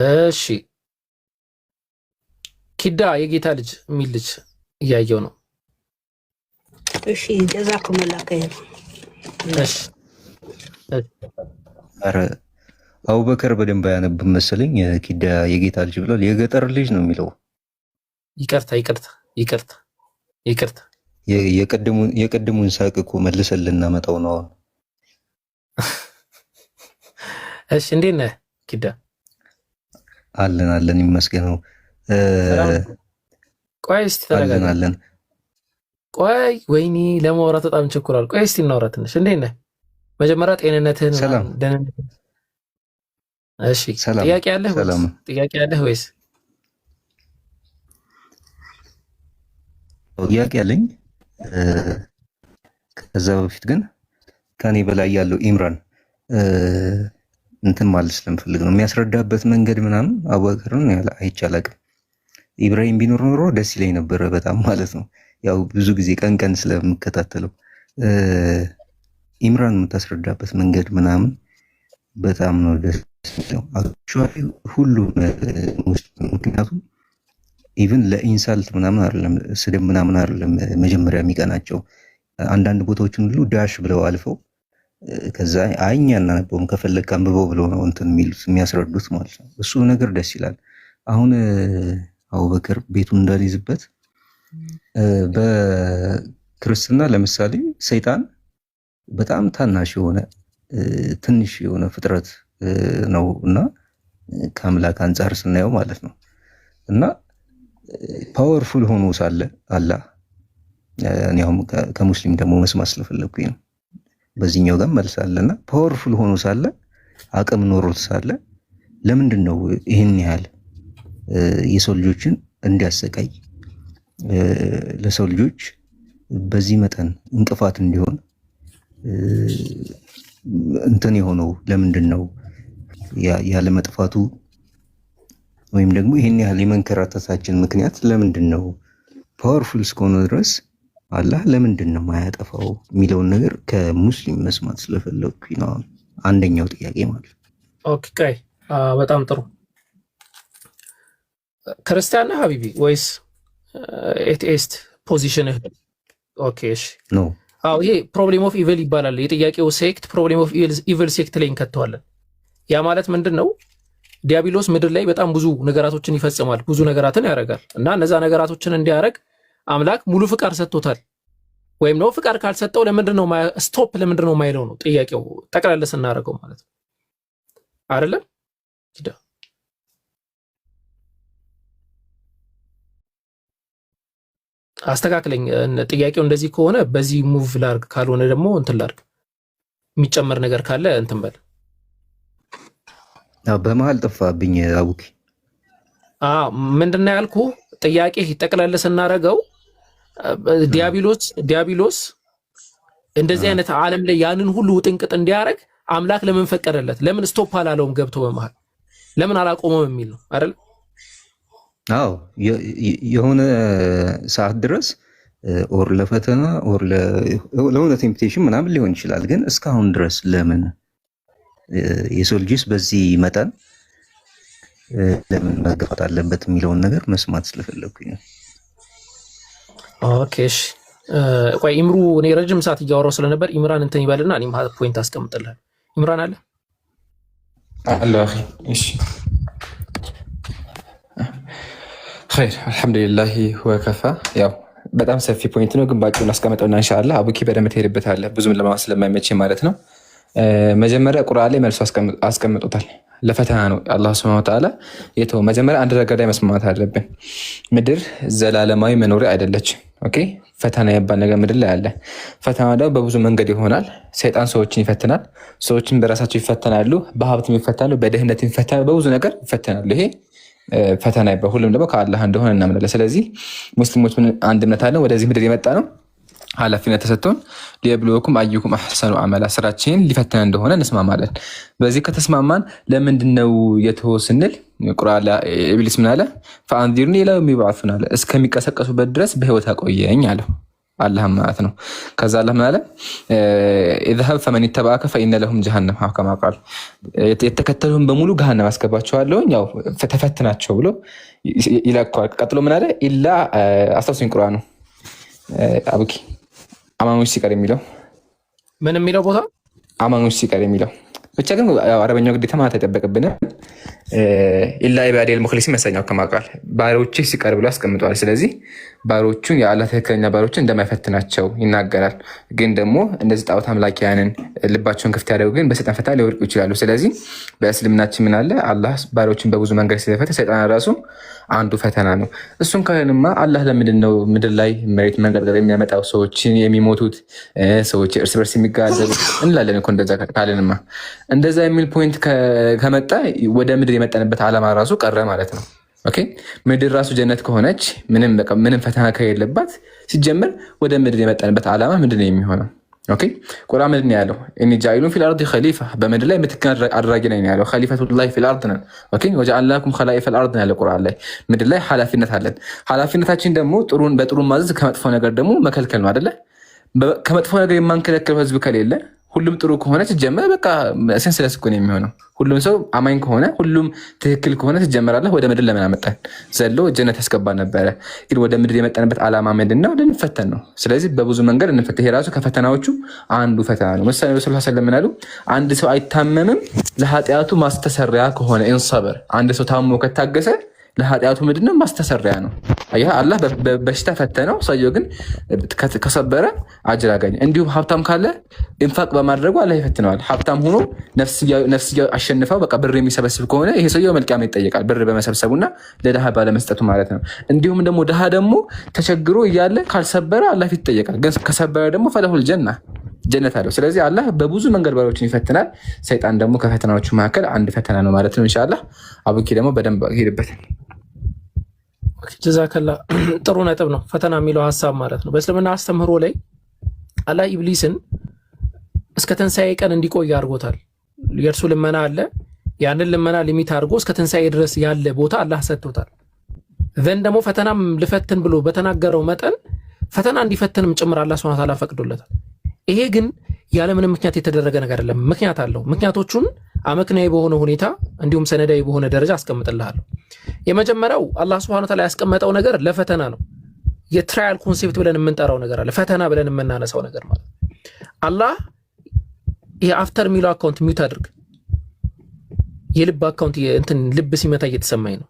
እሺ ኪዳ የጌታ ልጅ የሚል ልጅ እያየው ነው። እሺ ጀዛኩሙላህ ኸይር። እሺ ኧረ አቡበከር በደንብ አያነብም መሰለኝ። ኪዳ የጌታ ልጅ ብሏል። የገጠር ልጅ ነው የሚለው። ይቅርታ ይቅርታ ይቅርታ ይቅርታ። የቀድሙን ሳቅ እኮ መልሰን ልናመጣው ነው አሁን። እሺ እንዴት ነህ ኪዳ? አለን ይመስገነው። ቆይ እስቲ ተረጋጋ። ቆይ ወይኔ ለማውራት በጣም ቸኩራል። ቆይ እስቲ እናውራ ትንሽ። እንዴት ነህ? መጀመሪያ ጤንነትህን ደህንነትህን። እሺ ጥያቄ ያለህ ወይስ? ጥያቄ አለኝ። ከዛ በፊት ግን ከኔ በላይ ያለው ኢምራን እንትን ማለት ስለምፈልግ ነው የሚያስረዳበት መንገድ ምናምን አቡበከርን አይቻላቅም። ኢብራሂም ቢኖር ኖሮ ደስ ይለኝ ነበረ በጣም ማለት ነው። ያው ብዙ ጊዜ ቀን ስለምከታተለው ኢምራን የምታስረዳበት መንገድ ምናምን በጣም ነው ደስ የሚለው። አክቹዋሊ ሁሉም ምክንያቱም ኢቭን ለኢንሳልት ምናምን አይደለም ስድብ ምናምን አይደለም መጀመሪያ የሚቀናቸው አንዳንድ ቦታዎችን ሁሉ ዳሽ ብለው አልፈው ከዛ አይኛ እናነበውም ከፈለግ አንብበው ብለው ነው እንትን የሚሉት የሚያስረዱት ማለት ነው። እሱ ነገር ደስ ይላል። አሁን አቡበከር ቤቱን እንዳልይዝበት በክርስትና ለምሳሌ ሰይጣን በጣም ታናሽ የሆነ ትንሽ የሆነ ፍጥረት ነው እና ከአምላክ አንጻር ስናየው ማለት ነው እና ፓወርፉል ሆኖ ሳለ አላህ እኔ አሁን ከሙስሊም ደግሞ መስማት ስለፈለኩኝ ነው በዚህኛው ጋር መልሳለና ፓወርፉል ሆኖ ሳለ አቅም ኖሮት ሳለ ለምንድን ነው ይህን ያህል የሰው ልጆችን እንዲያሰቃይ ለሰው ልጆች በዚህ መጠን እንቅፋት እንዲሆን እንትን የሆነው ለምንድን ነው? ያለ መጥፋቱ ወይም ደግሞ ይህን ያህል የመንከራተታችን ምክንያት ለምንድን ነው? ፓወርፉል እስከሆነ ድረስ አላህ ለምንድን ነው ማያጠፋው የሚለውን ነገር ከሙስሊም መስማት ስለፈለኩኝ ነው። አንደኛው ጥያቄ ማለት ነው። ኦኬ በጣም ጥሩ። ክርስቲያን ነህ ሀቢቢ ወይስ ኤቲስት ፖዚሽንህ? ኦኬ እሺ ነው። አዎ ይሄ ፕሮብሌም ኦፍ ኢቪል ይባላል። የጥያቄው ሴክት ፕሮብሌም ኦፍ ኢቪል ሴክት ላይ እንከተዋለን። ያ ማለት ምንድን ነው? ዲያብሎስ ምድር ላይ በጣም ብዙ ነገራቶችን ይፈጽማል፣ ብዙ ነገራትን ያደርጋል እና እነዛ ነገራቶችን እንዲያደርግ አምላክ ሙሉ ፍቃድ ሰጥቶታል። ወይም ነው ፍቃድ ካልሰጠው ለምንድን ነው ስቶፕ ለምንድን ነው ማይለው ነው ጥያቄው። ጠቅላላ ስናደርገው ማለት ነው አይደለም? አስተካክለኝ። ጥያቄው እንደዚህ ከሆነ በዚህ ሙቭ ላርግ፣ ካልሆነ ደግሞ እንትን ላርግ። የሚጨመር ነገር ካለ እንትን በል። በመሀል ጠፋብኝ አቡኪ። ምንድነው ያልኩ? ጥያቄ ጠቅላላ ስናደርገው ዲያብሎስ እንደዚህ አይነት ዓለም ላይ ያንን ሁሉ ውጥንቅጥ እንዲያደርግ አምላክ ለምን ፈቀደለት? ለምን ስቶፕ አላለውም? ገብቶ በመሃል ለምን አላቆመም የሚል ነው አይደል? አዎ የሆነ ሰዓት ድረስ ኦር ለፈተና ኦር ለሆነ ቴምፕቴሽን ምናምን ሊሆን ይችላል። ግን እስካሁን ድረስ ለምን የሰው ልጅስ በዚህ መጠን ለምን መገፋት አለበት የሚለውን ነገር መስማት ስለፈለኩኝ ነው። ኦኬ እሺ ቆይ ኢምሩ፣ እኔ ረጅም ሰዓት እያወራሁ ስለነበር ኢምራን እንትን ይበልና እኔም ፖይንት አስቀምጥልሃል። ኢምራን አለ አላህ እሺ ኸይር አልሐምዱሊላህ ወከፋ። ያው በጣም ሰፊ ፖይንት ነው፣ ግን ባጭሩን አስቀምጠውና ኢንሻአላህ አቡኪ በደንብ ትሄድበታለህ፣ ብዙም ለማለት ስለማይመች ማለት ነው። መጀመሪያ ቁርአን ላይ መልሶ አስቀምጦታል። ለፈተና ነው አላህ ሱብሓነሁ ወተዓላ የተወው። መጀመሪያ አንድ ነገር ላይ መስማማት አለብን። ምድር ዘላለማዊ መኖሪያ አይደለችም። ኦኬ ፈተና የሚባል ነገር ምድር ላይ አለ። ፈተና ደግሞ በብዙ መንገድ ይሆናል። ሰይጣን ሰዎችን ይፈትናል፣ ሰዎችን በራሳቸው ይፈተናሉ፣ በሀብትም ይፈተናሉ፣ በድህነትም ይፈተናሉ፣ በብዙ ነገር ይፈተናሉ። ይሄ ፈተና ይባል። ሁሉም ደግሞ ከአላህ እንደሆነ እናምናለን። ስለዚህ ሙስሊሞች አንድ እምነት አለን። ወደዚህ ምድር የመጣ ነው ኃላፊነት ተሰጥቶን ሊየብሉወኩም አዩኩም አሕሰኑ አመላ ስራችንን ሊፈተን እንደሆነ እንስማማለን። በዚህ ከተስማማን ለምንድነው የተወው ስንል ቁርአን ላይ ኢብሊስ ምን አለ? ፈአንዚርኒ ኢላ የውሚ ይብዓሱን አለ። እስከሚቀሰቀሱበት ድረስ በህይወት አቆየኝ አለው። አላህም ማለት ነው። ከዛ አላህ ምን አለ? ኢዝሀብ ፈመን ይተበዐከ ፈኢነ ለሁም ጀሃነም ከማ ቃል የተከተሉህን በሙሉ ገሃነም አስገባቸዋለሁ ያው ተፈትናቸው ብሎ ይለቀዋል። ቀጥሎ ምን አለ? ኢላ አስታውሱኝ ቁርአኑ አቡኪ አማኞች ሲቀር የሚለው ምን የሚለው ቦታ አማኞች ሲቀር የሚለው ብቻ ግን አረበኛው ግዴታ ማለት አይጠበቅብንም። ኢላ ኢባዲየል ሙኽሊሲን መሰኛው ከማቃል ባሮቼ ሲቀር ብሎ ያስቀምጠዋል። ስለዚህ ባሮቹን የአላህ ትክክለኛ ባሮችን እንደማይፈትናቸው ይናገራል። ግን ደግሞ እንደዚህ ጣዖት አምላኪያንን ልባቸውን ክፍት ያደርጉ ግን በሰይጣን ፈተና ሊወድቁ ይችላሉ። ስለዚህ በእስልምናችን ምን አለ? አላህ ባሮችን በብዙ መንገድ ሲፈትን ሰይጣን ራሱ አንዱ ፈተና ነው። እሱን ካልንማ አላህ ለምንድን ነው ምድር ላይ መሬት መንቀጥቀጥ የሚያመጣው ሰዎችን የሚሞቱት ሰዎች እርስ በርስ የሚጋደሉ እንላለን እኮ እንደዛ ካልንማ እንደዛ የሚል ፖይንት ከመጣ ወደ ምድር የመጣንበት ዓላማ ራሱ ቀረ ማለት ነው። ኦኬ ምድር ራሱ ጀነት ከሆነች ምንም ፈተና ከሌለባት ሲጀመር ወደ ምድር የመጣንበት ዓላማ ምንድን ነው የሚሆነው? ኦኬ ቁርአን ምንድን ነው ያለው? ኢኒ ጃኢሉን ፊል አርዲ ኸሊፋ በምድር ላይ ምትክ አድራጊ ነኝ ያለው ኸሊፈቱላሂ ፊል አርድ ነን። ኦኬ ወጀዐልናኩም ኸላኢፈል አርድ ነው ያለው ቁርአን ላይ። ምድር ላይ ኃላፊነት አለን። ኃላፊነታችን ደግሞ በጥሩ ማዘዝ ከመጥፎ ነገር ደግሞ መከልከል ነው አይደለ? ከመጥፎ ነገር የማንከለከል ህዝብ ከሌለ ሁሉም ጥሩ ከሆነ ሲጀመር በቃ ሰንሰለት እኮ ነው የሚሆነው። ሁሉም ሰው አማኝ ከሆነ ሁሉም ትክክል ከሆነ ሲጀመራለህ ወደ ምድር ለምን አመጣን? ዘሎ ጀነት ያስገባ ነበረ። ግን ወደ ምድር የመጣንበት ዓላማ ምንድነው? ልንፈተን ነው። ስለዚህ በብዙ መንገድ እንፈተን። ይሄ ራሱ ከፈተናዎቹ አንዱ ፈተና ነው። ምሳሌ ረሱል ሰለላሁ ዐለይሂ ወሰለም አሉ፣ አንድ ሰው አይታመምም ለኃጢአቱ ማስተሰሪያ ከሆነ ኢንሰበር፣ አንድ ሰው ታሞ ከታገሰ ለኃጢአቱ ምንድነው? ማስተሰሪያ ነው። አያ አላህ በሽታ ፈተነው፣ ሰውየው ግን ከሰበረ አጅር አገኘ። እንዲሁም ሀብታም ካለ ኢንፋቅ በማድረጉ አላህ ይፈትነዋል። ሀብታም ሆኖ ነፍስያው አሸንፈው በቃ ብር የሚሰበስብ ከሆነ ይሄ ሰውየው መልቂያም ይጠየቃል፣ ብር በመሰብሰቡና ለድሃ ባለመስጠቱ ማለት ነው። እንዲሁም ደግሞ ድሃ ደግሞ ተቸግሮ እያለ ካልሰበረ አላህ ፊት ይጠየቃል። ግን ከሰበረ ደግሞ ፈለሁል ጀነት አለው። ስለዚህ አላህ በብዙ መንገድ ባሮችን ይፈትናል። ሰይጣን ደግሞ ከፈተናዎቹ መካከል አንድ ፈተና ነው ማለት ነው። ኢንሻአላህ አቡኪ ደግሞ በደንብ ሄድበት። ጀዛከላ ጥሩ ነጥብ ነው ፈተና የሚለው ሀሳብ ማለት ነው። በእስልምና አስተምህሮ ላይ አላህ ኢብሊስን እስከ ትንሣኤ ቀን እንዲቆይ አድርጎታል። የእርሱ ልመና አለ። ያንን ልመና ሊሚት አድርጎ እስከ ትንሣኤ ድረስ ያለ ቦታ አላህ ሰጥቶታል። ዘንድ ደግሞ ፈተናም ልፈትን ብሎ በተናገረው መጠን ፈተና እንዲፈትንም ጭምር አላህ ሱብሓነሁ ወተዓላ ፈቅዶለታል። ይሄ ግን ያለምንም ምክንያት የተደረገ ነገር አይደለም። ምክንያት አለው። ምክንያቶቹን አመክንያዊ በሆነ ሁኔታ እንዲሁም ሰነዳዊ በሆነ ደረጃ አስቀምጥልሃለሁ። የመጀመሪያው አላህ ሱብሓነሁ ወተዓላ ያስቀመጠው ነገር ለፈተና ነው። የትራያል ኮንሴፕት ብለን የምንጠራው ነገር አለ። ፈተና ብለን የምናነሳው ነገር ማለት አላህ የአፍተር የሚለው አካውንት ሚውት አድርግ። የልብ አካውንት እንትን ልብ ሲመታ እየተሰማኝ ነው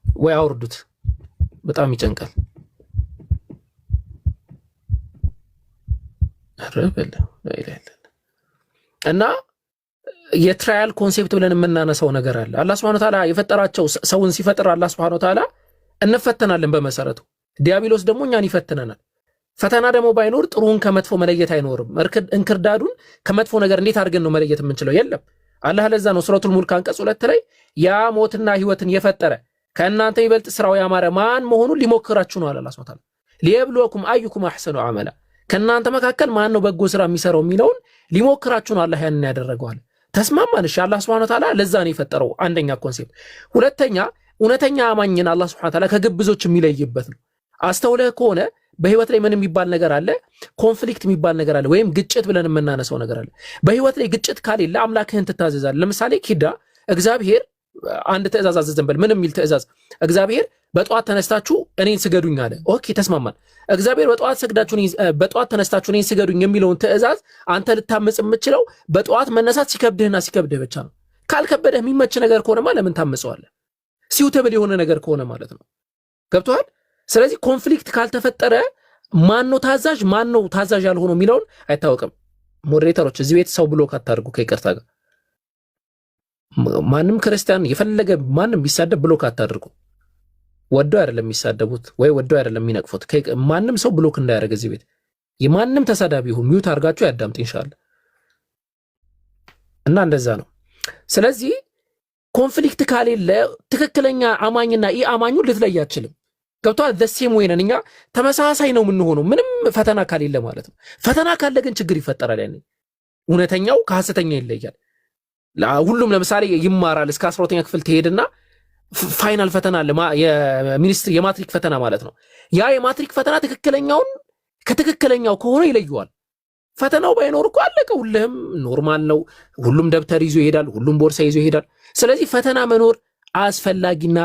ወይ አውርዱት። በጣም ይጨንቃል። እና የትራያል ኮንሴፕት ብለን የምናነሳው ነገር አለ። አላህ ሱብሓነሁ ወተዓላ የፈጠራቸው ሰውን ሲፈጥር አላህ ሱብሓነሁ ወተዓላ እንፈተናለን። በመሰረቱ ዲያብሎስ ደግሞ እኛን ይፈትነናል። ፈተና ደግሞ ባይኖር ጥሩን ከመጥፎ መለየት አይኖርም። እንክርዳዱን ከመጥፎ ነገር እንዴት አድርገን ነው መለየት የምንችለው? የለም። አላህ ለዛ ነው ሱረቱል ሙልክ አንቀጽ 2 ላይ ያ ሞትና ህይወትን የፈጠረ ከእናንተ ይበልጥ ስራው ያማረ ማን መሆኑን ሊሞክራችሁ ነው አለ አላህ ሱብሓነሁ ወተዓላ። ሊየብሉወኩም አዩኩም አሕሰኑ ዐመላ፣ ከእናንተ መካከል ማን ነው በጎ ስራ የሚሰራው የሚለውን ሊሞክራችሁ ነው አላህ ያንን ያደረገዋል። ተስማማን? እሺ አላህ ሱብሓነሁ ወተዓላ ለዛ ነው የፈጠረው። አንደኛ ኮንሴፕት። ሁለተኛ እውነተኛ አማኝን አላህ ሱብሓነሁ ወተዓላ ከግብዞች የሚለይበት ነው። አስተውለህ ከሆነ በህይወት ላይ ምን የሚባል ነገር አለ? ኮንፍሊክት የሚባል ነገር አለ፣ ወይም ግጭት ብለን የምናነሳው ነገር አለ። በህይወት ላይ ግጭት ካሌለ አምላክህን ትታዘዛለህ። ለምሳሌ ኪዳ እግዚአብሔር አንድ ትእዛዝ አዘዘን በል። ምን የሚል ትእዛዝ? እግዚአብሔር በጠዋት ተነስታችሁ እኔን ስገዱኝ አለ። ኦኬ ተስማማን። እግዚአብሔር በጠዋት ተነስታችሁ እኔን ስገዱኝ የሚለውን ትእዛዝ አንተ ልታመጽ የምትችለው በጠዋት መነሳት ሲከብድህና ሲከብድህ ብቻ ነው። ካልከበደህ የሚመች ነገር ከሆነማ ለምን ታመጸዋለህ? ሲውተብል የሆነ ነገር ከሆነ ማለት ነው። ገብቶሃል? ስለዚህ ኮንፍሊክት ካልተፈጠረ ማን ነው ታዛዥ ማን ነው ታዛዥ ያልሆነው የሚለውን አይታወቅም። ሞዴሬተሮች እዚህ ቤት ሰው ብሎክ አታድርጉ ከይቅርታ ጋር። ማንም ክርስቲያን የፈለገ ማንም ቢሳደብ ብሎክ አታድርጉ። ወደው አይደለም የሚሳደቡት ወይ ወደው አይደለም የሚነቅፉት። ማንም ሰው ብሎክ እንዳያደርግ እዚህ ቤት የማንም ተሳዳቢ ይሁን ሚውት አድርጋችሁ ያዳምጥ ኢንሻአላህ። እና እንደዛ ነው። ስለዚህ ኮንፍሊክት ካሌለ ትክክለኛ አማኝና ኢ አማኙ ልትለይ አትችልም። ገብቷል? ዘሴም ወይ ነን እኛ ተመሳሳይ ነው የምንሆነው ምንም ፈተና ካሌለ ማለት ነው። ፈተና ካለ ግን ችግር ይፈጠራል። ያኔ እውነተኛው ከሐሰተኛ ይለያል። ሁሉም ለምሳሌ ይማራል እስከ 12ኛ ክፍል ትሄድና ፋይናል ፈተና አለ የሚኒስትሪ የማትሪክ ፈተና ማለት ነው። ያ የማትሪክ ፈተና ትክክለኛውን ከትክክለኛው ከሆነ ይለየዋል። ፈተናው ባይኖር እኮ አለቀ፣ ሁሉም ኖርማል ነው። ሁሉም ደብተር ይዞ ይሄዳል፣ ሁሉም ቦርሳ ይዞ ይሄዳል። ስለዚህ ፈተና መኖር አስፈላጊና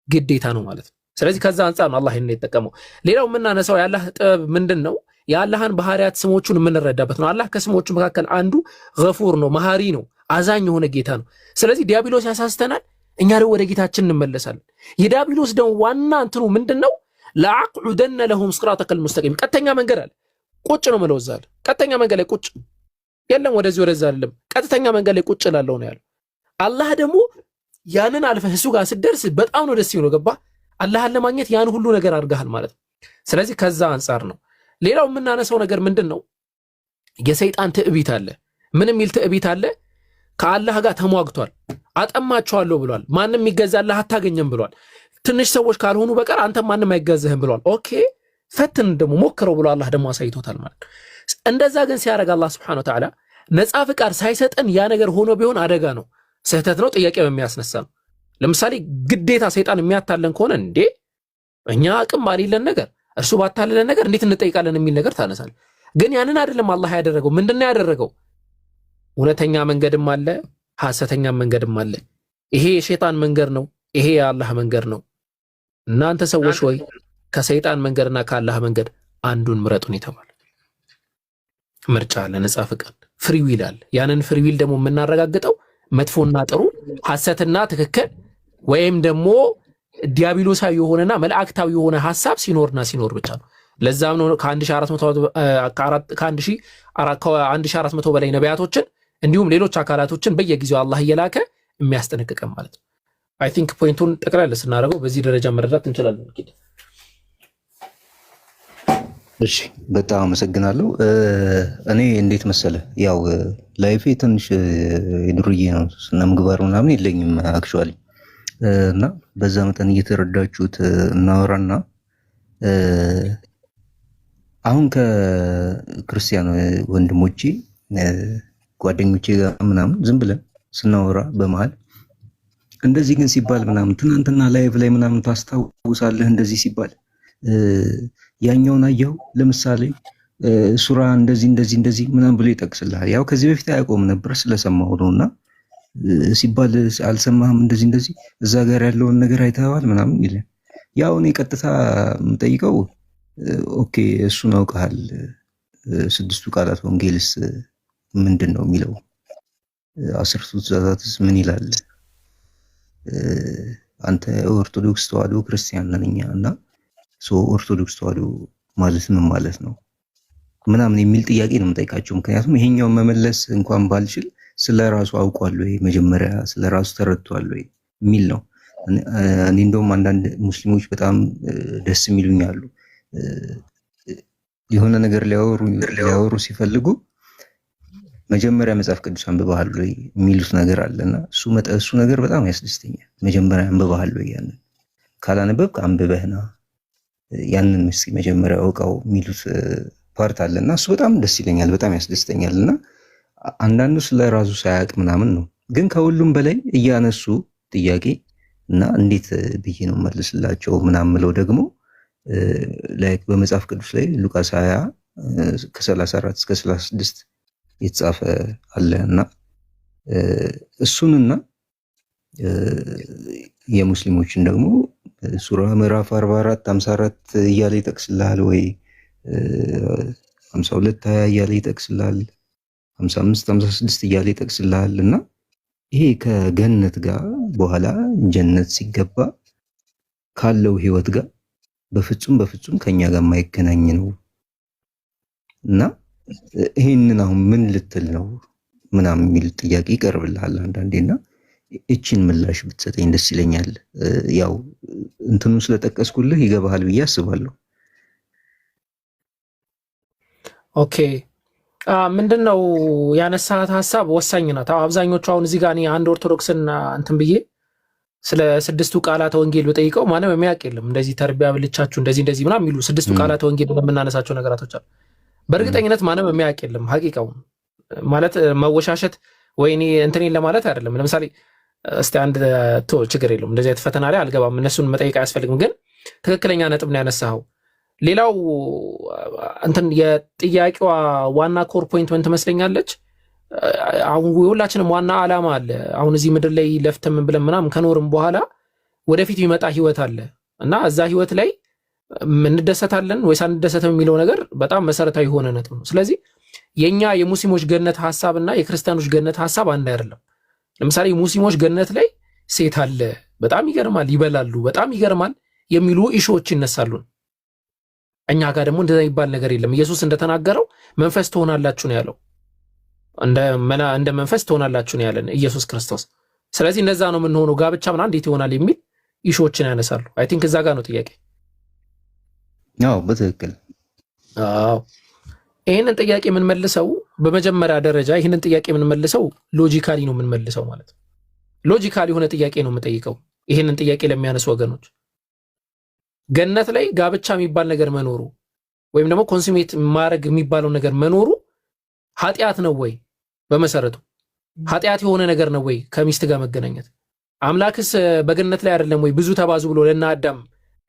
ግዴታ ነው ማለት ነው። ስለዚህ ከዛ አንጻር ነው አላህ ይሄን የተጠቀመው። ሌላው የምናነሳው የአላህ ጥበብ ምንድን ነው? የአላህን ባህሪያት ስሞቹን የምንረዳበት ነው። አላህ ከስሞቹ መካከል አንዱ ገፉር ነው፣ መሐሪ ነው፣ አዛኝ የሆነ ጌታ ነው። ስለዚህ ዲያብሎስ ያሳስተናል፣ እኛ ደግሞ ወደ ጌታችን እንመለሳለን። የዲያብሎስ ደግሞ ዋና እንትኑ ምንድነው? ለአቅዑደነ ለሁም ሲራጠከል ሙስተቂም፣ ቀጥተኛ መንገድ አለ። ቁጭ ነው የምለው እዛ አለ። ቀጥተኛ መንገድ ላይ ቁጭ የለም፣ ወደዚህ ወደዛ አይደለም፣ ቀጥተኛ መንገድ ላይ ቁጭ ላለው ነው ያለው። አላህ ደግሞ ያንን አልፈህ እሱ ጋር ስትደርስ በጣም ነው ደስ የሚለው። ገባ? አላህን ለማግኘት ያን ሁሉ ነገር አድርገሃል ማለት ነው። ስለዚህ ከዛ አንጻር ነው። ሌላው የምናነሳው ነገር ምንድን ነው? የሰይጣን ትዕቢት አለ። ምን የሚል ትዕቢት አለ? ከአላህ ጋር ተሟግቷል። አጠማቸዋለሁ ብሏል። ማንም ይገዛልህ አታገኘም ብሏል። ትንሽ ሰዎች ካልሆኑ በቀር አንተ ማንም አይገዛህም ብሏል። ኦኬ ፈትን ደግሞ ሞክረው ብሎ አላህ ደግሞ አሳይቶታል ማለት። እንደዛ ግን ሲያደርግ አላህ ሱብሓነሁ ወተዓላ ነፃ ፍቃድ ሳይሰጠን ያ ነገር ሆኖ ቢሆን አደጋ ነው፣ ስህተት ነው፣ ጥያቄ በሚያስነሳ ነው። ለምሳሌ ግዴታ ሰይጣን የሚያታለን ከሆነ እንዴ እኛ አቅም ባሌለን ነገር እርሱ ባታለለን ነገር እንዴት እንጠይቃለን የሚል ነገር ታነሳል። ግን ያንን አይደለም አላህ ያደረገው። ምንድነው ያደረገው? እውነተኛ መንገድም አለ፣ ሐሰተኛ መንገድም አለ። ይሄ የሸይጣን መንገድ ነው፣ ይሄ የአላህ መንገድ ነው። እናንተ ሰዎች ወይ ከሰይጣን መንገድና ከአላህ መንገድ አንዱን ምረጡን የተባለ ምርጫ አለ፣ ነፃ ፍቃድ ፍሪ ዊል አለ። ያንን ፍሪ ዊል ደግሞ የምናረጋግጠው መጥፎና ጥሩ፣ ሐሰትና ትክክል ወይም ደግሞ ዲያብሎሳዊ የሆነና መላእክታዊ የሆነ ሐሳብ ሲኖርና ሲኖር ብቻ ነው። ለዛም ነው ከ1400 በላይ ነቢያቶችን እንዲሁም ሌሎች አካላቶችን በየጊዜው አላህ እየላከ የሚያስጠነቅቀን ማለት ነው። አይ ቲንክ ፖይንቱን ጠቅላላ ስናደርገው በዚህ ደረጃ መረዳት እንችላለን። እሺ በጣም አመሰግናለሁ። እኔ እንዴት መሰለ ያው ላይፌ ትንሽ የዱርዬ ነው፣ ስነ ምግባር ምናምን የለኝም አክቹዋሊ እና በዛ መጠን እየተረዳችሁት እናወራና አሁን ከክርስቲያን ወንድሞቼ ጓደኞቼ ጋር ምናምን ዝም ብለን ስናወራ በመሃል እንደዚህ ግን ሲባል ምናምን ትናንትና ላይቭ ላይ ምናምን ታስታውሳለህ እንደዚህ ሲባል ያኛውን አየው ለምሳሌ ሱራ እንደዚህ እንደዚህ እንደዚህ ምናምን ብሎ ይጠቅስልሃል። ያው ከዚህ በፊት አያውቀውም ነበር ስለሰማሁ ነውና ሲባል አልሰማህም እንደዚህ እንደዚህ እዛ ጋር ያለውን ነገር አይተኸዋል ምናምን ይላል። ያው እኔ ቀጥታ የምጠይቀው ኦኬ እሱን አውቀሃል፣ ስድስቱ ቃላት ወንጌልስ ምንድን ነው የሚለው? 10ቱ ትእዛዛትስ ምን ይላል? አንተ ኦርቶዶክስ ተዋህዶ ክርስቲያን ነኝ እና ኦርቶዶክስ ተዋህዶ ማለት ምን ማለት ነው ምናምን የሚል ጥያቄ ነው የምጠይቃቸው። ምክንያቱም ይሄኛውን መመለስ እንኳን ባልችል ስለራሱ አውቋል ወይ መጀመሪያ ስለራሱ ተረድቷል ወይ የሚል ነው። እኔ እንደውም አንዳንድ ሙስሊሞች በጣም ደስ የሚሉኝ አሉ። የሆነ ነገር ሊያወሩ ሲፈልጉ መጀመሪያ መጽሐፍ ቅዱስ አንብበሃል ወይ የሚሉት ነገር አለና እሱ ነገር በጣም ያስደስተኛል። መጀመሪያ አንብበሃል ወይ? ያንን ካላነበብክ አንብበህና ያንን እስኪ መጀመሪያ አውቀው የሚሉት ፓርት አለና እሱ በጣም ደስ ይለኛል፣ በጣም ያስደስተኛልና አንዳንዱ ስለራሱ ሳያውቅ ምናምን ነው። ግን ከሁሉም በላይ እያነሱ ጥያቄ እና እንዴት ብዬ ነው መልስላቸው ምናምን ብለው ደግሞ ላይክ በመጽሐፍ ቅዱስ ላይ ሉቃስ 20 ከ34 እስከ 36 የተጻፈ አለና እሱንና የሙስሊሞችን ደግሞ ሱራ ምዕራፍ 44 54 እያለ ይጠቅስልሃል ወይ 52 20 እያለ ይጠቅስልሃል 55 56 እያለ ይጠቅስልሃል። እና ይሄ ከገነት ጋር በኋላ ጀነት ሲገባ ካለው ህይወት ጋር በፍጹም ከኛ ጋር የማይገናኝ ነው። እና ይሄንን አሁን ምን ልትል ነው ምናምን የሚል ጥያቄ ይቀርብልሃል አንዳንዴና እቺን ምላሽ ብትሰጠኝ ደስ ይለኛል። ያው እንትኑ ስለጠቀስኩልህ ይገባሃል ብዬ አስባለሁ። ኦኬ ምንድነው ያነሳት ሐሳብ ወሳኝ ናት። አብዛኞቹ አሁን እዚህ ጋር እኔ አንድ ኦርቶዶክስን እንትን ብዬ ስለ ስድስቱ ቃላት ወንጌል በጠይቀው ማንም የሚያውቅ የለም። እንደዚህ ተርቢያ ብልቻችሁ እንደዚህ ምናምን የሚሉ ስድስቱ ቃላት ወንጌል የምናነሳቸው ነገራቶች አሉ። በእርግጠኝነት ማንም የሚያውቅ የለም። ሐቂቃው ማለት መወሻሸት ወይኔ እንትኔን ለማለት አይደለም። ለምሳሌ እስቲ አንድ ችግር የለውም እንደዚህ ፈተና ላይ አልገባም፣ እነሱን መጠየቅ አያስፈልግም። ግን ትክክለኛ ነጥብ ነው ያነሳኸው። ሌላው እንትን የጥያቄዋ ዋና ኮር ፖይንት ምን ትመስለኛለች? አሁን ሁላችንም ዋና ዓላማ አለ። አሁን እዚህ ምድር ላይ ለፍተን ምን ብለን ምናምን ከኖርም በኋላ ወደፊት የሚመጣ ህይወት አለ እና እዛ ህይወት ላይ እንደሰታለን ወይስ አንደሰትም የሚለው ነገር በጣም መሰረታዊ የሆነ ነጥብ ነው። ስለዚህ የኛ የሙስሊሞች ገነት ሐሳብና የክርስቲያኖች ገነት ሐሳብ አንድ አይደለም። ለምሳሌ ሙስሊሞች ገነት ላይ ሴት አለ፣ በጣም ይገርማል፣ ይበላሉ፣ በጣም ይገርማል የሚሉ ኢሹዎች ይነሳሉ። እኛ ጋር ደግሞ እንደዛ ይባል ነገር የለም። ኢየሱስ እንደተናገረው መንፈስ ትሆናላችሁ ነው ያለው። እንደ መንፈስ ትሆናላችሁ ነው ያለን ኢየሱስ ክርስቶስ። ስለዚህ እንደዛ ነው የምንሆነው። ጋብቻ ምናምን እንዴት ይሆናል የሚል ኢሹዎችን ያነሳሉ። አይ ቲንክ እዛ ጋር ነው ጥያቄ። አዎ በትክክል አዎ። ይህንን ጥያቄ የምንመልሰው በመጀመሪያ ደረጃ ይህንን ጥያቄ የምንመልሰው ሎጂካሊ ነው የምንመልሰው ማለት ነው። ሎጂካሊ የሆነ ጥያቄ ነው የምጠይቀው ይህንን ጥያቄ ለሚያነሱ ወገኖች። ገነት ላይ ጋብቻ የሚባል ነገር መኖሩ ወይም ደግሞ ኮንሱሜት ማድረግ የሚባለው ነገር መኖሩ ኃጢአት ነው ወይ? በመሰረቱ ኃጢአት የሆነ ነገር ነው ወይ ከሚስት ጋር መገናኘት? አምላክስ በገነት ላይ አይደለም ወይ ብዙ ተባዙ ብሎ ለእነ አዳም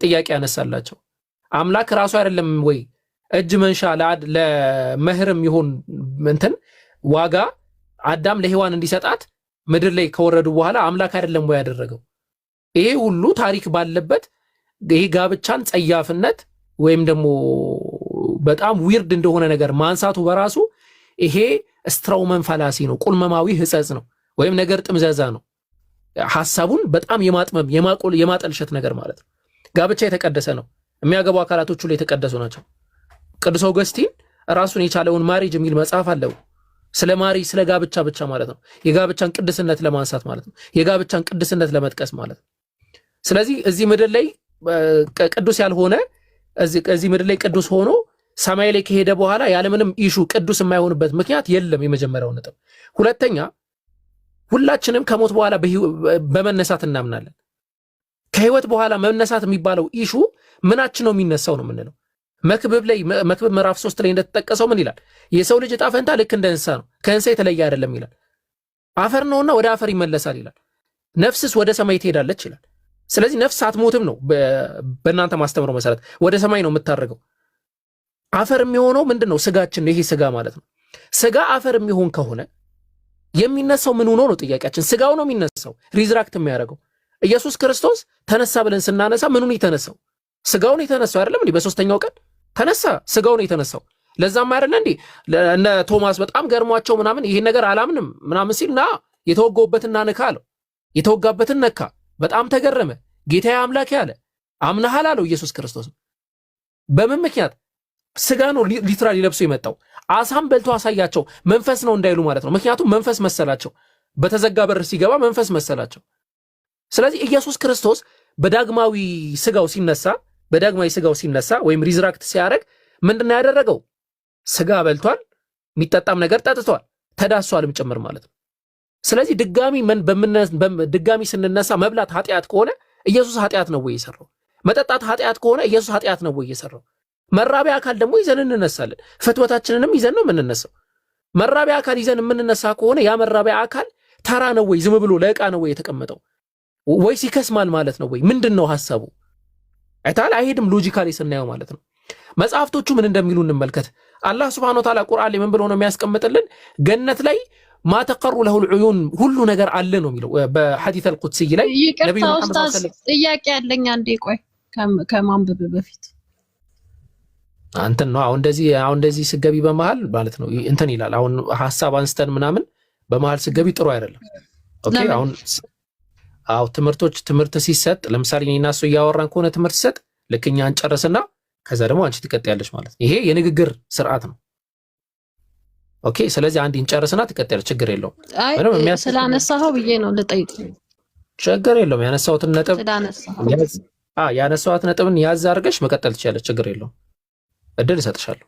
ጥያቄ ያነሳላቸው? አምላክ ራሱ አይደለም ወይ እጅ መንሻ ለመህርም ይሆን እንትን ዋጋ አዳም ለሔዋን እንዲሰጣት ምድር ላይ ከወረዱ በኋላ አምላክ አይደለም ወይ ያደረገው? ይሄ ሁሉ ታሪክ ባለበት ይሄ ጋብቻን ጸያፍነት ወይም ደግሞ በጣም ዊርድ እንደሆነ ነገር ማንሳቱ በራሱ ይሄ ስትራውመን ፋላሲ ነው፣ ቁልመማዊ ህጸጽ ነው፣ ወይም ነገር ጥምዘዛ ነው። ሐሳቡን በጣም የማጥመም የማጠልሸት ነገር ማለት ነው። ጋብቻ የተቀደሰ ነው። የሚያገቡ አካላቶች ሁሉ የተቀደሱ ናቸው። ቅዱስ አውገስቲን ራሱን የቻለውን ማሪጅ የሚል መጽሐፍ አለው። ስለ ማሪጅ ስለ ጋብቻ ብቻ ማለት ነው። የጋብቻን ቅድስነት ለማንሳት ማለት ነው። የጋብቻን ቅድስነት ለመጥቀስ ማለት ነው። ስለዚህ እዚህ ምድር ላይ ቅዱስ ያልሆነ እዚህ ምድር ላይ ቅዱስ ሆኖ ሰማይ ላይ ከሄደ በኋላ ያለምንም ኢሹ ቅዱስ የማይሆንበት ምክንያት የለም። የመጀመሪያው ነጥብ። ሁለተኛ ሁላችንም ከሞት በኋላ በመነሳት እናምናለን። ከህይወት በኋላ መነሳት የሚባለው ኢሹ ምናችን ነው የሚነሳው ነው የምንለው። መክብብ ምዕራፍ 3 ላይ እንደተጠቀሰው ምን ይላል? የሰው ልጅ ዕጣ ፈንታ ልክ እንደ እንስሳ ነው፣ ከእንስሳ የተለየ አይደለም ይላል። አፈር ነውና ወደ አፈር ይመለሳል ይላል። ነፍስስ ወደ ሰማይ ትሄዳለች ይላል። ስለዚህ ነፍስ አትሞትም ነው በእናንተ ማስተምረው መሰረት፣ ወደ ሰማይ ነው የምታደርገው። አፈር የሚሆነው ምንድነው? ስጋችን ነው። ይሄ ስጋ ማለት ነው። ስጋ አፈር የሚሆን ከሆነ የሚነሳው ምን ሆኖ ነው? ጥያቄያችን ስጋው ነው የሚነሳው፣ ሪዝራክት የሚያደርገው። ኢየሱስ ክርስቶስ ተነሳ ብለን ስናነሳ ምኑን የተነሳው? ስጋውን የተነሳው አይደለም እንዴ? በሶስተኛው ቀን ተነሳ፣ ስጋው ነው የተነሳው። ለዛም አይደለ እንዴ እነ ቶማስ በጣም ገርሟቸው ምናምን ይሄን ነገር አላምንም ምናምን ሲል ና የተወጋውበትን ንካ አለው። የተወጋበትን ነካ፣ በጣም ተገረመ። ጌታዬ አምላኬ አለ። አምናሃል አለው ኢየሱስ ክርስቶስ። በምን ምክንያት? ስጋ ነው ሊትራሊ ለብሶ የመጣው። አሳም በልቶ አሳያቸው፣ መንፈስ ነው እንዳይሉ ማለት ነው። ምክንያቱም መንፈስ መሰላቸው፣ በተዘጋ በር ሲገባ መንፈስ መሰላቸው። ስለዚህ ኢየሱስ ክርስቶስ በዳግማዊ ስጋው ሲነሳ ወይም ሪዝራክት ሲያደርግ ምንድነው ያደረገው? ስጋ በልቷል፣ የሚጠጣም ነገር ጠጥቷል፣ ተዳሷልም ጭምር ማለት ነው። ስለዚህ ድጋሚ ስንነሳ መብላት ኃጢአት ከሆነ ኢየሱስ ኃጢአት ነው ወይ የሰራው? መጠጣት ኃጢአት ከሆነ ኢየሱስ ኃጢአት ነው ወይ የሰራው? መራቢያ አካል ደግሞ ይዘን እንነሳለን። ፍትወታችንንም ይዘን ነው የምንነሳው። መራቢያ አካል ይዘን የምንነሳ ከሆነ ያ መራቢያ አካል ተራ ነው ወይ? ዝም ብሎ ለዕቃ ነው ወይ የተቀመጠው? ወይስ ይከስማል ማለት ነው ወይ? ምንድነው ሐሳቡ? አይታል አይሄድም። ሎጂካሊ ስናየው ማለት ነው። መጽሐፍቶቹ ምን እንደሚሉ እንመልከት። አላህ Subhanahu Wa Ta'ala ቁርአን ላይ ምን ብሎ ነው የሚያስቀምጥልን? ገነት ላይ ማተቀሩ ለሁል ዑዩን ሁሉ ነገር አለ ነው የሚለው በሐዲስ አልቁድሲ ላይ። ነብዩ መሐመድ ጥያቄ ያለኝ አንዴ ቆይ ከማንበብ በፊት አንተን ነው አሁን እንደዚህ ስገቢ በመሃል ማለት ነው እንትን ይላል። አሁን ሐሳብ አንስተን ምናምን በመሃል ስገቢ ጥሩ አይደለም። ኦኬ አሁን ትምህርት ሲሰጥ ለምሳሌ እኔና እሱ እያወራን ከሆነ ትምህርት ሲሰጥ ልክኛ እንጨርስና ከዛ ደግሞ አንቺ ትቀጥያለሽ ማለት ነው። ይሄ የንግግር ስርዓት ነው። ኦኬ ስለዚህ አንድ እንጨርስና ትቀጥያለሽ፣ ችግር የለውም። ስላነሳኸው ብዬ ነው ልጠይቅ። ችግር የለውም። ያነሳኋት ነጥብን ያዝ አድርገሽ መቀጠል ትችያለሽ፣ ችግር የለውም። እድል እሰጥሻለሁ።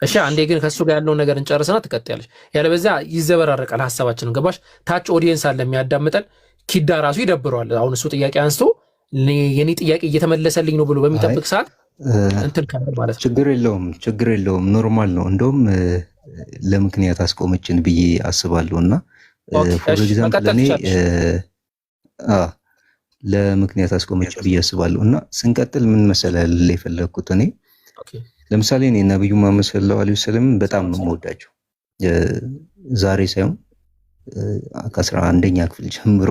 እሺ አንዴ ግን ከሱ ጋር ያለውን ነገር እንጨርስና ትቀጥያለሽ። ያለበዚያ ይዘበራረቃል ሐሳባችንን። ገባሽ? ታች ኦዲየንስ አለ የሚያዳምጠን፣ ኪዳ ራሱ ይደብረዋል። አሁን እሱ ጥያቄ አንስቶ የኔ ጥያቄ እየተመለሰልኝ ነው ብሎ በሚጠብቅ ሰዓት እንትን ካለ ማለት ነው። ችግር የለውም ኖርማል ነው። እንደውም ለምክንያት አስቆመችን ብዬ አስባለሁ። እና ፎር ኤግዛምፕል ለምክንያት አስቆመች ብዬ አስባለሁ። እና ስንቀጥል ምን መሰለህ የፈለግኩት እኔ ለምሳሌ እኔ ነብዩ መሐመድ ሰለላሁ ዐለይሂ ወሰለም በጣም ነው የምወዳቸው። ዛሬ ሳይሆን ከ11ኛ ክፍል ጀምሮ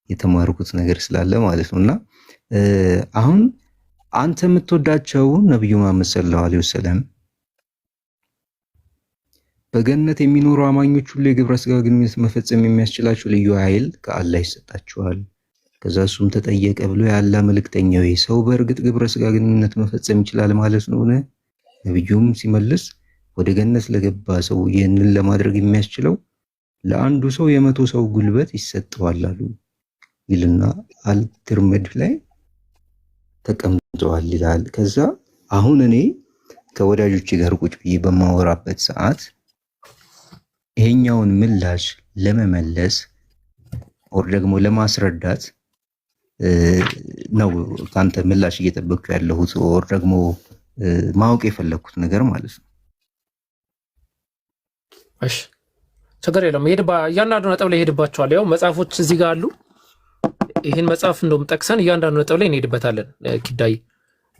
የተማርኩት ነገር ስላለ ማለት ነው። እና አሁን አንተ የምትወዳቸው ነብዩ መሐመድ ሰለላሁ ዐለይሂ ወሰለም በገነት የሚኖሩ አማኞች ሁሉ የግብረ ሥጋ ግንኙነት መፈጸም የሚያስችላቸው ልዩ ኃይል ከአላህ ይሰጣቸዋል። ከዛ እሱም ተጠየቀ ብሎ የአላህ መልእክተኛው ሰው በእርግጥ ግብረ ሥጋ ግንኙነት መፈጸም ይችላል ማለት ነው? ነብዩም ሲመልስ ወደ ገነት ለገባ ሰው ይህንን ለማድረግ የሚያስችለው ለአንዱ ሰው 100 ሰው ጉልበት ይሰጠዋል አሉ ይልና አልትርምድ ላይ ተቀምጠዋል ይላል። ከዛ አሁን እኔ ከወዳጆቼ ጋር ቁጭ ብዬ በማወራበት ሰዓት ይሄኛውን ምላሽ ለመመለስ ወር ደግሞ ለማስረዳት ነው ካንተ ምላሽ እየጠበቅኩ ያለሁት ወር ደግሞ ማወቅ የፈለኩት ነገር ማለት ነው። እሺ ችግር የለም። እያንዳንዱ ነጥብ ላይ ሄድባቸዋል። ያው መጽሐፎች እዚህ ጋር አሉ። ይህን መጽሐፍ እንደውም ጠቅሰን እያንዳንዱ ነጥብ ላይ እንሄድበታለን። ኪዳይ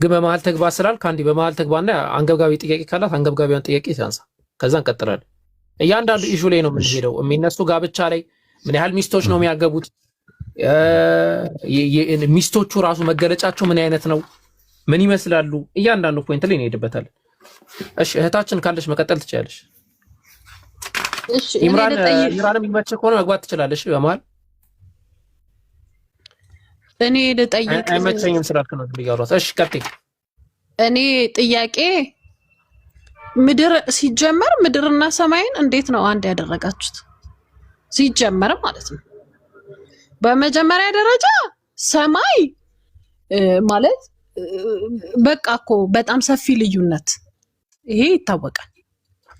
ግን በመሀል ተግባ ስላል ከአንዴ በመሀል ተግባና አንገብጋቢ ጥያቄ ካላት አንገብጋቢውን ጥያቄ ሲያንሳ ከዛ እንቀጥላለን። እያንዳንዱ ኢሹ ላይ ነው የምንሄደው። የሚነሱ ጋብቻ ላይ ምን ያህል ሚስቶች ነው የሚያገቡት፣ ሚስቶቹ ራሱ መገለጫቸው ምን አይነት ነው፣ ምን ይመስላሉ፣ እያንዳንዱ ፖይንት ላይ እንሄድበታለን። እሺ እህታችን ካለሽ መቀጠል ትችላለሽ። እሺ ኢምራንም ይመችህ ከሆነ መግባት ትችላለሽ በመሀል። እኔ ልጠይቅ አይመቸኝም ስላልክ ነው ብያወራሁት። እሺ ቀጥይ። እኔ ጥያቄ ምድር ሲጀመር ምድርና ሰማይን እንዴት ነው አንድ ያደረጋችሁት? ሲጀመር ማለት ነው። በመጀመሪያ ደረጃ ሰማይ ማለት በቃ እኮ በጣም ሰፊ ልዩነት ይሄ ይታወቃል።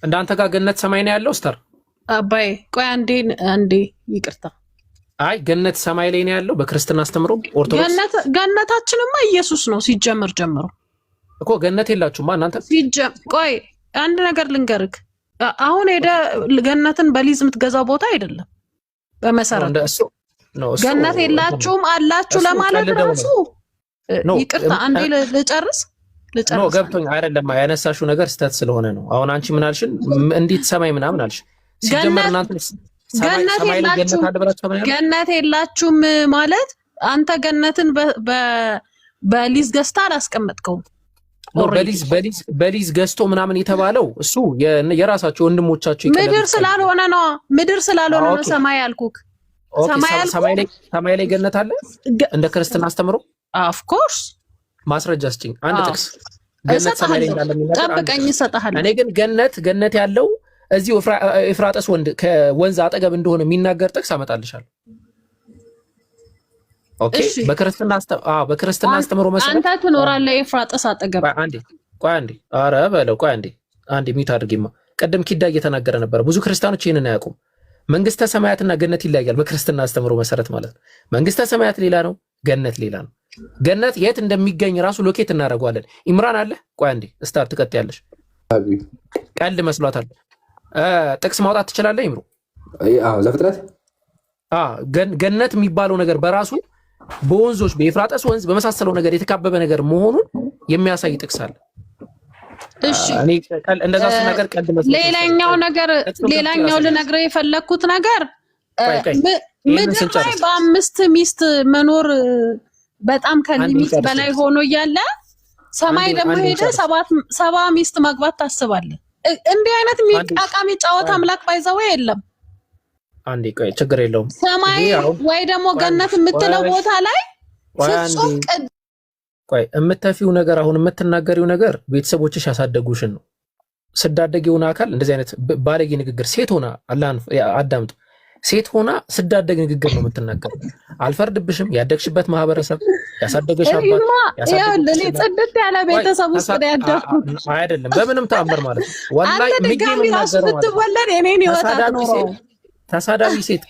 እንዳንተ ጋር ገነት ሰማይ ነው ያለው ስተር አባይ ቆይ አንዴ ይቅርታ። አይ ገነት ሰማይ ላይ ነው ያለው በክርስትና አስተምሮ ኦርቶዶክስ። ገነታችንማ ኢየሱስ ነው ሲጀመር ጀምሮ እኮ ገነት የላችሁማ እናንተ። ቆይ አንድ ነገር ልንገርክ። አሁን ሄደ ገነትን በሊዝ የምትገዛው ቦታ አይደለም። በመሰረቱ ገነት የላችሁም አላችሁ ለማለት ራሱ ይቅርታ አንዴ ልጨርስ ነው ገብቶኝ አይደለም። ያነሳሽው ነገር ስተት ስለሆነ ነው። አሁን አንቺ ምን አልሽን? እንዴት ሰማይ ምናምን አልሽ? ሲጀመር እናንተ ገነት የላችሁም ማለት አንተ ገነትን በሊዝ ገዝታ አላስቀመጥከውም። በሊዝ ገዝቶ ምናምን የተባለው እሱ የራሳቸው ወንድሞቻቸው ምድር ስላልሆነ ነው። ምድር ስላልሆነ ነው ሰማይ ያልኩክ። ሰማይ ላይ ገነት አለ እንደ ክርስትና አስተምሮ። ኦፍ ኮርስ ማስረጃ ስጭኝ አንድ ጥቅስ። ገነት ሰማይ ላይ እንዳለ ጠብቀኝ እሰጥሃለሁ። እኔ ግን ገነት ያለው እዚህ ኤፍራጥስ ከወንዝ አጠገብ እንደሆነ የሚናገር ጥቅስ አመጣልሻለሁ። ኦኬ በክርስትና አስተምሮ መሰረት አንተ ትኖራለህ ኤፍራጥስ አጠገብ። ኧረ በለው ቆይ አንዴ ሚውት አድርጌማ። ቀደም ኪዳ እየተናገረ ነበር። ብዙ ክርስቲያኖች ይህንን አያውቁም። መንግስተ ሰማያትና ገነት ይለያያል በክርስትና አስተምሮ መሰረት ማለት ነው። መንግስተ ሰማያት ሌላ ነው፣ ገነት ሌላ ነው። ገነት የት እንደሚገኝ ራሱ ሎኬት እናደርገዋለን። ኢምራን አለ ቆይ አንዴ ስታርት ትቀጥያለሽ። ቀልድ መስሏታል። ጥቅስ ማውጣት ትችላለህ ኢምሩ? አዎ ዘፍጥረት ገነት የሚባለው ነገር በራሱ በወንዞች በኤፍራጥስ ወንዝ በመሳሰለው ነገር የተካበበ ነገር መሆኑን የሚያሳይ ጥቅስ አለ። እሺ እንደዛ ነገር ቀልድ መስሏት። ሌላኛው ልነግርህ የፈለኩት ነገር ምድር ላይ በአምስት ሚስት መኖር በጣም ከሊሚት በላይ ሆኖ እያለ ሰማይ ደግሞ ሄደ 70 ሚስት ማግባት ታስባለህ? እንዲህ አይነት ሚቃቃሚ ጫወታ አምላክ ባይዘው የለም። አንዴ ቆይ ችግር የለውም። ሰማይ ወይ ደግሞ ገነት የምትለው ቦታ ላይ ፍጹም ቆይ የምትፊው ነገር አሁን የምትናገሪው ነገር ቤተሰቦችሽ ያሳደጉሽን ነው። ስዳደጊውን አካል እንደዚህ አይነት ባለጌ ንግግር ሴት ሆና አላህን አዳምጡ። ሴት ሆና ስዳደግ ንግግር ነው የምትናገረው። አልፈርድብሽም። ያደግሽበት ማህበረሰብ ያሳደገሽ አባት ያሳደገሽ ጽድት ያለ ቤተሰብ ውስጥ ነው ያደግኩት። አይደለም በምንም ተአምር ማለት ነው። ወላሂ ምንም ነገር ብትወለድ የኔን ይወጣት ነው። ተሳዳቢ ሴት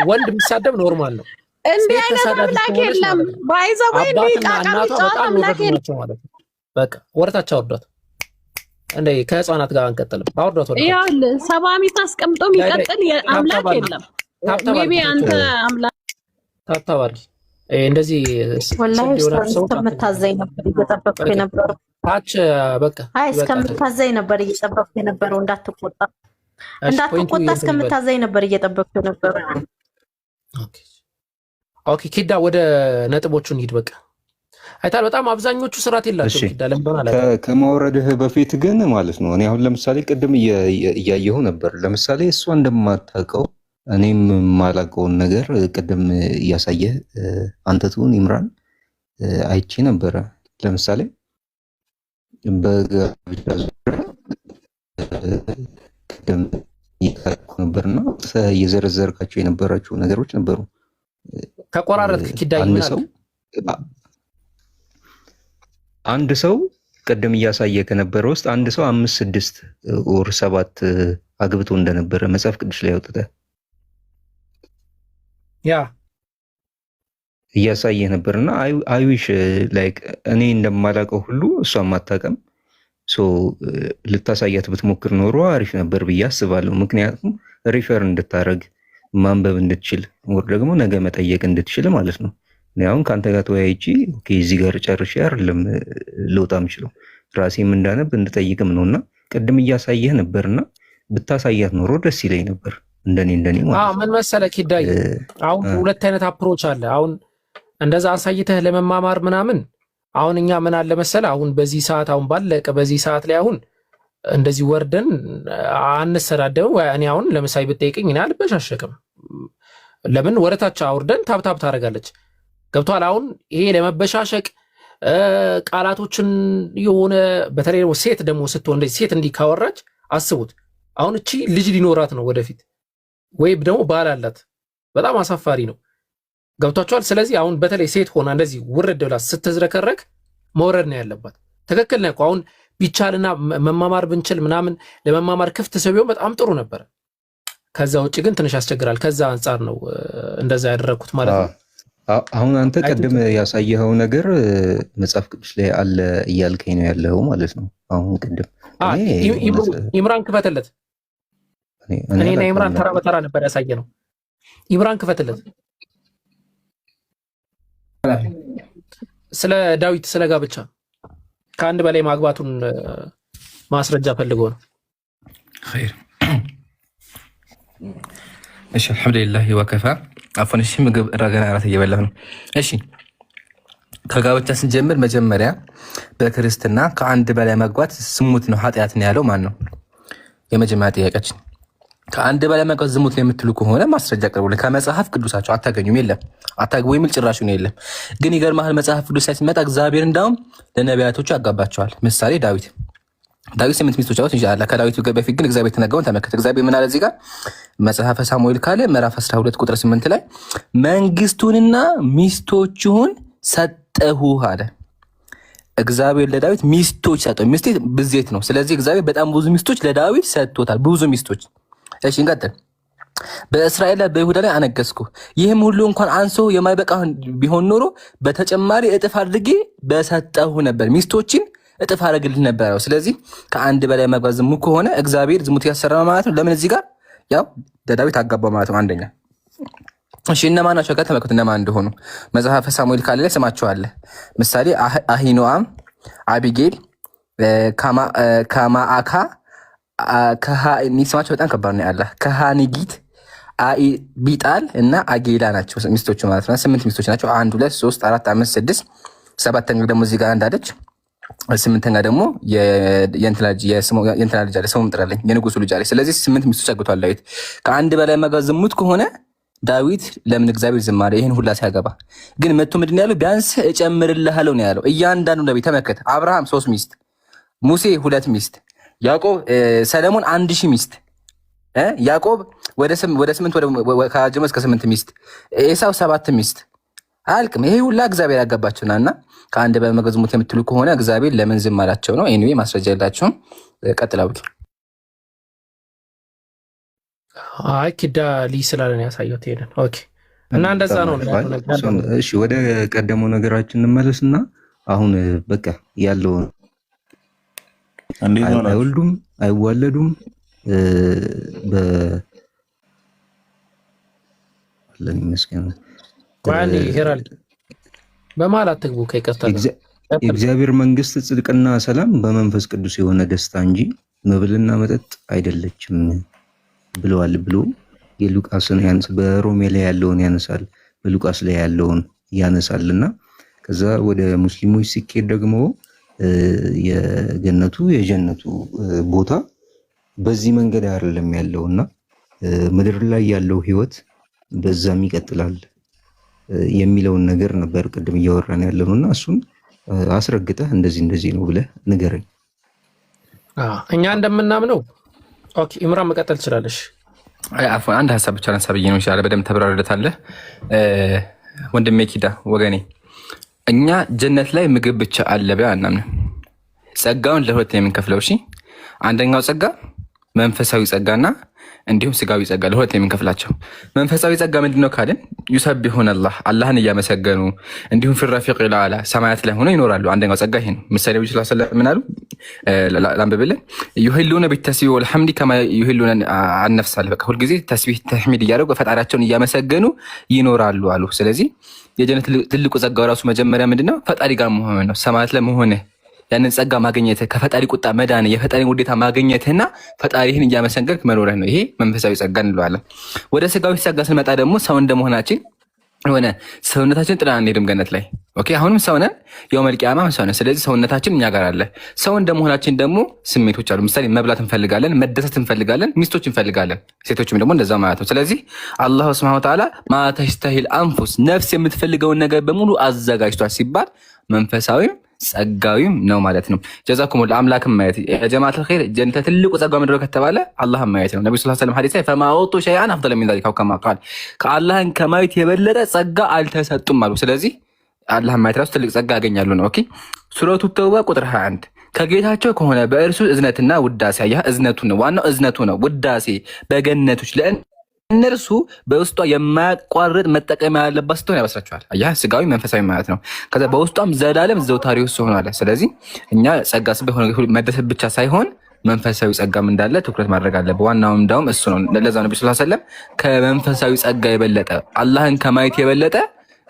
ወንድ የሚሳደብ ኖርማል ነው። እንዲህ አይነት አምላክ የለም። ባይዘው እንዲህ ቃቃሚ ጫወታ አምላክ የለም ማለት ነው። በቃ ወርታቻ አውርዷት። እንዴ ከህፃናት ጋር አንቀጥልም። አውርዷት ወርታቻ። ይኸውልህ 70 ሚስት አስቀምጦ የሚቀጥል አምላክ የለም። ሜቢ አንተ አምላክ ታታባሪ እንደዚህ ወላሂ እስከምታዘኝ ነበር እየጠበቅኩ የነበረው። ታች በቃ አይ እስከምታዘኝ ነበር እየጠበቅኩ የነበረው። እንዳትቆጣ እስከምታዘኝ ነበር እየጠበቅኩ የነበረው። ኦኬ ኪዳ ወደ ነጥቦቹ እንሂድ። በቃ አይታል በጣም አብዛኞቹ ስርዓት የላቸው ኪዳ ለምን አለ ከማውረድህ በፊት ግን ማለት ነው። እኔ አሁን ለምሳሌ ቅድም እያየሁ ነበር። ለምሳሌ እሷ እንደማታውቀው እኔም የማላውቀውን ነገር ቅድም እያሳየህ አንተ ትሁን ኢምራን አይቼ ነበረ። ለምሳሌ በጋብቻ ዙሪያ ቅድም እየታልኩ ነበርና እየዘረዘርካቸው የነበራቸው ነገሮች ነበሩ። ተቆራረጥክ ኪዳ ይላል። አንድ ሰው ቅድም እያሳየ ከነበረ ውስጥ አንድ ሰው 5 6 ኦር 7 አግብቶ እንደነበረ መጽሐፍ ቅዱስ ላይ አውጥተህ ያ እያሳየ ነበርና አይዊሽ ላይክ እኔ እንደማላውቀው ሁሉ እሷም አታውቅም። ልታሳያት ብትሞክር ኖሮ አሪፍ ነበር ብዬ አስባለሁ። ምክንያቱም ሪፈር እንድታረግ ማንበብ እንድትችል ወር ደግሞ ነገ መጠየቅ እንድትችል ማለት ነው። አሁን ከአንተ ጋር ተወያይቼ ኦኬ እዚህ ጋር ጨርሼ አይደለም ልወጣ የምችለው ራሴም እንዳነብ እንድጠይቅም ነውና ቅድም እያሳየህ ነበርና ብታሳያት ኖሮ ደስ ይለኝ ነበር። እንደኔ ማለት ምን መሰለህ ኪዳይ አሁን ሁለት አይነት አፕሮች አለ። አሁን እንደዛ አሳይተህ ለመማማር ምናምን አሁን እኛ ምን አለ መሰለህ አሁን በዚህ ሰዓት አሁን ባለቀ በዚህ ሰዓት ላይ አሁን እንደዚህ ወርደን አንሰዳደብም። እኔ አሁን ለምሳሌ ብትጠይቅኝ እኔ አልበሻሸቅም። ለምን ወረታች አውርደን ታብታብ ታደርጋለች። ገብቷል። አሁን ይሄ ለመበሻሸቅ ቃላቶችን የሆነ በተለይ ደግሞ ሴት ደግሞ ስትሆን እንደዚህ ሴት እንዲህ ካወራች አስቡት። አሁን እቺ ልጅ ሊኖራት ነው ወደፊት ወይም ደግሞ ባል አላት። በጣም አሳፋሪ ነው። ገብቷቸዋል። ስለዚህ አሁን በተለይ ሴት ሆና እንደዚህ ውርድ ብላ ስትዝረከረክ መውረድ ነው ያለባት። ትክክል ነው። አሁን ቢቻልና መማማር ብንችል ምናምን ለመማማር ክፍት ሰው ቢሆን በጣም ጥሩ ነበር። ከዛ ውጭ ግን ትንሽ ያስቸግራል። ከዛ አንጻር ነው እንደዛ ያደረኩት ማለት ነው። አሁን አንተ ቅድም ያሳየኸው ነገር መጽሐፍ ቅዱስ ላይ አለ እያልከኝ ነው ያለው ማለት ነው። አሁን ቅድም ኢምራን ክፈትለት። እኔና ኢምራን ተራ በተራ ነበር ያሳየ ነው። ኢምራን ክፈትለት። ስለ ዳዊት ስለ ጋብቻ ከአንድ በላይ ማግባቱን ማስረጃ ፈልጎ ነው። ኸይር እሺ አልሐምዱሊላህ ወከፋ አፈን እሺ ምግብ ረገና ራት እየበላሁ ነው። እሺ ከጋብቻ ስንጀምር መጀመሪያ በክርስትና ከአንድ በላይ ማግባት ዝሙት ነው ኃጢአት ነው ያለው ማን ነው? የመጀመሪያ ጥያቄያችን ከአንድ በላይ ማግባት ዝሙት ነው የምትሉ ከሆነ ማስረጃ አቅርቡልኝ። ከመጽሐፍ ቅዱሳቸው አታገኙም። የለም አታግቡ የሚል ጭራሹ ነው የለም። ግን ይገርምሃል መጽሐፍ ቅዱስ ላይ ሲመጣ እግዚአብሔር እንዳውም ለነቢያቶቹ ያጋባቸዋል። ምሳሌ ዳዊት 8 ሚስቶች አሉት እንጂ ከዳዊት በፊት ግን እግዚአብሔር ተነገረውን ተመልከተ። እግዚአብሔር ምን አለ እዚህ ጋር መጽሐፈ ሳሙኤል ካለ ምዕራፍ 12 ቁጥር 8 ላይ መንግስቱንና ሚስቶቹን ሰጠሁህ አለ። እግዚአብሔር ለዳዊት ሚስቶች ሰጠው። ሚስት ብዜት ነው። ስለዚህ እግዚአብሔር በጣም ብዙ ሚስቶች ለዳዊት ሰጥቶታል። ብዙ ሚስቶች። እሺ እንቀጥል። በእስራኤል ላይ በይሁዳ ላይ አነገስኩ። ይህም ሁሉ እንኳን አንሶ የማይበቃ ቢሆን ኖሮ በተጨማሪ እጥፍ አድርጌ በሰጠሁ ነበር። ሚስቶችን እጥፍ አደረግልህ ነበር። ስለዚህ ከአንድ በላይ ማግባት ዝሙት ከሆነ እግዚአብሔር ዝሙት ያሰራ ማለት ነው። ለምን እዚህ ጋር ያው ለዳዊት አጋባ ማለት ነው። አንደኛ እሺ እነማን ናቸው? ጋር ተመልከቱ እነማን እንደሆኑ መጽሐፈ ሳሙኤል ካለ ላይ ስማቸዋለህ። ምሳሌ አሂኖአም፣ አቢጌል፣ ከማአካ ከሃኒ ስማቸው በጣም ከባድ ነው ያለ ከሃኒጊት ቢጣል እና አጌላ ናቸው ሚስቶቹ ማለት ነው። 8 ሚስቶች ናቸው። 1 2 3 4 5 6 7ኛው ደግሞ እዚህ ጋር እንዳለች 8ኛ ደግሞ የእንትና ልጅ አለ ስሙም ጥራለኝ የንጉሱ ልጅ አለ። ስለዚህ 8 ሚስቶች አግብቷል ዳዊት። ከአንድ በላይ ማግባት ዝሙት ከሆነ ዳዊት ለምን እግዚአብሔር ዝም አለ? ይህን ሁላ ሲያገባ ግን መጥቶ ምንድን ያለው ቢያንስ እጨምርልሃለሁ ነው ያለው። እያንዳንዱ ነቢይ ተመልከት። አብርሃም 3 ሚስት፣ ሙሴ 2 ሚስት፣ ያዕቆብ ሰለሞን 1000 ሚስት፣ ያዕቆብ ወደ 8 ከጀመ እስከ 8 ሚስት፣ ኤሳው 7 ሚስት አልቅም። ይሄ ሁላ እግዚአብሔር ያገባቸውና እና ከአንድ በላይ ማግባት ዝሙት የምትሉ ከሆነ እግዚአብሔር ለምን ዝም አላቸው ነው። ኤኒዌይ ማስረጃ የላቸውም። ቀጥላው አይ ኪዳ ልይ ስላለን ያሳየው ሄደን ኦኬ። እና እንደዛ ነው። እሺ ወደ ቀደመው ነገራችን እንመለስና አሁን በቃ ያለው አይወልዱም አይዋለዱም ለምን መስከነ ዋኒ ሄራል በመሀል አትግቡ ከይቅርታ የእግዚአብሔር መንግስት ጽድቅና ሰላም በመንፈስ ቅዱስ የሆነ ደስታ እንጂ መብልና መጠጥ አይደለችም ብለዋል ብሎ የሉቃስን በሮሜ ላይ ያለውን ያነሳል፣ በሉቃስ ላይ ያለውን ያነሳልና ከዛ ወደ ሙስሊሞች ሲኬድ ደግሞ የጀነቱ ቦታ በዚህ መንገድ አይደለም ያለውና ምድር ላይ ያለው ህይወት በዛም ይቀጥላል የሚለውን ነገር ነበር ቅድም እያወራን ያለውና እሱን አስረግጠህ እንደዚህ ነው ብለህ ንገረኝ። እኛ እንደምናምነው ኦኬ ኢምራን መቀጠል ትችላለሽ። አፎን አንድ ሀሳብ ብቻ አንሳብዬ ነው ይችላል። በደምብ ተብራርደታለህ ወንድሜ ኪዳ ወገኔ። እኛ ጀነት ላይ ምግብ ብቻ አለ ብለን አናምንም። ጸጋውን ለሁለት ነው የምንከፍለው። እሺ አንደኛው ጸጋ መንፈሳዊ ጸጋና እንዲሁም ስጋዊ ጸጋ ለሁለት የምንከፍላቸው። መንፈሳዊ ጸጋ ምንድነው ካልን ዩሰቢሁነ አላህን እያመሰገኑ እንዲሁም ፊረፊቅ አላ ሰማያት ላይ ሆነው ይኖራሉ። አንደኛው ጸጋ ይሄ ነው። ምሳሌ ነብዩ ሰለላሁ ዐለይሂ ወሰለም ምን አሉ? ላንብብልህ። ዩሂሉነ ቢተስቢህ ወልሐምድ ከማ ዩሂሉነ አነፍስ አለ። በቃ ሁልጊዜ ተስቢህ ተህሚድ እያደረጉ ፈጣሪያቸውን እያመሰገኑ ይኖራሉ አሉ። ስለዚህ የጀነት ትልቁ ጸጋው ራሱ መጀመሪያ ምንድነው? ፈጣሪ ጋር መሆን ነው። ሰማያት ላይ መሆን ያንን ጸጋ ማግኘት ከፈጣሪ ቁጣ መዳን የፈጣሪን ውዴታ ማግኘትና ፈጣሪህን እያመሰገንክ መኖርህ ነው። ይሄ መንፈሳዊ ጸጋ እንለዋለን። ወደ ስጋዊ ጸጋ ስንመጣ ደግሞ ሰው እንደመሆናችን የሆነ ሰውነታችን ጥላ አንሄድም ገነት ላይ ኦኬ። አሁንም ሰው ነን፣ የውመል ቂያማ ሰው ነን። ስለዚህ ሰውነታችን እኛ ጋር አለ። ሰው እንደመሆናችን ደግሞ ስሜቶች አሉ። ምሳሌ መብላት እንፈልጋለን፣ መደሰት እንፈልጋለን፣ ሚስቶች እንፈልጋለን፣ ሴቶችም ደግሞ እንደዛ ማለት ነው። ስለዚህ አላሁ ሱብሓነሁ ወተዓላ ማ ተሽተሂል አንፉስ ነፍስ የምትፈልገውን ነገር በሙሉ አዘጋጅቷል ሲባል መንፈሳዊም ጸጋዊም ነው ማለት ነው። ጀዛኩም ለአምላክም ማየት የጀማዓት الخير ጀነተ ትልቁ ጸጋው ምንድነው ከተባለ አላህን ማየት ነው። ነብዩ ሰለላሁ ዐለይሂ ወሰለም ሐዲስ ላይ فما اوتوا شيئا افضل من ذلك كما قال ከአላህን ከማየት የበለጠ ጸጋ አልተሰጡም አሉ። ስለዚህ አላህን ማየት ራሱ ትልቅ ጸጋ ያገኛሉ ነው። ኦኬ ሱረቱ ተውባ ቁጥር 21 ከጌታቸው ከሆነ በእርሱ እዝነትና ውዳሴ ያ እዝነቱ ነው፣ ዋናው እዝነቱ ነው። ውዳሴ በገነቶች እነርሱ በውስጧ የማያቋርጥ መጠቀም ያለባት ስትሆን ያበስራቸዋል። አያ ስጋዊ መንፈሳዊ ማለት ነው። ከዛ በውስጧም ዘላለም ዘውታሪውስ ሆኗል። ስለዚህ እኛ ጸጋ ስበሆነ መደሰት ብቻ ሳይሆን መንፈሳዊ ጸጋም እንዳለ ትኩረት ማድረግ አለበት። ዋናው እንዳውም እሱ ነው። ለዛ ነብዩ ሰለላሁ ዐለይሂ ወሰለም ከመንፈሳዊ ጸጋ የበለጠ አላህን ከማየት የበለጠ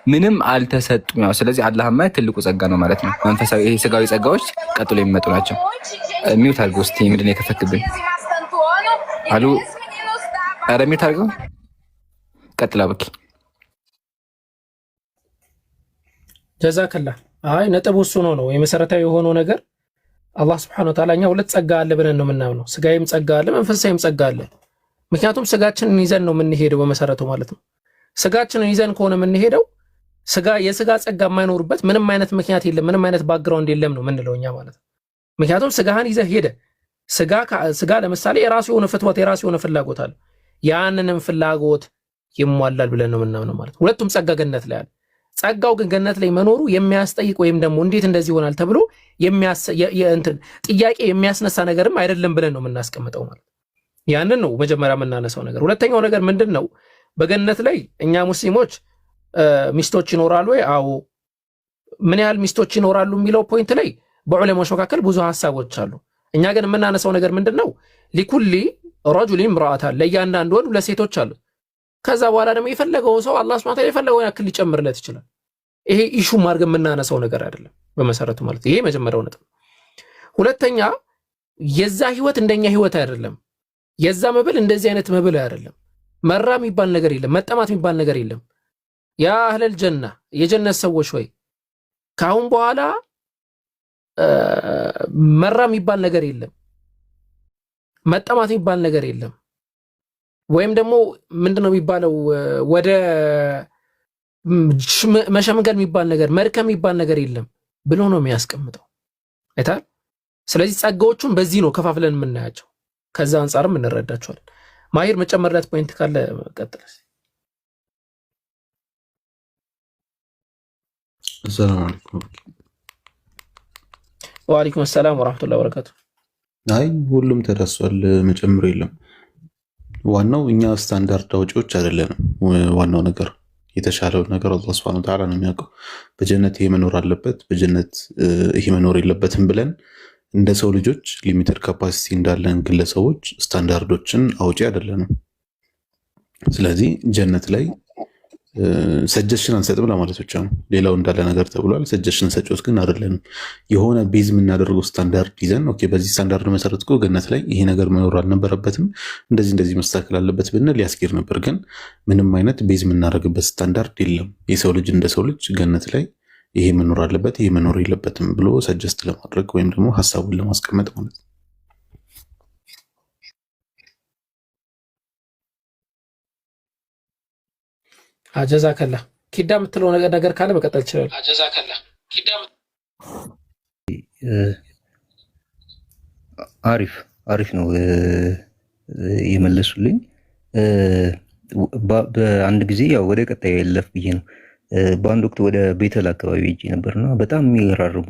ምንም አልተሰጡም። ያው ስለዚህ አላህን ማየት ትልቁ ጸጋ ነው ማለት ነው። መንፈሳዊ ይሄ ስጋዊ ጸጋዎች ቀጥሎ የሚመጡ ናቸው። ሚውት አድርጎ እስቲ ምንድን ነው የከፈክብኝ አሉ አረሚ ታርገው ቀጥላ በቂ ጀዛከላ። አይ ነጥብ እሱ ነው የመሰረታዊ የሆነው ነገር አላህ Subhanahu Wa Ta'ala እኛ ሁለት ጸጋ አለ ብለን ነው የምናምነው። ስጋዊም ጸጋ አለ፣ መንፈሳዊም ጸጋ አለ። ምክንያቱም ስጋችንን ይዘን ነው የምንሄደው በመሰረቱ ማለት ነው። ስጋችንን ይዘን ከሆነ የምንሄደው የስጋ ጸጋ የማይኖርበት ምንም አይነት ምክንያት የለም፣ ምንም አይነት ባክግራውንድ የለም ነው የምንለው እኛ ማለት ነው። ምክንያቱም ስጋህን ይዘህ ሄደ ስጋ ለምሳሌ የራሱ የሆነ ፍትወት የራሱ የሆነ ፍላጎት አለ። ያንንም ፍላጎት ይሟላል ብለን ነው የምናምነው ማለት። ሁለቱም ጸጋ ገነት ላይ አለ። ጸጋው ግን ገነት ላይ መኖሩ የሚያስጠይቅ ወይም ደግሞ እንዴት እንደዚህ ይሆናል ተብሎ ጥያቄ የሚያስነሳ ነገርም አይደለም ብለን ነው የምናስቀምጠው ማለት። ያንን ነው መጀመሪያ የምናነሳው ነገር። ሁለተኛው ነገር ምንድን ነው? በገነት ላይ እኛ ሙስሊሞች ሚስቶች ይኖራሉ ወይ? አዎ። ምን ያህል ሚስቶች ይኖራሉ የሚለው ፖይንት ላይ በዑለማዎች መካከል ብዙ ሀሳቦች አሉ። እኛ ግን የምናነሳው ነገር ምንድን ነው? ሊኩሊ ረጁል ምራአታ ለእያንዳንዱ ወንድ ሁለት ሴቶች አሉ። ከዛ በኋላ ደግሞ የፈለገው ሰው አላህ ሱብሓነሁ ወተዓላ የፈለገውን ያክል ሊጨምርለት ይችላል። ይሄ ኢሹ ማድረግ የምናነሳው ነገር አይደለም በመሰረቱ ማለት። ይሄ መጀመሪያው ነጥብ። ሁለተኛ የዛ ህይወት እንደኛ ህይወት አይደለም። የዛ መብል እንደዚህ አይነት መብል አይደለም። መራ የሚባል ነገር የለም። መጠማት የሚባል ነገር የለም። ያ አህለል ጀና የጀነት ሰዎች ወይ ካሁን በኋላ መራ የሚባል ነገር የለም። መጠማት የሚባል ነገር የለም። ወይም ደግሞ ምንድነው የሚባለው ወደ መሸምገል የሚባል ነገር መርከም የሚባል ነገር የለም ብሎ ነው የሚያስቀምጠው አይታል። ስለዚህ ጸጋዎቹን በዚህ ነው ከፋፍለን የምናያቸው። ከዛ አንፃርም እንረዳቸዋለን። ማሂር መጨመርላት ፖይንት ካለ ቀጥለስ። ሰላም አለይኩም። ወአለይኩም ሰላም ወራህመቱላሂ ወበረካቱ። አይ ሁሉም ተዳሷል፣ መጨመር የለም። ዋናው እኛ ስታንዳርድ አውጪዎች አይደለንም። ዋናው ነገር የተሻለው ነገር አላህ Subhanahu Wa Ta'ala ነው የሚያውቀው። በጀነት ይሄ መኖር አለበት፣ በጀነት ይሄ መኖር የለበትም ብለን እንደ ሰው ልጆች ሊሚትድ ካፓሲቲ እንዳለን ግለሰቦች ስታንዳርዶችን አውጪ አይደለንም። ስለዚህ ጀነት ላይ ሰጀሽን አንሰጥም ለማለት ብቻ ነው። ሌላው እንዳለ ነገር ተብሏል። ሰጀሽን ሰጪዎች ግን አይደለንም። የሆነ ቤዝ የምናደርገው ስታንዳርድ ይዘን ኦኬ፣ በዚህ ስታንዳርድ መሰረት እኮ ገነት ላይ ይሄ ነገር መኖር አልነበረበትም፣ እንደዚህ መስተካከል አለበት ብንል ያስኬድ ነበር። ግን ምንም አይነት ቤዝ የምናደርግበት ስታንዳርድ የለም። የሰው ልጅ እንደ ሰው ልጅ ገነት ላይ ይሄ መኖር አለበት፣ ይሄ መኖር የለበትም ብሎ ሰጀስት ለማድረግ ወይም ደግሞ ሀሳቡን ለማስቀመጥ ማለት ነው። አጀዛከላ ኪዳ የምትለው ነገር ካለ መቀጠል ይችላል። አጀዛከላ ኪዳ አሪፍ ነው የመለሱልኝ። በአንድ ጊዜ ያው ወደ ቀጣዩ የለፍ ብዬ ነው። በአንድ ወቅት ወደ ቤተል አካባቢ ሄጄ ነበርና በጣም የሚገራርሙ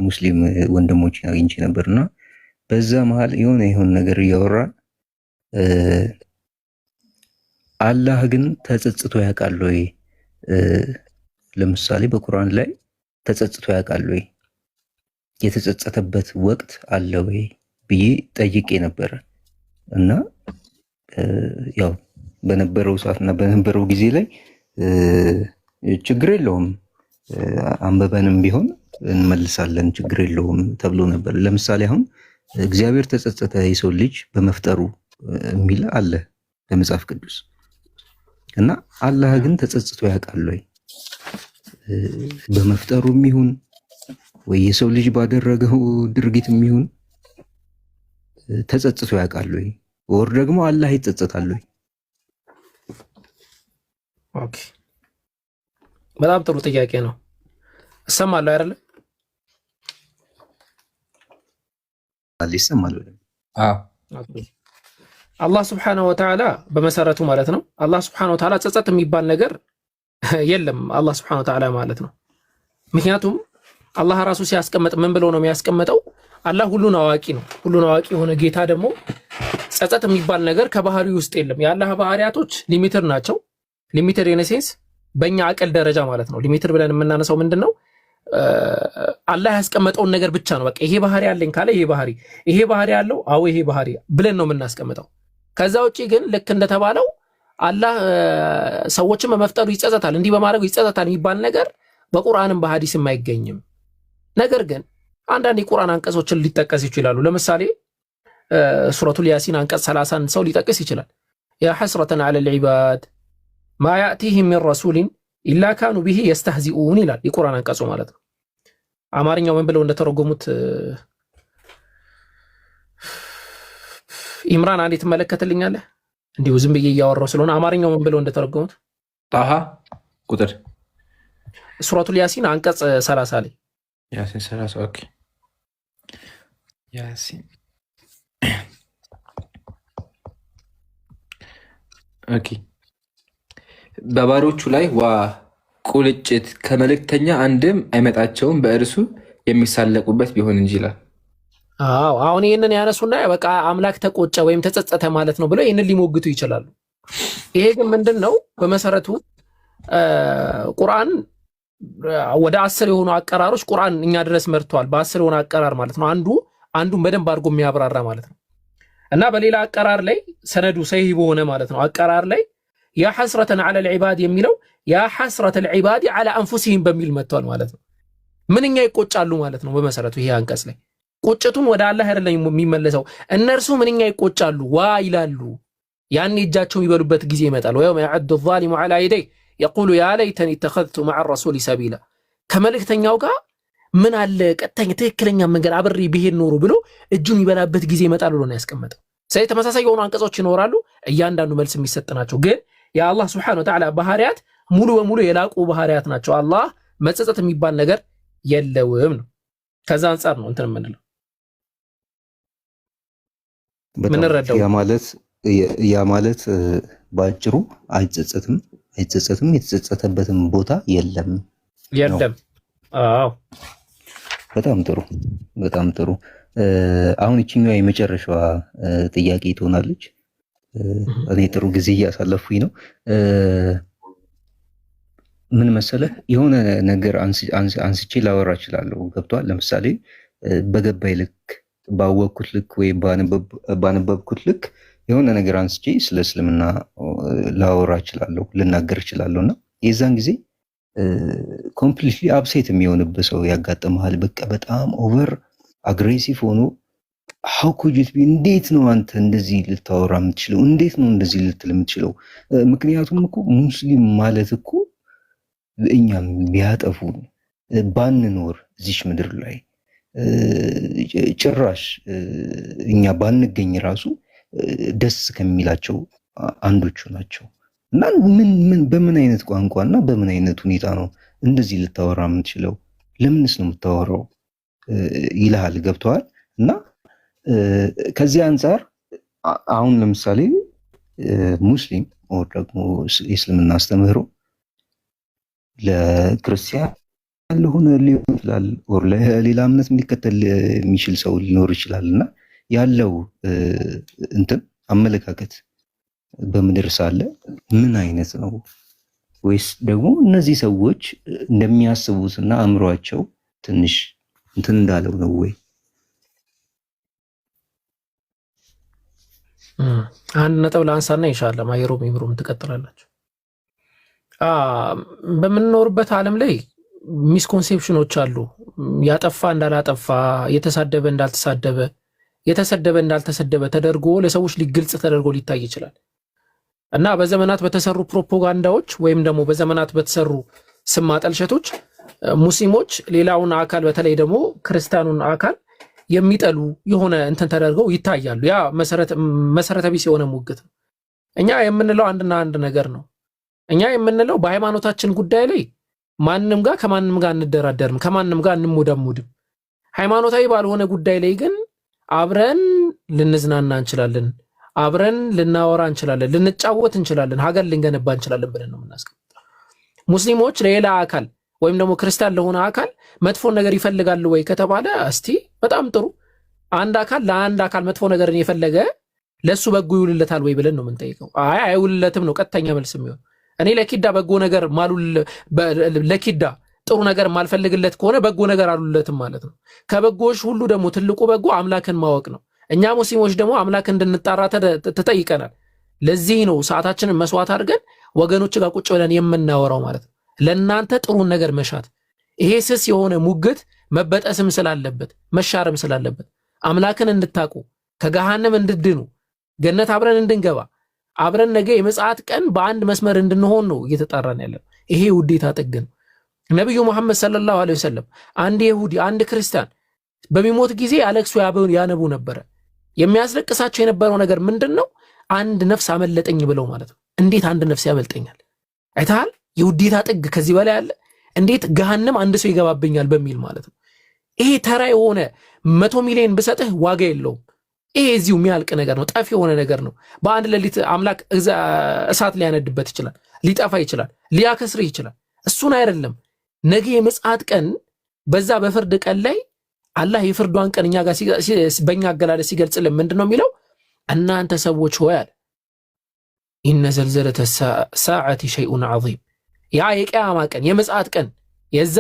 ሙስሊም ወንድሞችን አግኝቼ ነበርና በዛ መሀል የሆነ ነገር እያወራ አላህ ግን ተጸጽቶ ያውቃል ወይ? ለምሳሌ በቁርአን ላይ ተጸጽቶ ያውቃል ወይ? የተጸጸተበት ወቅት አለ ወይ ብዬ ጠይቄ ነበረ እና ያው በነበረው ሰዓትና በነበረው ጊዜ ላይ ችግር የለውም አንበበንም ቢሆን እንመልሳለን ችግር የለውም ተብሎ ነበር። ለምሳሌ አሁን እግዚአብሔር ተጸጸተ የሰው ልጅ በመፍጠሩ የሚል አለ በመጽሐፍ ቅዱስ እና አላህ ግን ተጸጽቶ ያውቃል ወይ? በመፍጠሩም ይሁን ወይ የሰው ልጅ ባደረገው ድርጊትም ይሁን ተጸጽቶ ያውቃል ወይ? ወር ደግሞ አላህ ይጸጸታል ወይ? ኦኬ፣ በጣም ጥሩ ጥያቄ ነው። እሰማለሁ አይደለ? ይሰማል። አላህ ስብሐነሁ ወተዓላ በመሰረቱ ማለት ነው አላህ ስብሐነሁ ወተዓላ ጸጸት የሚባል ነገር የለም። አላህ ስብሐነሁ ወተዓላ ማለት ነው። ምክንያቱም አላህ ራሱ ሲያስቀምጥ ምን ብሎ ነው የሚያስቀምጠው? አላህ ሁሉን አዋቂ ነው። ሁሉን አዋቂ የሆነ ጌታ ደግሞ ጸጸት የሚባል ነገር ከባህሪው ውስጥ የለም። የአላህ ባህሪያቶች ሊሚትድ ናቸው። ሊሚትድ ኢን ሴንስ በእኛ አቅል ደረጃ ማለት ነው። ሊሚትድ ብለን የምናነሳው ምንድን ነው? አላህ ያስቀመጠውን ነገር ብቻ ነው። በቃ ይሄ ባህሪ አለኝ ካለ ይሄ ባህሪ አለው፣ አዎ ይሄ ባህሪ ብለን ነው የምናስቀምጠው። ከዛ ውጪ ግን ልክ እንደተባለው አላህ ሰዎችን በመፍጠሩ ይጸጸታል፣ እንዲህ በማድረጉ ይጸጸታል የሚባል ነገር በቁርአንም በሐዲስም አይገኝም። ነገር ግን አንዳንድ የቁርአን አንቀጾችን ሊጠቀስ ይችላሉ። ለምሳሌ ሱረቱል ያሲን አንቀጽ 30 ሰው ሊጠቅስ ይችላል። ያ ሐስረተን ዐለል ዒባድ ማ ያእቲሂም ሚን ረሱሊን ኢላ ካኑ ቢሂ የስተህዚኡን ይላል የቁርአን አንቀጹ ማለት ነው። አማርኛው ምን ብለው እንደተረጎሙት ኢምራን አንዴ ትመለከትልኛለህ? እንዲሁ ዝም ብዬ እያወራሁ ስለሆነ አማርኛው ምን ብለው እንደተረጎሙት ጣሃ ቁጥር ሱረቱል ያሲን አንቀጽ 30 ላይ ያሲን 30 ኦኬ ያሲን ኦኬ በባሮቹ ላይ ዋ ቁልጭት ከመልእክተኛ አንድም አይመጣቸውም በእርሱ የሚሳለቁበት ቢሆን እንጂ ይላል። አዎ አሁን ይህንን ያነሱና በቃ አምላክ ተቆጨ ወይም ተጸጸተ ማለት ነው ብለው ይህንን ሊሞግቱ ይችላሉ። ይሄ ግን ምንድን ነው? በመሰረቱ ቁርአን ወደ 10 የሆኑ አቀራሮች ቁርአን እኛ ድረስ መርተዋል። በ10 የሆነ አቀራር ማለት ነው። አንዱን በደንብ አድርጎ የሚያብራራ ማለት ነው። እና በሌላ አቀራር ላይ ሰነዱ ሰሂህ በሆነ ማለት ነው አቀራር ላይ ያ ሐስረተን ዐለል ዒባድ የሚለው ያ ሐስረተል ዒባድ ዐላ አንፉሲሂም በሚል መጥቷል ማለት ነው። ምንኛ ይቆጫሉ ማለት ነው። በመሰረቱ ይሄ አንቀጽ ላይ ቁጭቱን ወደ አላህ አይደለም የሚመለሰው። እነርሱ ምንኛ ይቆጫሉ ዋ ይላሉ። ያኔ እጃቸው የሚበሉበት ጊዜ ይመጣል። ወየውመ የዐዱ ዛሊሙ ዐላ የደይህ የቁሉ ያ ለይተኒ ተኸዝቱ መዐ ረሱሊ ሰቢላ ከመልእክተኛው ጋር ምን አለ ቀጥተኛ ትክክለኛ መንገድ አብሬ ብሄድ ኖሮ ብሎ እጁን ይበላበት ጊዜ ይመጣል ብሎ ነው ያስቀመጠው። ስለዚህ ተመሳሳይ የሆኑ አንቀጾች ይኖራሉ። እያንዳንዱ መልስ የሚሰጥ ናቸው። ግን የአላህ ሱብሓነሁ ወተዓላ ባህሪያት ሙሉ በሙሉ የላቁ ባህሪያት ናቸው። አላህ መጸጸት የሚባል ነገር የለውም ነው። ከዛ አንጻር ነው እንትን የምንለው ምንረዳው። ያ ማለት በአጭሩ አይጸጸትም፣ የተጸጸተበትም ቦታ የለም። አዎ በጣም ጥሩ። አሁን ይችኛዋ የመጨረሻዋ ጥያቄ ትሆናለች። እኔ ጥሩ ጊዜ እያሳለፉኝ ነው። ምን መሰለህ፣ የሆነ ነገር አንስቼ ላወራ እችላለሁ። ገብቶሃል? ለምሳሌ በገባይ ልክ ባወቅኩት ልክ ወይ ባነበብኩት ልክ የሆነ ነገር አንስቼ ስለ እስልምና ላወራ እችላለሁ፣ ልናገር እችላለሁ እና የዛን ጊዜ ኮምፕሊትሊ አፕሴት የሚሆንበት ሰው ያጋጥመሃል። በቃ በጣም ኦቨር አግሬሲቭ ሆኖ how could it be እንዴት ነው አንተ እንደዚህ ልታወራ የምትችለው? እንዴት ነው እንደዚህ ልትል የምትችለው? ምክንያቱም እኮ ሙስሊም ማለት እኮ እኛም ቢያጠፉን ባንኖር እዚች ምድር ላይ ጭራሽ እኛ ባንገኝ ራሱ ደስ ከሚላቸው አንዶቹ ናቸው። እና ምን በምን አይነት ቋንቋ እና በምን አይነት ሁኔታ ነው እንደዚህ ልታወራ የምትችለው? ለምንስ ነው የምታወራው ይልሃል። ገብተዋል። እና ከዚህ አንጻር አሁን ለምሳሌ ሙስሊም ወር ደግሞ የእስልምና አስተምህሮ ለክርስቲያን ያለሆነ ሊሆን ይችላል፣ ወር ለሌላ እምነት ሊከተል የሚችል ሰው ሊኖር ይችላል። እና ያለው እንትን አመለካከት በምድር ሳለ ምን አይነት ነው? ወይስ ደግሞ እነዚህ ሰዎች እንደሚያስቡትና አእምሯቸው ትንሽ እንትን እንዳለው ነው ወይ? አንድ ነጥብ ላንሳና ኢንሻአላህ ማይሮም ይምሩም ትቀጥላላችሁ። በምንኖርበት ዓለም ላይ ሚስኮንሴፕሽኖች አሉ። ያጠፋ እንዳላጠፋ፣ የተሳደበ እንዳልተሳደበ፣ የተሰደበ እንዳልተሰደበ ተደርጎ ለሰዎች ሊግልጽ ተደርጎ ሊታይ ይችላል። እና በዘመናት በተሰሩ ፕሮፓጋንዳዎች ወይም ደግሞ በዘመናት በተሰሩ ስም ማጠልሸቶች ሙስሊሞች ሌላውን አካል በተለይ ደግሞ ክርስቲያኑን አካል የሚጠሉ የሆነ እንትን ተደርገው ይታያሉ። ያ መሰረተ ቢስ የሆነ ሙግት ነው። እኛ የምንለው አንድና አንድ ነገር ነው። እኛ የምንለው በሃይማኖታችን ጉዳይ ላይ ማንንም ጋር ከማንንም ጋር እንደራደርም፣ ከማንንም ጋር እንሞዳሙድም። ሃይማኖታዊ ባልሆነ ጉዳይ ላይ ግን አብረን ልንዝናና እንችላለን፣ አብረን ልናወራ እንችላለን፣ ልንጫወት እንችላለን፣ ሀገር ልንገነባ እንችላለን ብለን ነው የምናስቀምጠው። ሙስሊሞች ለሌላ አካል ወይም ደግሞ ክርስቲያን ለሆነ አካል መጥፎ ነገር ይፈልጋሉ ወይ ከተባለ እስቲ በጣም ጥሩ። አንድ አካል ለአንድ አካል መጥፎ ነገርን የፈለገ ለሱ በጎ ይውልለታል ወይ ብለን ነው የምንጠይቀው። አይ አይውልለትም ነው ቀጥተኛ መልስ የሚሆን። እኔ ለኪዳ በጎ ነገር ለኪዳ ጥሩ ነገር ማልፈልግለት ከሆነ በጎ ነገር አሉለትም ማለት ነው። ከበጎዎች ሁሉ ደግሞ ትልቁ በጎ አምላክን ማወቅ ነው። እኛ ሙስሊሞች ደግሞ አምላክ እንድንጣራ ተጠይቀናል። ለዚህ ነው ሰዓታችንን መስዋዕት አድርገን ወገኖች ጋር ቁጭ ብለን የምናወራው ማለት ነው። ለእናንተ ጥሩን ነገር መሻት። ይሄ ስስ የሆነ ሙግት መበጠስም ስላለበት መሻርም ስላለበት አምላክን እንድታቁ ከገሃነም እንድድኑ ገነት አብረን እንድንገባ አብረን ነገ የምጽአት ቀን በአንድ መስመር እንድንሆን ነው እየተጣራን ያለው። ይሄ ውዴታ ጥግ ነው። ነብዩ መሐመድ ሰለላሁ ዐለይሂ ወሰለም አንድ ይሁዲ አንድ ክርስቲያን በሚሞት ጊዜ አለቅሶ ያነቡ ነበረ። የሚያስለቅሳቸው የነበረው ነገር ምንድነው? አንድ ነፍስ አመለጠኝ ብለው ማለት ነው። እንዴት አንድ ነፍስ ያመልጠኛል? አይተሃል? የውዴታ ጥግ ከዚህ በላይ አለ? እንዴት ገሃነም አንድ ሰው ይገባብኛል በሚል ማለት ነው። ይሄ ተራ የሆነ 100 ሚሊዮን ብሰጥህ ዋጋ የለውም። ይሄ እዚሁ የሚያልቅ ነገር ነው። ጠፊ የሆነ ነገር ነው። በአንድ ሌሊት አምላክ እሳት ሊያነድበት ይችላል፣ ሊጠፋ ይችላል፣ ሊያከስርህ ይችላል። እሱን አይደለም ነገ የምጽአት ቀን በዛ በፍርድ ቀን ላይ አላህ የፍርዷን ቀን እኛ ጋር በእኛ አገላለጽ ሲገልጽልን ምንድነው የሚለው? እናንተ ሰዎች ሆይ አለ ኢነ ዘልዘለተ ሰዓቲ ሸይኡን ዐዚም። ያ የቂያማ ቀን የምጽአት ቀን የዛ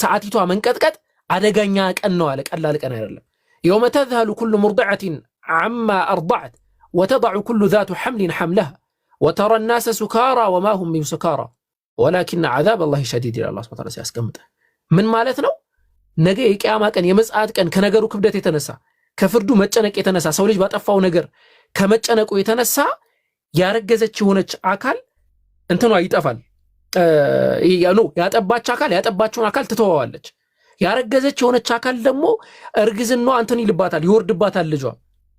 ሰዓቲቷ መንቀጥቀጥ አደገኛ ቀን ነው አለ። ቀላል ቀን አይደለም። የውመ ተዝሀሉ ኩሉ ሙርዲዐቲን ዐማ አርضዐት ወተضዑ ኩሉ ዛቱ ሐምሊን ሐምለሃ ወተረ ናሰ ሱካራ ወማ ሁም ቢሱካራ ወላኪነ ዐዛበ አላሂ ሸዲድ ይላል አላህ ሱብሓነሁ ወተዓላ ሲያስቀምጥ። ምን ማለት ነው? ነገ የቂያማ ቀን የምጽአት ቀን ከነገሩ ክብደት የተነሳ ከፍርዱ መጨነቅ የተነሳ ሰው ልጅ ባጠፋው ነገር ከመጨነቁ የተነሳ ያረገዘች የሆነች አካል እንትኗ ይጠፋል። ያጠባች አካል ያጠባችውን አካል ትተዋዋለች። ያረገዘች የሆነች አካል ደግሞ እርግዝናዋ እንትን ይልባታል፣ ይወርድባታል ልጇ።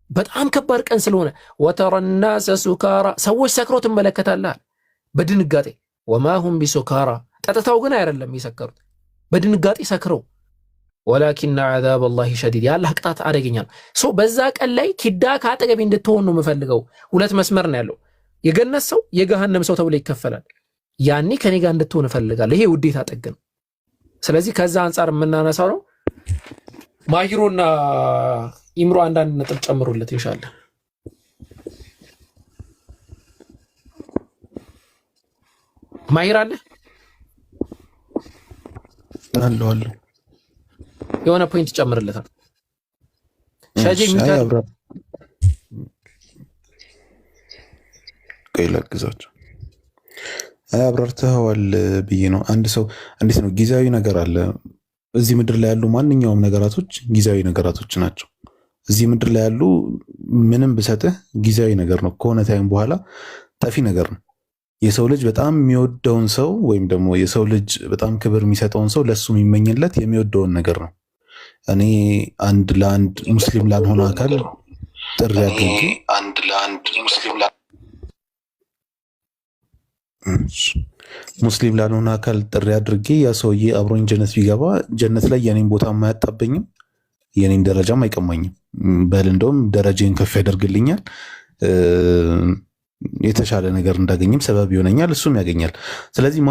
በጣም ከባድ ቀን ስለሆነ ወተረ ናሰ ሱካራ ሰዎች ሰክረው ትመለከታለህ በድንጋጤ ወማ ሁም ቢሱካራ ጠጥተው ግን አይደለም የሰከሩት በድንጋጤ ሰክረው ወላኪነ ዐዛበ አላሂ ሸዲድ የአላህ ቅጣት አደገኛ ነው። ሶ በዛ ቀን ላይ ኪዳ ከአጠገቤ እንድትሆን ነው የምፈልገው። ሁለት መስመር ነው ያለው። የገነት ሰው የገሃነም ሰው ተብሎ ይከፈላል። ያኔ ከኔ ጋር እንድትሆን እፈልጋለሁ። ይሄ ውዴታ ጥግ ነው። ስለዚህ ከዛ አንጻር የምናነሳው ነው። ማሂሮና ኢምሮ አንዳንድ ነጥብ ጨምሩለት ኢንሻአላህ። ማሂር አለ አለ የሆነ ፖይንት ጨምርለታል። ሻጂ ቆይ ላግዛቸው። አብራርተኸዋል ብዬ ነው። አንድ ሰው እንዴት ነው ጊዜያዊ ነገር አለ። እዚህ ምድር ላይ ያሉ ማንኛውም ነገራቶች ጊዜያዊ ነገራቶች ናቸው። እዚህ ምድር ላይ ያሉ ምንም ብሰጥህ ጊዜያዊ ነገር ነው፣ ከሆነ ታይም በኋላ ጠፊ ነገር ነው። የሰው ልጅ በጣም የሚወደውን ሰው ወይም ደግሞ የሰው ልጅ በጣም ክብር የሚሰጠውን ሰው ለሱ የሚመኝለት የሚወደውን ነገር ነው። እኔ አንድ ለአንድ ሙስሊም ላልሆነ አካል ጥሪ አድርጌ ሙስሊም ላልሆነ አካል ጥሪ አድርጌ ያ ሰውዬ አብሮኝ ጀነት ቢገባ ጀነት ላይ የኔን ቦታ የማያጣበኝም የኔን ደረጃም አይቀማኝም። በል እንደውም ደረጃን ከፍ ያደርግልኛል፣ የተሻለ ነገር እንዳገኝም ሰበብ ይሆነኛል፣ እሱም ያገኛል። ስለዚህ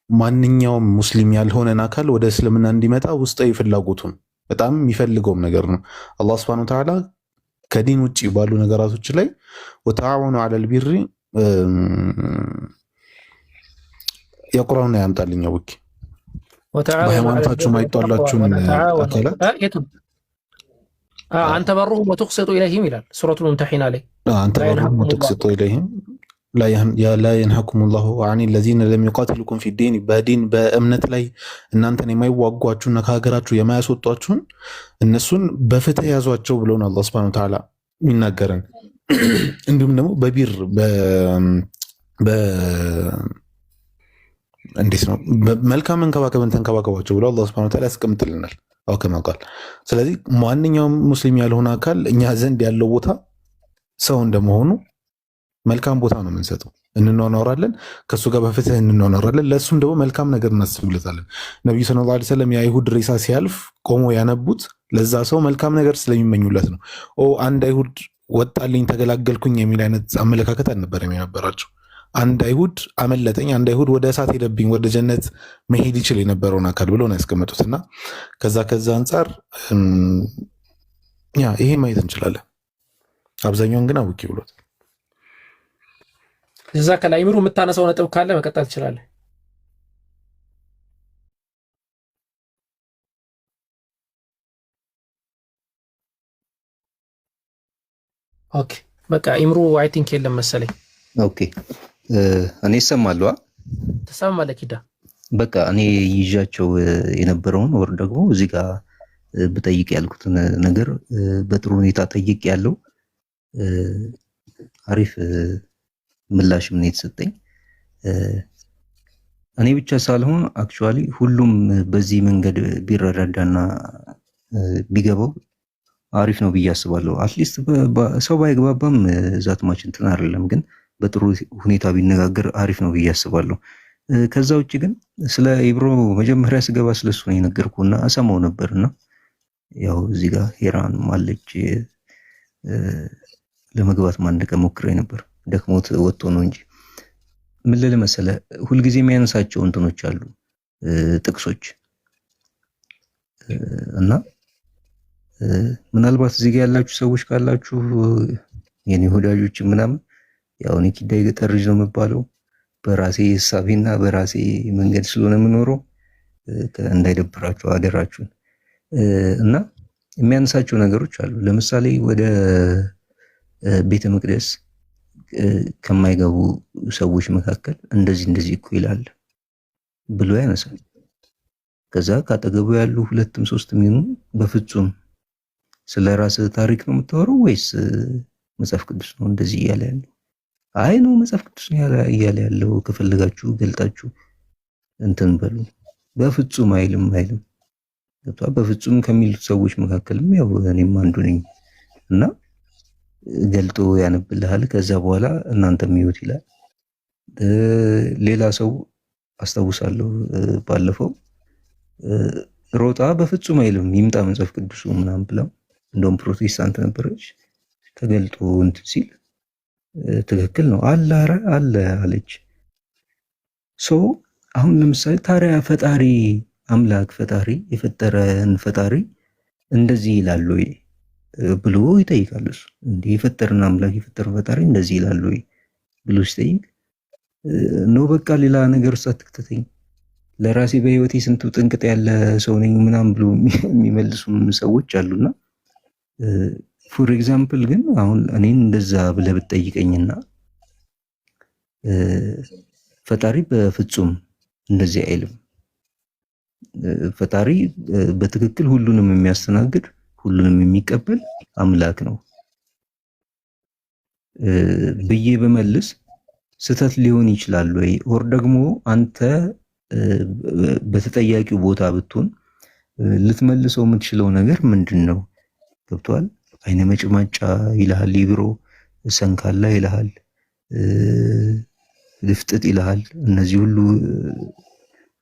ማንኛውም ሙስሊም ያልሆነን አካል ወደ እስልምና እንዲመጣ ውስጣዊ ፍላጎቱን በጣም የሚፈልገውም ነገር ነው። አላህ ሱብሓነሁ ወተዓላ ከዲን ውጭ ባሉ ነገራቶች ላይ ወተዓወኑ ዐለል ቢሪ የቁርአን ያምጣልኝ አውቂ በሃይማኖታችሁ ማይጣላችሁን አካላት አንተ በሩሁም ወትቅሲጡ ኢለይሂም ይላል ሱረቱል ሙምተሒና ላይ አንተ በሩሁም ወትቅሲጡ ኢለይሂም ላ የንሐኩም ላሁ አን ለዚነ ለም ዩቃትሉኩም ፊዲን በዲን በእምነት ላይ እናንተን የማይዋጓችሁና ከሀገራችሁ የማያስወጧችሁን እነሱን በፍትህ ያዟቸው ብለውን አላህ ሱብሓነሁ ወተዓላ የሚናገረን። እንዲሁም ደግሞ በቢር እንዴት ነው መልካም መንከባከብን ተንከባከባቸው ብሎ አላህ ሱብሓነሁ ወተዓላ ያስቀምጥልናል። አው ከማቃል ስለዚህ ማንኛውም ሙስሊም ያልሆነ አካል እኛ ዘንድ ያለው ቦታ ሰው እንደመሆኑ መልካም ቦታ ነው የምንሰጠው። እንኗኗራለን፣ ከሱ ጋር በፍትህ እንኗኗራለን፣ ለእሱም ደግሞ መልካም ነገር እናስብለታለን። ነቢዩ ሰለላሁ ዐለይሂ ወሰለም የአይሁድ ሬሳ ሲያልፍ ቆሞ ያነቡት ለዛ ሰው መልካም ነገር ስለሚመኙለት ነው። አንድ አይሁድ ወጣልኝ ተገላገልኩኝ የሚል አይነት አመለካከት አልነበረም የነበራቸው። አንድ አይሁድ አመለጠኝ፣ አንድ አይሁድ ወደ እሳት ሄደብኝ፣ ወደ ጀነት መሄድ ይችል የነበረውን አካል ብሎ ነው ያስቀመጡትና ከዛ አንጻር ይሄ ማየት እንችላለን። አብዛኛውን ግን አውቂ ብሎት እዛ ከላይ ምሩ የምታነሳው ነጥብ ካለ መቀጠል ትችላለህ። ኦኬ በቃ ኢምሩ አይ ቲንክ የለም መሰለኝ። ኦኬ እኔ እሰማለሁ። ትሰማለህ ኪዳ? በቃ እኔ ይዣቸው የነበረውን ወር ደግሞ እዚህ ጋር ብጠይቅ ያልኩትን ነገር በጥሩ ሁኔታ ጠይቅ ያለው አሪፍ ምላሽ ምን የተሰጠኝ እኔ ብቻ ሳልሆን አክቹአሊ ሁሉም በዚህ መንገድ ቢረዳዳና ቢገባው አሪፍ ነው ብዬ አስባለሁ። አትሊስት ሰው ባይግባባም ዛት ማች እንትን አይደለም፣ ግን በጥሩ ሁኔታ ቢነጋገር አሪፍ ነው ብዬ አስባለሁ። ከዛ ውጭ ግን ስለ ኢብሮ መጀመሪያ ስገባ ስለሱ ነው የነገርኩና አሰማው ነበርና ያው እዚህ ጋር ሄራን ማለች ለመግባት ማንደቀ ሞክሬ ነበር፣ ደክሞት ወጥቶ ነው እንጂ ምን ልል መሰለ፣ ሁልጊዜ የሚያነሳቸው እንትኖች አሉ ጥቅሶች እና ምናልባት እዚህ ጋር ያላችሁ ሰዎች ካላችሁ የኔ ወዳጆች ምናምን ያው እኔ ኪዳ የገጠር ልጅ ነው የምባለው፣ በራሴ ሐሳቤና በራሴ መንገድ ስለሆነ የምኖረው እንዳይደብራችሁ አደራችሁን። እና የሚያነሳቸው ነገሮች አሉ። ለምሳሌ ወደ ቤተ መቅደስ ከማይገቡ ሰዎች መካከል እንደዚህ እኮ ይላል ብሎ ያነሳል። ከዛ ካጠገቡ ያሉ ሁለትም ሶስትም ይሁኑ በፍጹም ስለ ራስህ ታሪክ ነው የምታወራው ወይስ መጽሐፍ ቅዱስ ነው እንደዚህ እያለ ያለው? አይ ነው መጽሐፍ ቅዱስ ነው እያለ ያለው፣ ከፈለጋችሁ ገልጣችሁ እንትን በሉ። በፍጹም አይልም። በፍጹም ከሚሉት ሰዎች መካከልም ያው እኔም አንዱ ነኝ እና ገልጦ ያነብልሃል። ከዛ በኋላ እናንተም ይዩት ይላል። ሌላ ሰው አስታውሳለሁ ባለፈው ሮጣ በፍጹም አይልም ይምጣ መጽሐፍ ቅዱሱ ምናምን ብለው፣ እንደውም ፕሮቴስታንት ነበረች፣ ተገልጦ እንትን ሲል ትክክል ነው አለ አለች። አሁን ለምሳሌ ታዲያ ፈጣሪ አምላክ ፈጣሪ የፈጠረን ፈጣሪ እንደዚህ ይላል ወይ ብሎ ይጠይቃል። እሱ እንዲህ የፈጠረን አምላክ የፈጠረን ፈጣሪ እንደዚህ ይላል ወይ ብሎ ሲጠይቅ ነው በቃ ሌላ ነገር ውስጥ አትክተተኝ፣ ለራሴ በህይወቴ ስንቱ ጥንቅጥ ያለ ሰው ነኝ ምናምን ብሎ የሚመልሱም ሰዎች አሉና ፎር ኤግዛምፕል ግን አሁን እኔን እንደዛ ብለህ ብትጠይቀኝና ፈጣሪ በፍጹም እንደዚህ አይልም። ፈጣሪ በትክክል ሁሉንም የሚያስተናግድ ሁሉንም የሚቀበል አምላክ ነው ብዬ በመልስ ስተት ሊሆን ይችላል ወይ? ኦር ደግሞ አንተ በተጠያቂው ቦታ ብትሆን ልትመልሰው የምትችለው ነገር ምንድን ነው? ገብቷል? አይነ መጭማጫ ይልሃል፣ ሊብሮ ሰንካላ ይልሃል፣ ልፍጥጥ ይልሃል። እነዚህ ሁሉ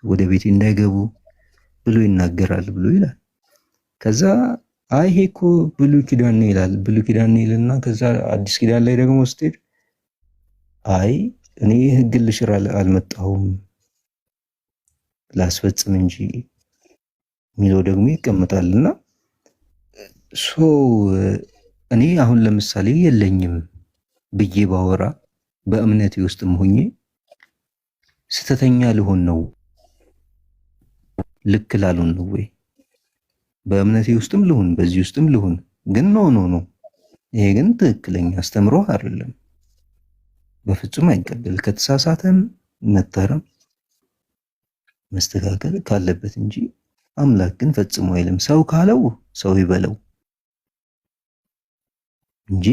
ወደ ቤት እንዳይገቡ ብሎ ይናገራል ብሎ ይላል። ከዛ አይ ይሄ እኮ ብሉይ ኪዳን ነው ይላል። ብሉይ ኪዳን ነው ይልና ከዛ አዲስ ኪዳን ላይ ደግሞ ስትሄድ አይ እኔ ሕግን ልሽር አልመጣሁም ላስፈጽም እንጂ የሚለው ደግሞ ይቀመጣልና እኔ አሁን ለምሳሌ የለኝም ብዬ ባወራ በእምነቴ ውስጥም ሆኜ ስተተኛ ልሆን ነው? ልክ ላልሆን ነው ወይ? በእምነቴ ውስጥም ልሁን በዚህ ውስጥም ልሁን፣ ግን ኖ ይሄ ግን ትክክለኛ አስተምሮ አይደለም፣ በፍጹም አይቀበል። ከተሳሳተም መታረም መስተካከል ካለበት እንጂ አምላክ ግን ፈጽሞ አይልም። ሰው ካለው ሰው ይበለው እንጂ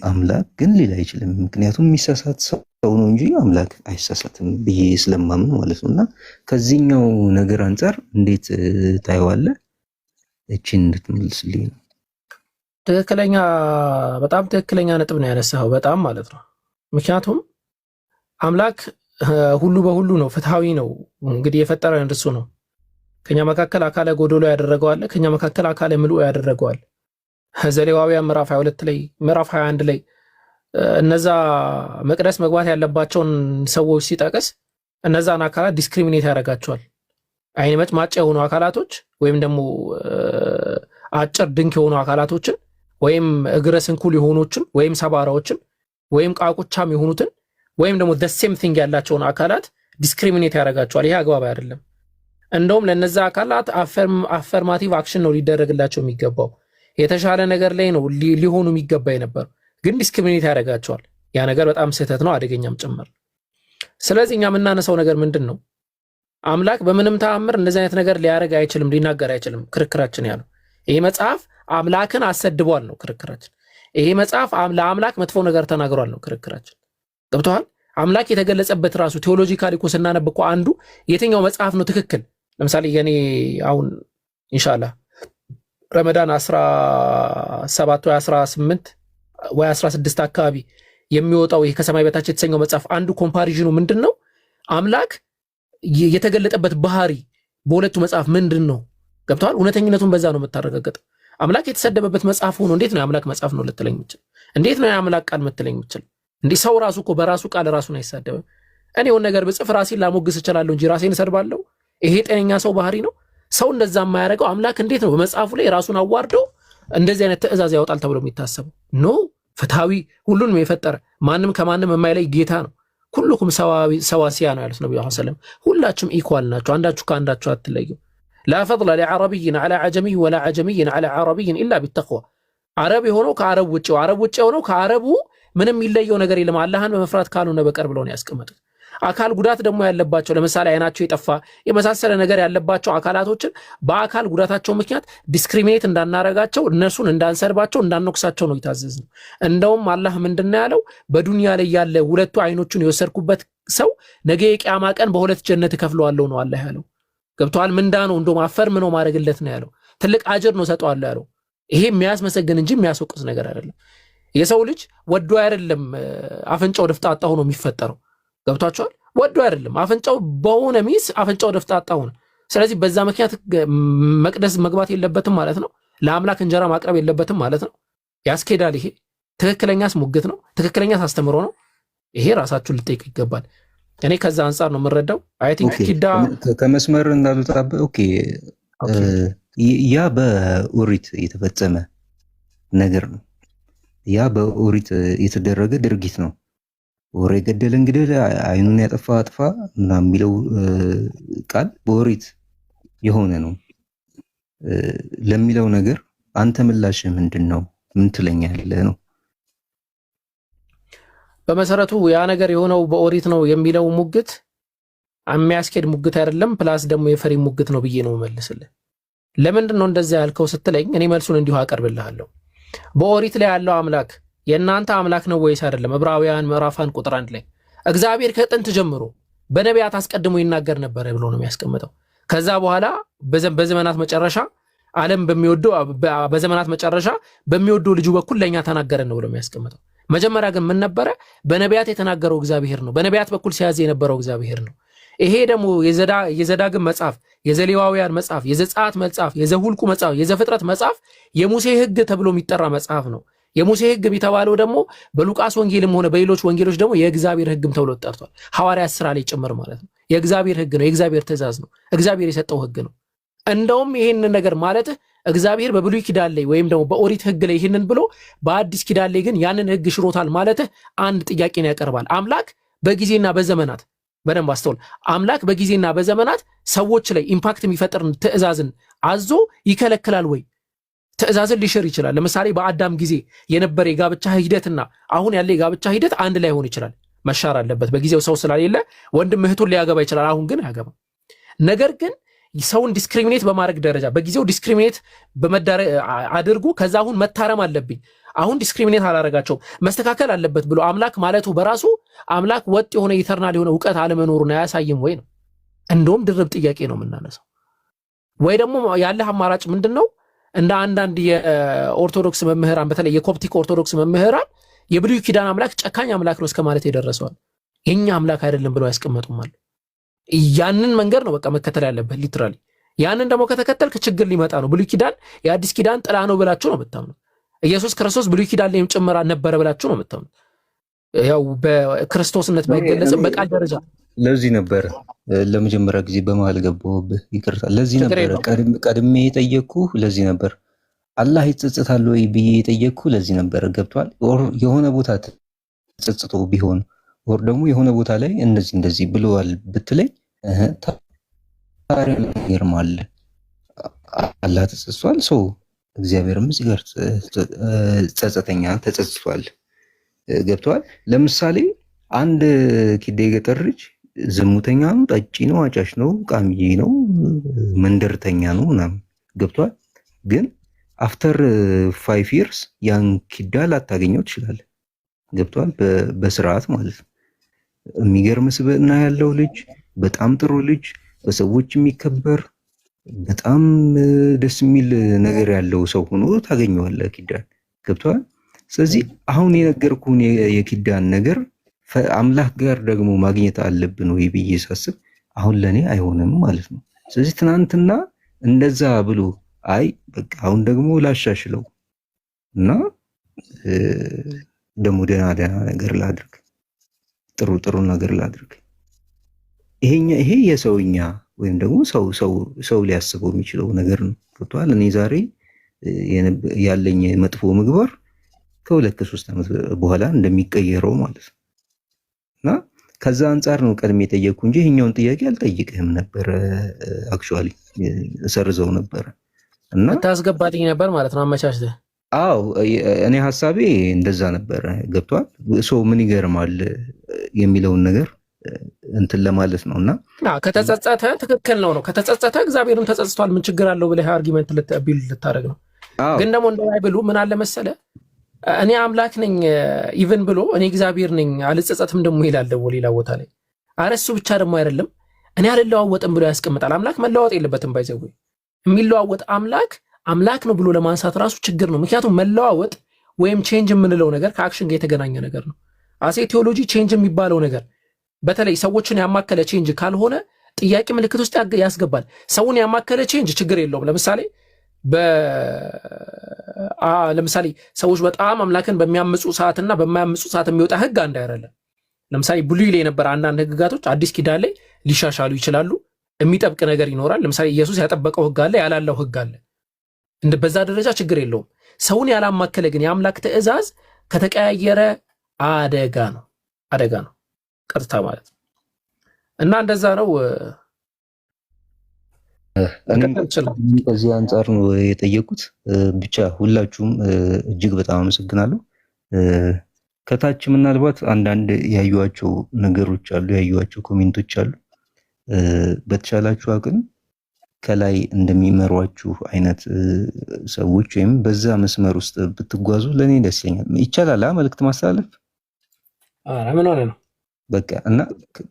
አምላክ ግን ሊል አይችልም። ምክንያቱም የሚሳሳት ሰው ነው እንጂ አምላክ አይሳሳትም ብዬ ስለማምን ማለት ነው። እና ከዚህኛው ነገር አንጻር እንዴት ታየዋለህ? እቺን እንድትመልስልኝ ነው። ትክክለኛ በጣም ትክክለኛ ነጥብ ነው ያነሳኸው፣ በጣም ማለት ነው። ምክንያቱም አምላክ ሁሉ በሁሉ ነው፣ ፍትሃዊ ነው። እንግዲህ የፈጠረን እርሱ ነው። ከኛ መካከል አካለ ጎዶሎ ያደረገዋል፣ ከኛ መካከል አካለ ምሉእ ያደረገዋል። ዘሌዋውያን ምዕራፍ 22 ላይ ምዕራፍ 21 ላይ እነዛ መቅደስ መግባት ያለባቸውን ሰዎች ሲጠቅስ እነዛን አካላት ዲስክሪሚኔት ያደርጋቸዋል። አይነ መጭማጫ የሆኑ አካላቶች ወይም ደግሞ አጭር ድንክ የሆኑ አካላቶችን ወይም እግረ ስንኩል የሆኑችን ወይም ሰባራዎችን ወይም ቃቁቻም የሆኑትን ወይም ደግሞ the same thing ያላቸውን አካላት ዲስክሪሚኔት ያደርጋቸዋል። ይሄ አግባብ አይደለም። እንደውም ለነዛ አካላት አፈርማቲቭ አክሽን ነው ሊደረግላቸው የሚገባው። የተሻለ ነገር ላይ ነው ሊሆኑ የሚገባ የነበረው፣ ግን ዲስክሪሚኔት ያደርጋቸዋል። ያ ነገር በጣም ስህተት ነው፣ አደገኛም ጭምር። ስለዚህ እኛ የምናነሳው ነገር ምንድን ነው? አምላክ በምንም ተአምር እንደዚህ አይነት ነገር ሊያደርግ አይችልም፣ ሊናገር አይችልም። ክርክራችን ያለው ይሄ መጽሐፍ አምላክን አሰድቧል ነው ክርክራችን። ይሄ መጽሐፍ ለአምላክ መጥፎ ነገር ተናግሯል ነው ክርክራችን። ገብቶሃል? አምላክ የተገለጸበት ራሱ ቴዎሎጂካሊ እኮ ስናነብ እኮ አንዱ የትኛው መጽሐፍ ነው ትክክል? ለምሳሌ የኔ አሁን ኢንሻአላህ ረመዳን 17 ወይ 18 ወይ 16 አካባቢ የሚወጣው ይሄ ከሰማይ በታች የተሰኘው መጽሐፍ አንዱ ኮምፓሪዥኑ ምንድነው? አምላክ የተገለጠበት ባህሪ በሁለቱ መጽሐፍ ምንድን ነው? ገብቷል? እውነተኝነቱን በዛ ነው የምታረጋግጠው። አምላክ የተሰደበበት መጽሐፍ ሆኖ እንዴት ነው የአምላክ መጽሐፍ ነው ልትለኝ የምችል? እንዴት ነው የአምላክ ቃል ልትለኝ የምችል? እንዲህ ሰው ራሱ እኮ በራሱ ቃል ራሱን አይሳደብም። እኔ የሆነ ነገር ብጽፍ ራሴን ላሞግስ እችላለሁ እንጂ ራሴን እሰድባለሁ? ይሄ ጤነኛ ሰው ባህሪ ነው? ሰው እንደዛ የማያደርገው አምላክ እንዴት ነው በመጽሐፉ ላይ ራሱን አዋርዶ እንደዚህ አይነት ትእዛዝ ያወጣል ተብሎ የሚታሰበው? ኖ ፍትሃዊ፣ ሁሉንም የፈጠረ ማንም ከማንም የማይለይ ጌታ ነው። ሁሉኩም ሰዋሲያ ነው ያሉት ነብዩ ሰለላሁ ዐለይሂ ወሰለም። ሁላችሁም ኢኳል ናችሁ፣ አንዳችሁ ከአንዳችሁ አትለዩ። ላ ፈድለ ሊዐረቢይን ዐላ ዐጀሚይ ወላ ዐጀሚይን ዐላ ዐረቢይን ኢላ ቢተቅዋ። አረብ የሆነው ከአረብ ውጭ፣ አረብ ውጭ የሆነው ከአረቡ ምንም የሚለየው ነገር የለም አላህን በመፍራት ካልሆነ በቀር ብለው ነው ያስቀመጡት። አካል ጉዳት ደግሞ ያለባቸው ለምሳሌ አይናቸው የጠፋ የመሳሰለ ነገር ያለባቸው አካላቶችን በአካል ጉዳታቸው ምክንያት ዲስክሪሚኔት እንዳናረጋቸው፣ እነሱን እንዳንሰርባቸው፣ እንዳንወቅሳቸው ነው የታዘዝ ነው። እንደውም አላህ ምንድነው ያለው? በዱንያ ላይ ያለ ሁለቱ አይኖቹን የወሰድኩበት ሰው ነገ የቂያማ ቀን በሁለት ጀነት እከፍለዋለሁ ነው አላህ ያለው። ገብቷል? ምንዳ ነው እንደውም አፈርም ነው ማድረግለት ነው ያለው። ትልቅ አጅር ነው ሰጠዋለሁ ያለው። ይሄ የሚያስመሰግን እንጂ የሚያስወቅስ ነገር አይደለም። የሰው ልጅ ወዶ አይደለም አፍንጫው ደፍጣጣ ሆኖ የሚፈጠረው። ገብቷቸዋል? ወዶ አይደለም አፍንጫው በሆነ ሚስ አፍንጫው ደፍጣጣ ሆነ። ስለዚህ በዛ ምክንያት መቅደስ መግባት የለበትም ማለት ነው። ለአምላክ እንጀራ ማቅረብ የለበትም ማለት ነው። ያስኬዳል። ይሄ ትክክለኛስ ሙግት ነው? ትክክለኛስ አስተምሮ ነው? ይሄ ራሳችሁን ልጠይቁ ይገባል። እኔ ከዛ አንጻር ነው የምረዳው። አይ ቲንክ ኪዳ ከመስመር እንዳልወጣበ ኦኬ። ያ በኦሪት የተፈጸመ ነገር ነው። ያ በኦሪት የተደረገ ድርጊት ነው። ወሬ ገደለ እንግዲህ አይኑን ያጠፋ አጥፋ ምናምን የሚለው ቃል በኦሪት የሆነ ነው ለሚለው ነገር አንተ ምላሽ ምንድን ነው? ምን ትለኛለህ ነው? በመሰረቱ ያ ነገር የሆነው በኦሪት ነው የሚለው ሙግት የሚያስኬድ ሙግት አይደለም። ፕላስ ደግሞ የፈሪ ሙግት ነው ብዬ ነው መልስልህ። ለምንድን ነው እንደዛ ያልከው ስትለኝ እኔ መልሱን እንዲሁ አቀርብልሃለሁ። በኦሪት ላይ ያለው አምላክ የእናንተ አምላክ ነው ወይስ አይደለም? ዕብራውያን ምዕራፍ 1 ቁጥር 1 ላይ እግዚአብሔር ከጥንት ጀምሮ በነቢያት አስቀድሞ ይናገር ነበር ብሎ ነው የሚያስቀምጠው። ከዛ በኋላ በዘመናት መጨረሻ ዓለም በዘመናት መጨረሻ በሚወደው ልጁ በኩል ለኛ ተናገረን ነው ብሎ የሚያስቀምጠው። መጀመሪያ ግን ምን ነበረ? በነቢያት የተናገረው እግዚአብሔር ነው። በነቢያት በኩል ሲያዝ የነበረው እግዚአብሔር ነው። ይሄ ደግሞ የዘዳግም መጽሐፍ፣ የዘሌዋውያን መጽሐፍ፣ የዘጸአት መጽሐፍ፣ የዘሁልቁ መጽሐፍ፣ የዘፍጥረት መጽሐፍ የሙሴ ሕግ ተብሎ የሚጠራ መጽሐፍ ነው። የሙሴ ሕግ የተባለው ደግሞ በሉቃስ ወንጌልም ሆነ በሌሎች ወንጌሎች ደግሞ የእግዚአብሔር ሕግም ተብሎ ተጠርቷል። ሐዋርያት ሥራ ላይ ጭምር ማለት ነው። የእግዚአብሔር ሕግ ነው። የእግዚአብሔር ትእዛዝ ነው። እግዚአብሔር የሰጠው ሕግ ነው። እንደውም ይሄንን ነገር ማለት እግዚአብሔር በብሉይ ኪዳን ላይ ወይም ደግሞ በኦሪት ሕግ ላይ ይሄንን ብሎ በአዲስ ኪዳን ላይ ግን ያንን ሕግ ሽሮታል ማለት አንድ ጥያቄን ያቀርባል። አምላክ በጊዜና በዘመናት በደንብ አስተውል። አምላክ በጊዜና በዘመናት ሰዎች ላይ ኢምፓክት የሚፈጥር ትእዛዝን አዞ ይከለክላል ወይ? ትእዛዝን ሊሽር ይችላል። ለምሳሌ በአዳም ጊዜ የነበረ የጋብቻ ሂደትና አሁን ያለ የጋብቻ ሂደት አንድ ላይ ሆን ይችላል። መሻር አለበት። በጊዜው ሰው ስላሌለ ወንድም እህቱን ሊያገባ ይችላል። አሁን ግን አያገባም። ነገር ግን ሰውን ዲስክሪሚኔት በማድረግ ደረጃ በጊዜው ዲስክሪሚኔት አድርጉ፣ ከዛ አሁን መታረም አለብኝ፣ አሁን ዲስክሪሚኔት አላረጋቸውም መስተካከል አለበት ብሎ አምላክ ማለቱ በራሱ አምላክ ወጥ የሆነ ኢተርናል የሆነ እውቀት አለመኖሩን አያሳይም ወይ ነው? እንደውም ድርብ ጥያቄ ነው የምናነሳው። ወይ ደግሞ ያለህ አማራጭ ምንድን ነው? እንደ አንዳንድ የኦርቶዶክስ መምህራን በተለይ የኮፕቲክ ኦርቶዶክስ መምህራን የብሉይ ኪዳን አምላክ ጨካኝ አምላክ ነው እስከ ማለት የደረሰዋል። የኛ አምላክ አይደለም ብለው ያስቀመጡማል። ያንን መንገድ ነው በቃ መከተል ያለበት ሊትራሊ። ያንን ደግሞ ከተከተልክ ችግር ሊመጣ ነው። ብሉይ ኪዳን የአዲስ ኪዳን ጥላ ነው ብላችሁ ነው የምታምኑ። ኢየሱስ ክርስቶስ ብሉይ ኪዳን ላይም ጭምር ነበረ ብላችሁ ነው የምታምኑ። ያው በክርስቶስነት ባይገለጽም በቃል ደረጃ ለዚህ ነበረ ለመጀመሪያ ጊዜ በመሃል ገባሁብህ፣ ይቅርታ። ለዚህ ነበረ ቀድሜ የጠየቅኩህ፣ ለዚህ ነበር አላህ ይጸጽታል ወይ ብዬ የጠየቅኩህ፣ ለዚህ ነበረ። ገብቷል? የሆነ ቦታ ተጸጽቶ ቢሆን ወር ደግሞ የሆነ ቦታ ላይ እንደዚህ ብለዋል ብትለኝ ታሪክ ይገርማል። አላህ ተጸጽቷል፣ ሰው እግዚአብሔርም እዚህ ጋር ጸጸተኛ ተጸጽቷል። ገብቷል? ለምሳሌ አንድ ኪዳ የገጠር ልጅ ዝሙተኛ ነው፣ ጠጪ ነው፣ አጫሽ ነው፣ ቃምዬ ነው፣ መንደርተኛ ነው ምናምን። ገብቷል? ግን አፍተር 5 years ያን ኪዳ ላታገኘው ትችላለህ። ገብቷል? በስርዓት ማለት ነው። የሚገርም ስብዕና ያለው ልጅ፣ በጣም ጥሩ ልጅ፣ በሰዎች የሚከበር በጣም ደስ የሚል ነገር ያለው ሰው ሆኖ ታገኘዋለህ ኪዳን። ገብቷል? ስለዚህ አሁን የነገርኩህን የኪዳን ነገር አምላክ ጋር ደግሞ ማግኘት አለብን ወይ ብዬ ሳስብ አሁን ለኔ አይሆንም ማለት ነው። ስለዚህ ትናንትና እንደዛ ብሎ አይ በቃ አሁን ደግሞ ላሻሽለው እና ደግሞ ደህና ነገር ላድርግ፣ ጥሩ ነገር ላድርግ። ይሄ የሰውኛ ወይም ደግሞ ሰው ሊያስበው የሚችለው ነገር ነው። ገብቶሃል? እኔ ዛሬ ያለኝ መጥፎ ምግባር ከ2 ከ3 ዓመት በኋላ እንደሚቀየረው ማለት ነው። እና ከዛ አንጻር ነው ቀድሜ የጠየቅኩ እንጂ ይሄኛውን ጥያቄ አልጠይቅህም ነበር። አክቹአሊ ሰርዘው ነበር እና ታስገባልኝ ነበር ማለት ነው አመቻችተህ። አዎ እኔ ሐሳቤ እንደዛ ነበር። ገብቷል? ሰው ምን ይገርማል የሚለውን ነገር እንትን ለማለት ነውና ከተጸጸተ ትክክል ነው። ከተጸጸተ እግዚአብሔርም ተጸጽቷል ምን ችግር አለው ብለህ አርጊመንት ልታደርግ ነው። ግን ደግሞ እንደባይብሉ ምን አለ መሰለ እኔ አምላክ ነኝ ኢቭን ብሎ እኔ እግዚአብሔር ነኝ አልጸጸትም ደግሞ ይላል ደግሞ ሌላ ቦታ ላይ። ኧረ እሱ ብቻ ደግሞ አይደለም እኔ አልለዋወጥም ብሎ ያስቀምጣል። አምላክ መለዋወጥ የለበትም። ባይዘው የሚለዋወጥ አምላክ ነው ብሎ ለማንሳት ራሱ ችግር ነው። ምክንያቱም መለዋወጥ ወይም ቼንጅ የምንለው ነገር ከአክሽን ጋር የተገናኘ ነገር ነው። አሴ ቴዎሎጂ ቼንጅ የሚባለው ነገር በተለይ ሰዎችን ያማከለ ቼንጅ ካልሆነ ጥያቄ ምልክት ውስጥ ያስገባል። ሰውን ያማከለ ቼንጅ ችግር የለውም። ለምሳሌ ሰዎች በጣም አምላክን በሚያምፁ ሰዓትና በማያምፁ ሰዓት የሚወጣ ህግ አንድ አይደለም። ለምሳሌ ብሉይ ላይ የነበረ አንዳንድ ህግጋቶች አዲስ ኪዳን ላይ ሊሻሻሉ ይችላሉ። የሚጠብቅ ነገር ይኖራል። ለምሳሌ ኢየሱስ ያጠበቀው ህግ አለ፣ ያላለው ህግ አለ። በዛ ደረጃ ችግር የለውም። ሰውን ያላማከለ ግን የአምላክ ትእዛዝ ከተቀያየረ አደጋ ነው ቀጥታ ማለት ነው። እና እንደዛ ነው። ከዚህ አንጻር ነው የጠየቁት። ብቻ ሁላችሁም እጅግ በጣም አመሰግናለሁ። ከታች ምናልባት አንዳንድ ያዩዋቸው ነገሮች አሉ፣ ያዩዋቸው ኮሜንቶች አሉ። በተቻላችሁ አቅም ከላይ እንደሚመሯችሁ አይነት ሰዎች ወይም በዛ መስመር ውስጥ ብትጓዙ ለኔ ደስ ይለኛል። ይቻላል መልእክት ማስተላለፍ ምን ሆነ ነው በቃ እና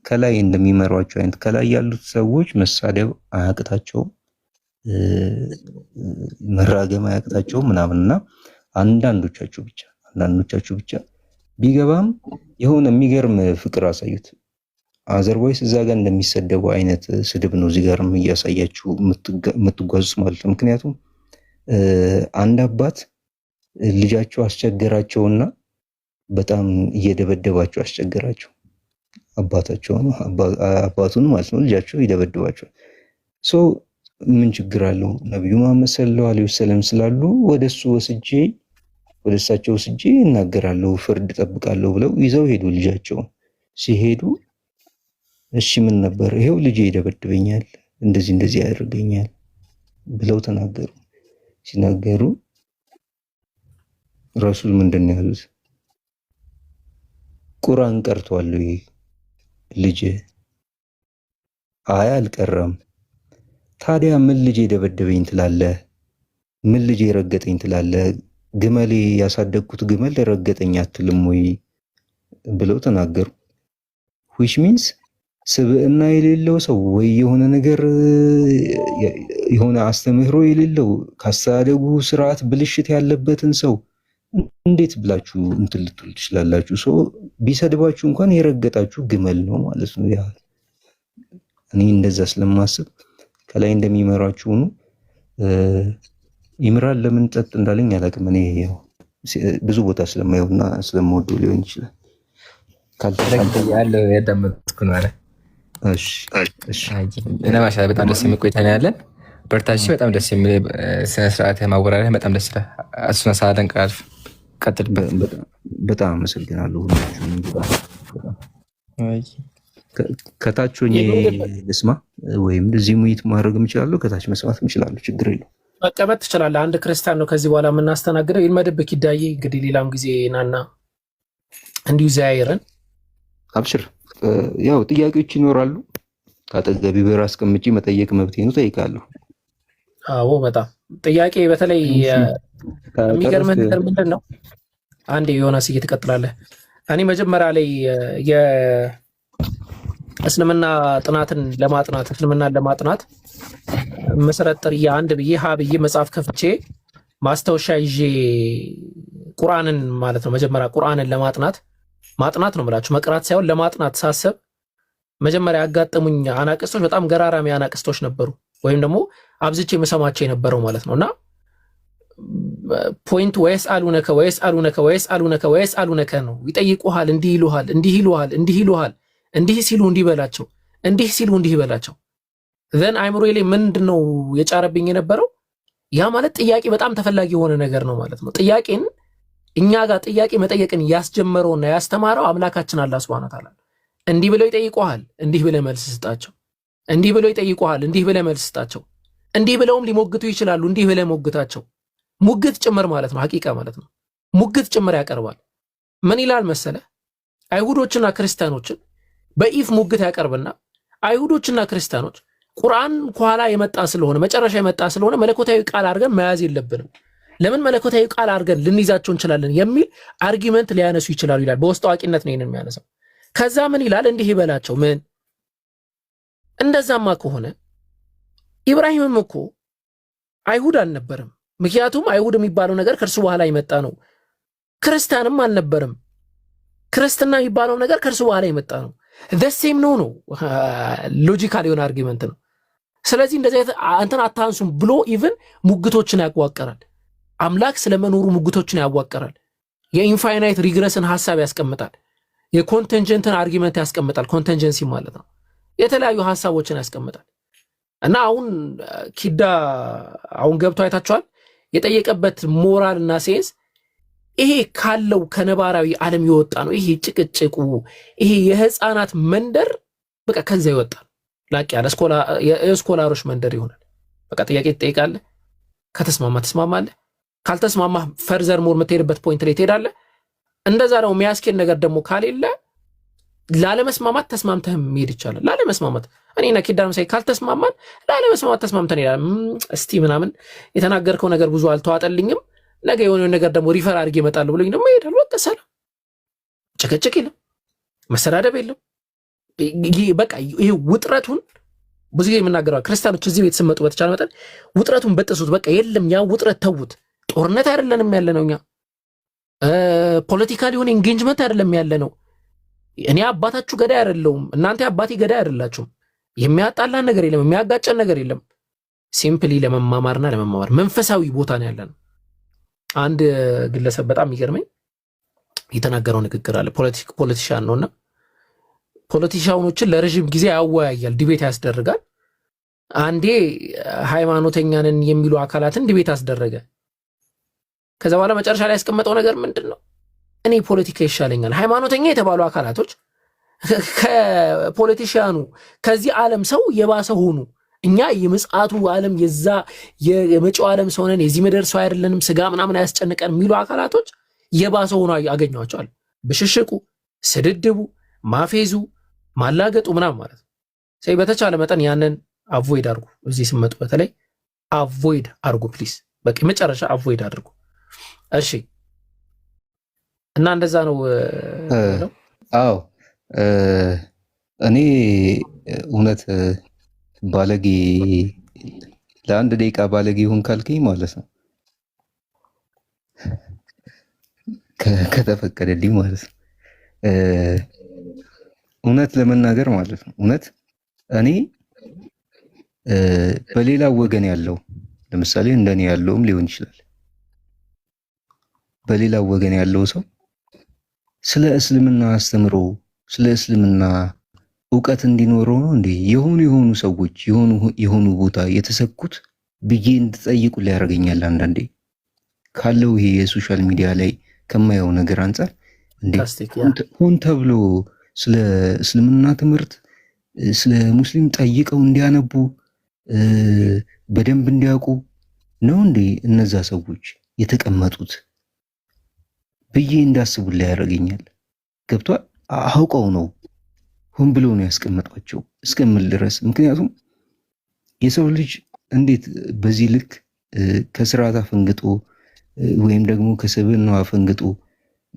ከላይ እንደሚመሯቸው አይነት ከላይ ያሉት ሰዎች መሳደብ አያቅታቸውም፣ መራገም አያቅታቸውም ምናምንና አንዳንዶቻችሁ ብቻ ቢገባም የሆነ የሚገርም ፍቅር አሳዩት። አዘርባይስ እዛ ጋር እንደሚሰደቡ አይነት ስድብ ነው እዚህ ጋርም እያሳያችሁ የምትጓዙት ማለት ነው። ምክንያቱም አንድ አባት ልጃቸው አስቸገራቸውና በጣም እየደበደባቸው አስቸገራቸው። አባቱን ማለት ነው ልጃቸው ይደበድባቸዋል። ሶ ምን ችግር አለው? ነብዩ መሐመድ ሰለላሁ ዐለይሂ ወሰለም ስላሉ ወደ እሳቸው ወስጄ እናገራለሁ፣ ፍርድ ጠብቃለሁ ብለው ይዘው ሄዱ። ልጃቸውን ሲሄዱ እሺ ምን ነበር? ይሄው ልጄ ይደበድበኛል፣ እንደዚህ ያደርገኛል ብለው ተናገሩ። ሲናገሩ ረሱል ምንድን ነው ያሉት? ቁርአን ቀርቷል ወይ ልጅ? አይ አልቀረም። ታዲያ ምን ልጄ ደበደበኝ ትላለህ? ምን ልጄ ረገጠኝ ትላለህ? ግመሌ ያሳደግኩት ግመል ረገጠኝ አትልም ወይ ብለው ተናገሩ። which means ስብዕና የሌለው ሰው ወይ የሆነ ነገር የሆነ አስተምህሮ የሌለው ካስተዳደጉ ስርዓት ብልሽት ያለበትን ሰው እንዴት ብላችሁ እንትን ልትሉ ትችላላችሁ? ሰው ቢሰድባችሁ እንኳን የረገጣችሁ ግመል ነው ማለት ነው። ያ እኔ እንደዛ ስለማስብ ከላይ እንደሚመራችሁ ነው። ኢምራን ለምን ጸጥ እንዳለኝ አላውቅም። እኔ ያው ብዙ ቦታ ስለማየውና ስለምወደው ሊሆን ይችላል። ካልተረጋጋ ያለው ያዳመጥኩ ነው አለ። እሺ እና ማሻአላ በጣም ደስ የሚል ቆይታ ነው ያለን። በርታሽ። በጣም ደስ የሚል ስነ ስርዓት ማወራረህ በጣም ደስ ይላል። እሱን ሳደንቅ አልፍ ቀጥልበት። በጣም አመሰግናለሁ። ከታች ሆኜ ልስማ ወይም እዚህ ሙይት ማድረግ እችላለሁ፣ ከታች መስማት እችላለሁ። ችግር የለውም። መቀመጥ ትችላለህ። አንድ ክርስቲያን ነው ከዚህ በኋላ የምናስተናግደው። ይልመድብህ ኪዳዬ። እንግዲህ ሌላም ጊዜ ናና እንዲሁ ዘያይረን አብሽር። ያው ጥያቄዎች ይኖራሉ። ከአጠገቢ በር አስቀምጬ መጠየቅ መብቴ ነው፣ ጠይቃለሁ። አዎ በጣም ጥያቄ። በተለይ የሚገርምህ ነገር ምንድን ነው? አንዴ ዮናስ ትቀጥላለህ። እኔ መጀመሪያ ላይ እስልምና ጥናትን ለማጥናት መሰረት ጥርያ አንድ ብዬ ሀ ብዬ መጽሐፍ ከፍቼ ማስታወሻ ይዤ ቁርአንን ማለት ነው መጀመሪያ ቁርአንን ማጥናት ነው የምላችሁ፣ መቅራት ሳይሆን ለማጥናት ሳሰብ መጀመሪያ ያጋጠሙኝ አናቅስቶች በጣም ገራራሚ አናቅስቶች ነበሩ፣ ወይም ደግሞ አብዝቼ የምሰማቸው የነበረው ማለት ነው። እና ፖይንት ወየስአሉነከ ነው። ይጠይቁሃል፣ እንዲህ ይሉሃል፣ እንዲህ ሲሉ እንዲህ በላቸው፣ እንዲህ ሲሉ እንዲህ በላቸው። ዘን አይምሮ ላይ ምንድን ነው የጫረብኝ የነበረው? ያ ማለት ጥያቄ በጣም ተፈላጊ የሆነ ነገር ነው ማለት ነው። ጥያቄን እኛ ጋር ጥያቄ መጠየቅን ያስጀመረውና ያስተማረው አምላካችን አላህ ሱብሃነሁ ወተዓላ። እንዲህ ብለው ይጠይቁሃል፣ እንዲህ ብለህ መልስ ስጣቸው። እንዲህ ብለው ይጠይቁሃል፣ እንዲህ ብለህ መልስ ስጣቸው። እንዲህ ብለውም ሊሞግቱ ይችላሉ፣ እንዲህ ብለህ ሞግታቸው። ሙግት ጭምር ማለት ነው፣ ሐቂቃ ማለት ነው። ሙግት ጭምር ያቀርባል። ምን ይላል መሰለ? አይሁዶችና ክርስቲያኖችን በኢፍ ሙግት ያቀርብና አይሁዶችና ክርስቲያኖች ቁርአን ከኋላ የመጣ ስለሆነ መጨረሻ የመጣ ስለሆነ መለኮታዊ ቃል አድርገን መያዝ የለብንም፣ ለምን መለኮታዊ ቃል አድርገን ልንይዛቸው እንችላለን የሚል አርጊመንት ሊያነሱ ይችላሉ ይላል። በውስጥ አዋቂነት ነው ይሄንን የሚያነሳው። ከዛ ምን ይላል? እንዲህ ይበላቸው። ምን እንደዛማ ከሆነ ኢብራሂምም እኮ አይሁድ አልነበረም። ምክንያቱም አይሁድ የሚባለው ነገር ከእርሱ በኋላ የመጣ ነው። ክርስቲያንም አልነበረም። ክርስትና የሚባለው ነገር ከእርሱ በኋላ የመጣ ነው። ደሴም ነው ሎጂካል የሆነ አርጊመንት ነው። ስለዚህ እንደዚህ እንትን አታንሱም ብሎ ኢቭን ሙግቶችን ያዋቀራል። አምላክ ስለመኖሩ ሙግቶችን ያዋቀራል። የኢንፋይናይት ሪግረስን ሐሳብ ያስቀምጣል። የኮንቲንጀንትን አርጊመንት ያስቀምጣል። ኮንቲንጀንሲ ማለት ነው። የተለያዩ ሐሳቦችን ያስቀምጣል። እና አሁን ኪዳ አሁን ገብቶ አይታችኋል። የጠየቀበት ሞራል እና ሴንስ ይሄ ካለው ከነባራዊ ዓለም የወጣ ነው። ይሄ ጭቅጭቁ፣ ይሄ የህፃናት መንደር በቃ ከዛ ይወጣል። ላቅ ያለ የስኮላሮች መንደር ይሆናል። በቃ ጥያቄ ትጠይቃለህ፣ ከተስማማ ትስማማለህ፣ ካልተስማማ ፈርዘር ሞር የምትሄድበት ፖይንት ላይ ትሄዳለህ። እንደዛ ነው የሚያስኬድ ነገር ደግሞ ካሌለ ላለመስማማት ተስማምተህም መሄድ ይቻላል። ላለመስማማት እኔና ኪዳን ሳይ ካልተስማማን ላለመስማማት ተስማምተን ይላል እስቲ ምናምን የተናገርከው ነገር ብዙ አልተዋጠልኝም፣ ነገ የሆነ ነገር ደግሞ ሪፈር አድርጌ እመጣለሁ ብሎኝ ደግሞ ይሄዳል። በቃ ሰላም፣ ጭቅጭቅ የለም፣ መሰዳደብ የለም። በቃ ይሄ ውጥረቱን ብዙ ጊዜ የምናገረው ክርስቲያኖች እዚህ ቤት ስመጡ በተቻለ መጠን ውጥረቱን በጥሱት። በቃ የለም ያ ውጥረት ተውት። ጦርነት አይደለንም ያለ ነው። እኛ ፖለቲካል የሆነ ኢንጌንጅመንት አይደለም ያለ ነው። እኔ አባታችሁ ገዳይ አይደለሁም፣ እናንተ አባቴ ገዳይ አይደላችሁም። የሚያጣላን ነገር የለም፣ የሚያጋጨን ነገር የለም። ሲምፕሊ ለመማማርና ለመማማር መንፈሳዊ ቦታ ነው ያለነው። አንድ ግለሰብ በጣም የሚገርመኝ የተናገረው ንግግር አለ። ፖለቲሻን ነውና ፖለቲሻኖችን ለረጅም ጊዜ ያወያያል፣ ዲቤት ያስደርጋል። አንዴ ሃይማኖተኛንን የሚሉ አካላትን ዲቤት አስደረገ። ከዛ በኋላ መጨረሻ ላይ ያስቀመጠው ነገር ምንድን ነው? እኔ ፖለቲካ ይሻለኛል። ሃይማኖተኛ የተባሉ አካላቶች ከፖለቲሽያኑ ከዚህ ዓለም ሰው የባሰ ሆኑ። እኛ የምጽአቱ ዓለም የዛ የመጪው ዓለም ሰው ነን፣ የዚህ ምድር ሰው አይደለንም፣ ስጋ ምናምን አያስጨንቀን የሚሉ አካላቶች የባሰ ሆኖ አገኘዋቸዋል። ብሽሽቁ፣ ስድድቡ፣ ማፌዙ፣ ማላገጡ ምናምን ማለት ነው። ስለዚህ በተቻለ መጠን ያንን አቮይድ አድርጉ። እዚህ ስመጡ በተለይ አቮይድ አድርጉ ፕሊስ። በቃ መጨረሻ አቮይድ አድርጉ። እሺ እና እንደዛ ነው። አዎ እኔ እውነት ባለጌ ለአንድ ደቂቃ ባለጌ ይሁን ካልከኝ ማለት ነው ከተፈቀደልኝ ማለት ነው እውነት ለመናገር ማለት ነው እውነት እኔ በሌላ ወገን ያለው ለምሳሌ እንደኔ ያለውም ሊሆን ይችላል በሌላ ወገን ያለው ሰው ስለ እስልምና አስተምሮ ስለ እስልምና ዕውቀት እንዲኖረው ነው እንዴ የሆኑ ሰዎች የሆኑ ቦታ የተሰኩት ብዬ እንድጠይቁ ሊያደርገኛል። አንዳንዴ ካለው ይሄ የሶሻል ሚዲያ ላይ ከማየው ነገር አንፃር እንዴ ሆን ተብሎ ስለ እስልምና ትምህርት ስለ ሙስሊም ጠይቀው እንዲያነቡ በደንብ እንዲያውቁ ነው እንዴ እነዛ ሰዎች የተቀመጡት ብዬ እንዳስቡ ሊያደርገኛል። ገብቷል? አውቀው ነው ሆን ብለው ነው ያስቀመጧቸው እስከምል ድረስ። ምክንያቱም የሰው ልጅ እንዴት በዚህ ልክ ከስርዓት አፈንግጦ ወይም ደግሞ ከሰብዕናው አፈንግጦ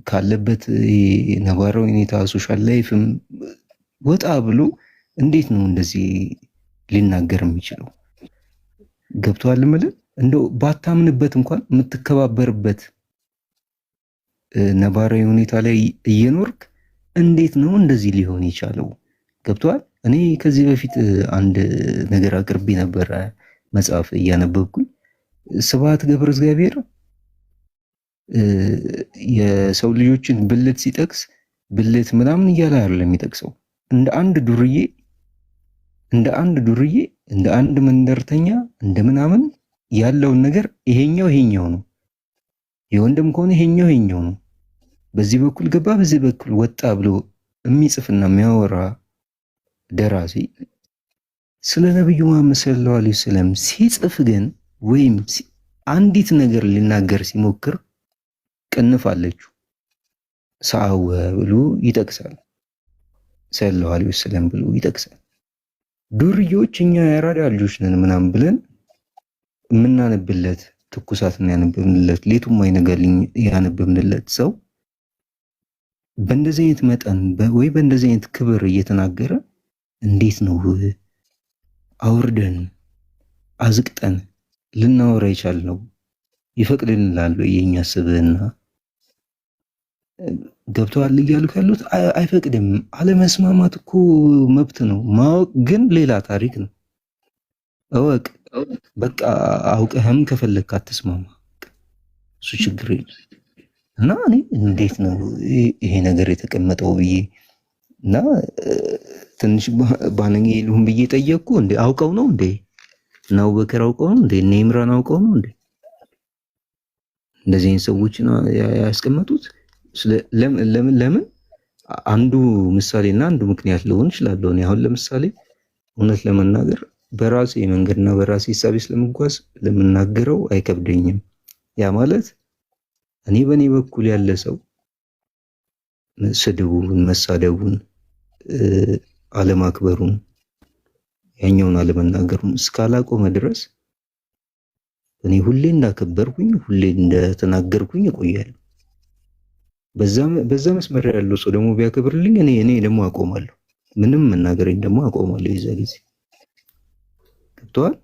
ካለበት ነባራዊ ሁኔታ ሶሻል ላይፍም ወጣ ብሎ እንዴት ነው እንደዚህ ሊናገር የሚችለው? ገብቷል? ማለት እንደው ባታምንበት እንኳን የምትከባበርበት ነባራዊ ሁኔታ ላይ እየኖርክ እንዴት ነው እንደዚህ ሊሆን የቻለው? ገብቷል? እኔ ከዚህ በፊት አንድ ነገር አቅርቤ ነበረ መጽሐፍ እያነበብኩኝ ስብሐት ገብረ እግዚአብሔር የሰው ልጆችን ብልት ሲጠቅስ ብልት ምናምን እያለ አይደለም የሚጠቅሰው እንደ አንድ ዱርዬ እንደ አንድ መንደርተኛ እንደ ምናምን ያለውን ነገር ይሄኛው ነው የወንድም ከሆነ ይሄኛው ነው በዚህ በኩል ገባ በዚህ በኩል ወጣ ብሎ የሚጽፍና የሚያወራ ደራሲ ስለ ነብዩ መሐመድ ሰለላሁ ዐለይሂ ወሰለም ሲጽፍ ግን ወይም አንዲት ነገር ሊናገር ሲሞክር ቅንፍ አለችው ሰዓወ ብሎ ይጠቅሳል። ሰለላሁ ዐለይሂ ወሰለም ብሎ ይጠቅሳል። ዱርዮች እኛ ያራዳ ልጆች ነን ምናምን ብለን የምናነብለት ትኩሳትን ያነበብንለት ሌቱም አይነጋልኝ ያነበብንለት ሰው በእንደዚህ አይነት መጠን ወይ በእንደዚህ አይነት ክብር እየተናገረ እንዴት ነው አውርደን አዝቅጠን ልናወራ ይቻልነው? ይፈቅድልናል የኛ ስብዕና? ገብተዋል እያሉ ካሉት አይፈቅድም። አለመስማማት እኮ መብት ነው። ማወቅ ግን ሌላ ታሪክ ነው። እወቅ በቃ አውቀህም ከፈለክ አትስማማ፣ እሱ ችግር የለም። እና እኔ እንዴት ነው ይሄ ነገር የተቀመጠው ብዬ እና ትንሽ ባለጌ ልሁን ብዬ ጠየቅኩ። እንዴ አውቀው ነው እንዴ? እና አቡበከር አውቀው ነው እንዴ? እነ ኢምራን አውቀው ነው እንዴ እንደዚህ አይነት ሰዎች ያስቀመጡት? ለምን አንዱ ምሳሌና አንዱ ምክንያት ሊሆን ይችላል። እኔ አሁን ለምሳሌ እውነት ለመናገር በራሴ መንገድና በራሴ ሐሳብ ስለምጓዝ ለምናገረው አይከብደኝም። ያ ማለት እኔ በኔ በኩል ያለ ሰው ስድቡን፣ መሳደቡን፣ አለማክበሩን፣ ያኛውን አለመናገሩን እስካላቆመ ድረስ እኔ ሁሌ እንዳከበርኩኝ ሁሌ እንደተናገርኩኝ እቆያለሁ። በዛ መስመር ያለው ሰው ደግሞ ቢያከብርልኝ እኔ ደግሞ አቆማለሁ። ምንም መናገረኝ ደግሞ አቆማለሁ። የዛ ጊዜ ገብቶሃል?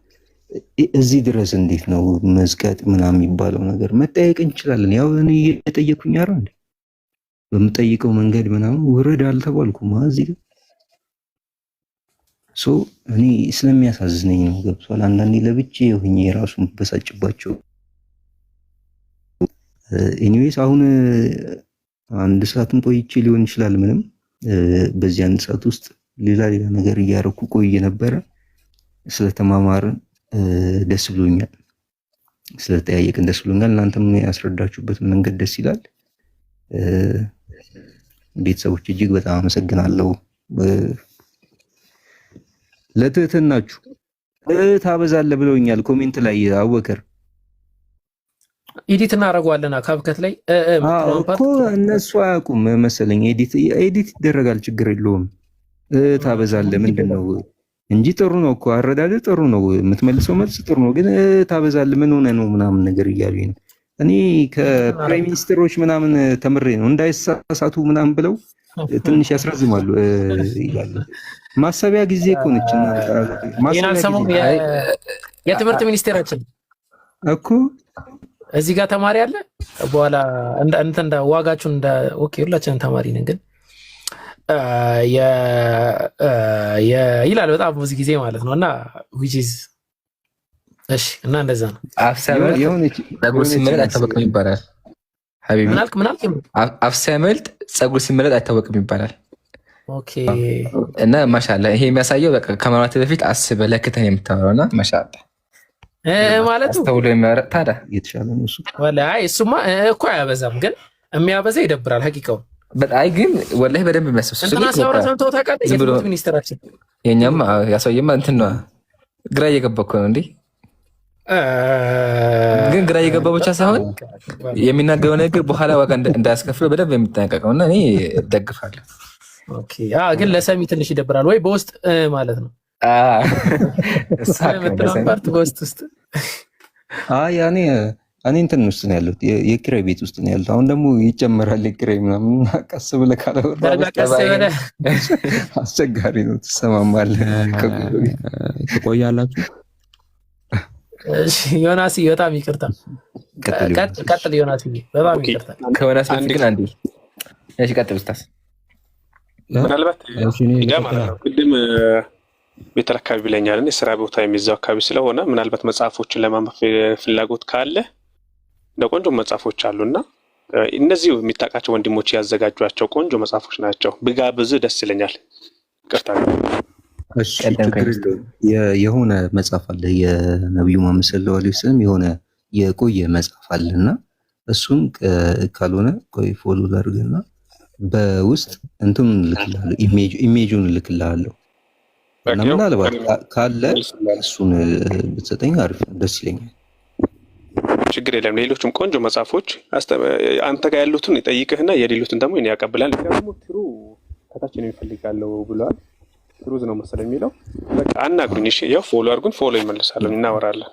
እዚህ ድረስ እንዴት ነው መዝቀጥ ምናምን የሚባለው ነገር? መጠየቅ እንችላለን። ያው እኔ እየጠየኩኝ አይደል እንዴ? በምጠይቀው መንገድ ምናምን ውረድ አልተባልኩም። እዚህ ጋር እኔ ስለሚያሳዝነኝ ነው። ገብቶሃል? አንዳንዴ ለብቻዬ ሆኜ የራሱ በሳጭባቸው። ኤኒዌይስ አሁን አንድ ሰዓትም ቆይቼ ሊሆን ይችላል። ምንም በዚህ አንድ ሰዓት ውስጥ ሌላ ነገር እያደረኩ ቆይ ነበረ። ስለተማማርን ደስ ብሎኛል። ስለተጠያየቅን ደስ ብሎኛል። እናንተም ያስረዳችሁበት መንገድ ደስ ይላል። ቤተሰቦች እጅግ በጣም አመሰግናለሁ ለትህትናችሁ። ታበዛለህ ብለውኛል ኮሜንት ላይ አወከር። ኤዲት እናደርገዋለን ካብከት ላይ እኮ እነሱ አያውቁም መሰለኝ። ኤዲት ይደረጋል፣ ችግር የለውም። ታበዛለህ ምንድን ነው እንጂ ጥሩ ነው እኮ አረዳድ ጥሩ ነው። የምትመልሰው መልስ ጥሩ ነው፣ ግን ታበዛለህ ምን ሆነ ነው ምናምን ነገር እያሉኝ ነው። እኔ ከፕራይም ሚኒስትሮች ምናምን ተምሬ ነው እንዳይሳሳቱ ምናምን ብለው ትንሽ ያስረዝማሉ ይላሉ። ማሰቢያ ጊዜ እኮ ነች። የትምህርት ሚኒስቴራችን እኮ እዚህ ጋር ተማሪ አለ። በኋላ እንደ ዋጋችሁን ኦኬ፣ ሁላችንም ተማሪ ነን ግን ይላል በጣም ብዙ ጊዜ ማለት ነው። እና እሺ፣ እና እንደዛ ነው። ጸጉር ሲመለጥ አይታወቅም ይባላል። አፍ ሲያመልጥ ጸጉር ሲመለጥ አይታወቅም ይባላል። ኦኬ። እና ማሻአላ ይሄ የሚያሳየው በቃ ከማውራት በፊት አስበህ ለክተህ የምታወራው እና ማሻአላ ማለቱ አስተውሎ የሚያወራ ታዲያ የተሻለ ነው እሱ። ወላሂ እሱማ እኮ አያበዛም፣ ግን የሚያበዛ ይደብራል ሐቂቃው። በጣም ግን ወላሂ በደንብ የሚያስብስ እንትና ሲያወራ ሰምተው ታውቃለህ? የትምህርት ሚኒስትራችን የኛማ ያሰውየማ እንትን ነው። ግራ እየገባ እኮ ነው እንዴ። ግን ግራ እየገባ ብቻ ሳይሆን የሚናገረው ነገር በኋላ ዋጋ እንዳያስከፍለው በደንብ የሚጠነቀቀው እና እኔ ደግፋለሁ። ኦኬ። ግን ለሰሚ ትንሽ ይደብራል ወይ በውስጥ ማለት ነው። በውስጥ ውስጥ እኔ እንትን ውስጥ ነው ያለሁት፣ የኪራይ ቤት ውስጥ ነው ያለሁት። አሁን ደግሞ ይጨመራል የኪራይ ምናምን። ቀስ ብለህ ካላወራህ አስቸጋሪ ነው። ትሰማማለህ፣ ትቆያላችሁ። ዮናስ በጣም ይቅርታ፣ ቀጥል ዮናስ፣ በጣም ይቅርታ። ከዮናስ ግን አንዴ እሺ፣ ቀጥል ስታስ ምናልባት ቅድም ቤተል አካባቢ ብለኛል። የስራ ቦታ የሚዛው አካባቢ ስለሆነ ምናልባት መጽሐፎችን ለማንበብ ፍላጎት ካለ እንደ ቆንጆ መጽሐፎች አሉና እነዚህ የሚታቃቸው ወንድሞች ያዘጋጇቸው ቆንጆ መጽሐፎች ናቸው። ብጋብዝ ደስ ይለኛል። ይቅርታ። እሺ፣ የሆነ መጽሐፍ አለ የነብዩ መሐመድ ሰለላሁ ዐለይሂ ወሰለም የሆነ የቆየ መጽሐፍ አለና እሱን ካልሆነ ቆይ ፎሎ ላድርግና በውስጥ እንትን ልክልሃለሁ፣ ኢሜጁን ልክልሃለሁ እና ምናልባት ካለ እሱን ብትሰጠኝ አሪፍ ነው፣ ደስ ይለኛል። ችግር የለም። ሌሎችም ቆንጆ መጽሐፎች አንተ ጋር ያሉትን ይጠይቅህና የሌሉትን ደግሞ እኔ ያቀብላል። ደግሞ ትሩ ከታችን የሚፈልጋለው ብለዋል። ትሩዝ ነው መሰለኝ የሚለው። በቃ አናግሩኝ። እሺ፣ ያው ፎሎ አድርጉን፣ ፎሎ ይመልሳለን፣ እናወራለን።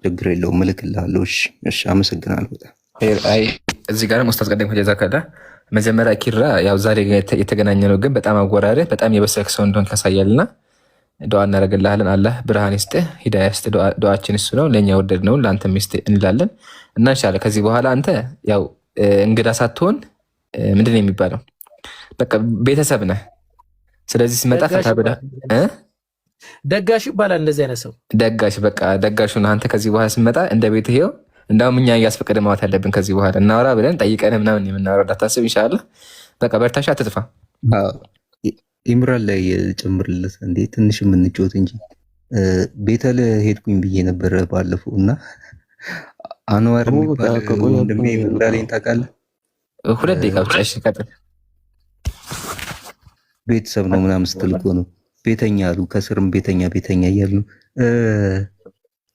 ችግር የለውም፣ እልክልሃለሁ። እሺ፣ አመሰግናለሁ በጣም። አይ እዚህ ጋር ኡስታዝ ቀደም ከጀዛ ከዳ መጀመሪያ ኪራ ያው ዛሬ የተገናኘ ነው፣ ግን በጣም አወራረህ በጣም የበሰልክ ሰው እንደሆን ካሳያልና ዱዓ እናደርግልሃለን። አላህ ብርሃን ይስጥህ፣ ሂዳያ ይስጥህ። ዱዓችን እሱ ነው። ለእኛ ወደድነውን ለአንተም ይስጥህ እንላለን እና ኢንሻላህ ከዚህ በኋላ አንተ ያው እንግዳ ሳትሆን ምንድን ነው የሚባለው በቃ ቤተሰብ ነህ። ስለዚህ ሲመጣ ፈታ ብለህ ደጋሽ ይባላል። እንደዚህ አይነት ሰው ደጋሽ፣ በቃ ደጋሹ ነህ አንተ። ከዚህ በኋላ ሲመጣ እንደ ቤትህ ይኸው። እንዳውም እኛ እያስፈቀደ ማዋት ያለብን ከዚህ በኋላ እናወራ ብለን ጠይቀን ምናምን የምናወራ እንዳታስብ። ኢንሻላህ በቃ በርታሻ፣ አትጥፋ። ኢምራን ላይ ጨምርለት እንዴ ትንሽ የምንጫወት እንጂ ቤተል ሄድኩኝ ብዬ ነበረ ባለፈው እና አንዋር ወንድሜ እንዳለኝ ታውቃለህ። 2 ደቂቃ ብቻ። እሺ ቀጥል። ቤተሰብ ነው ምናምን ስትል እኮ ነው ቤተኛ አሉ፣ ከስርም ቤተኛ እያሉ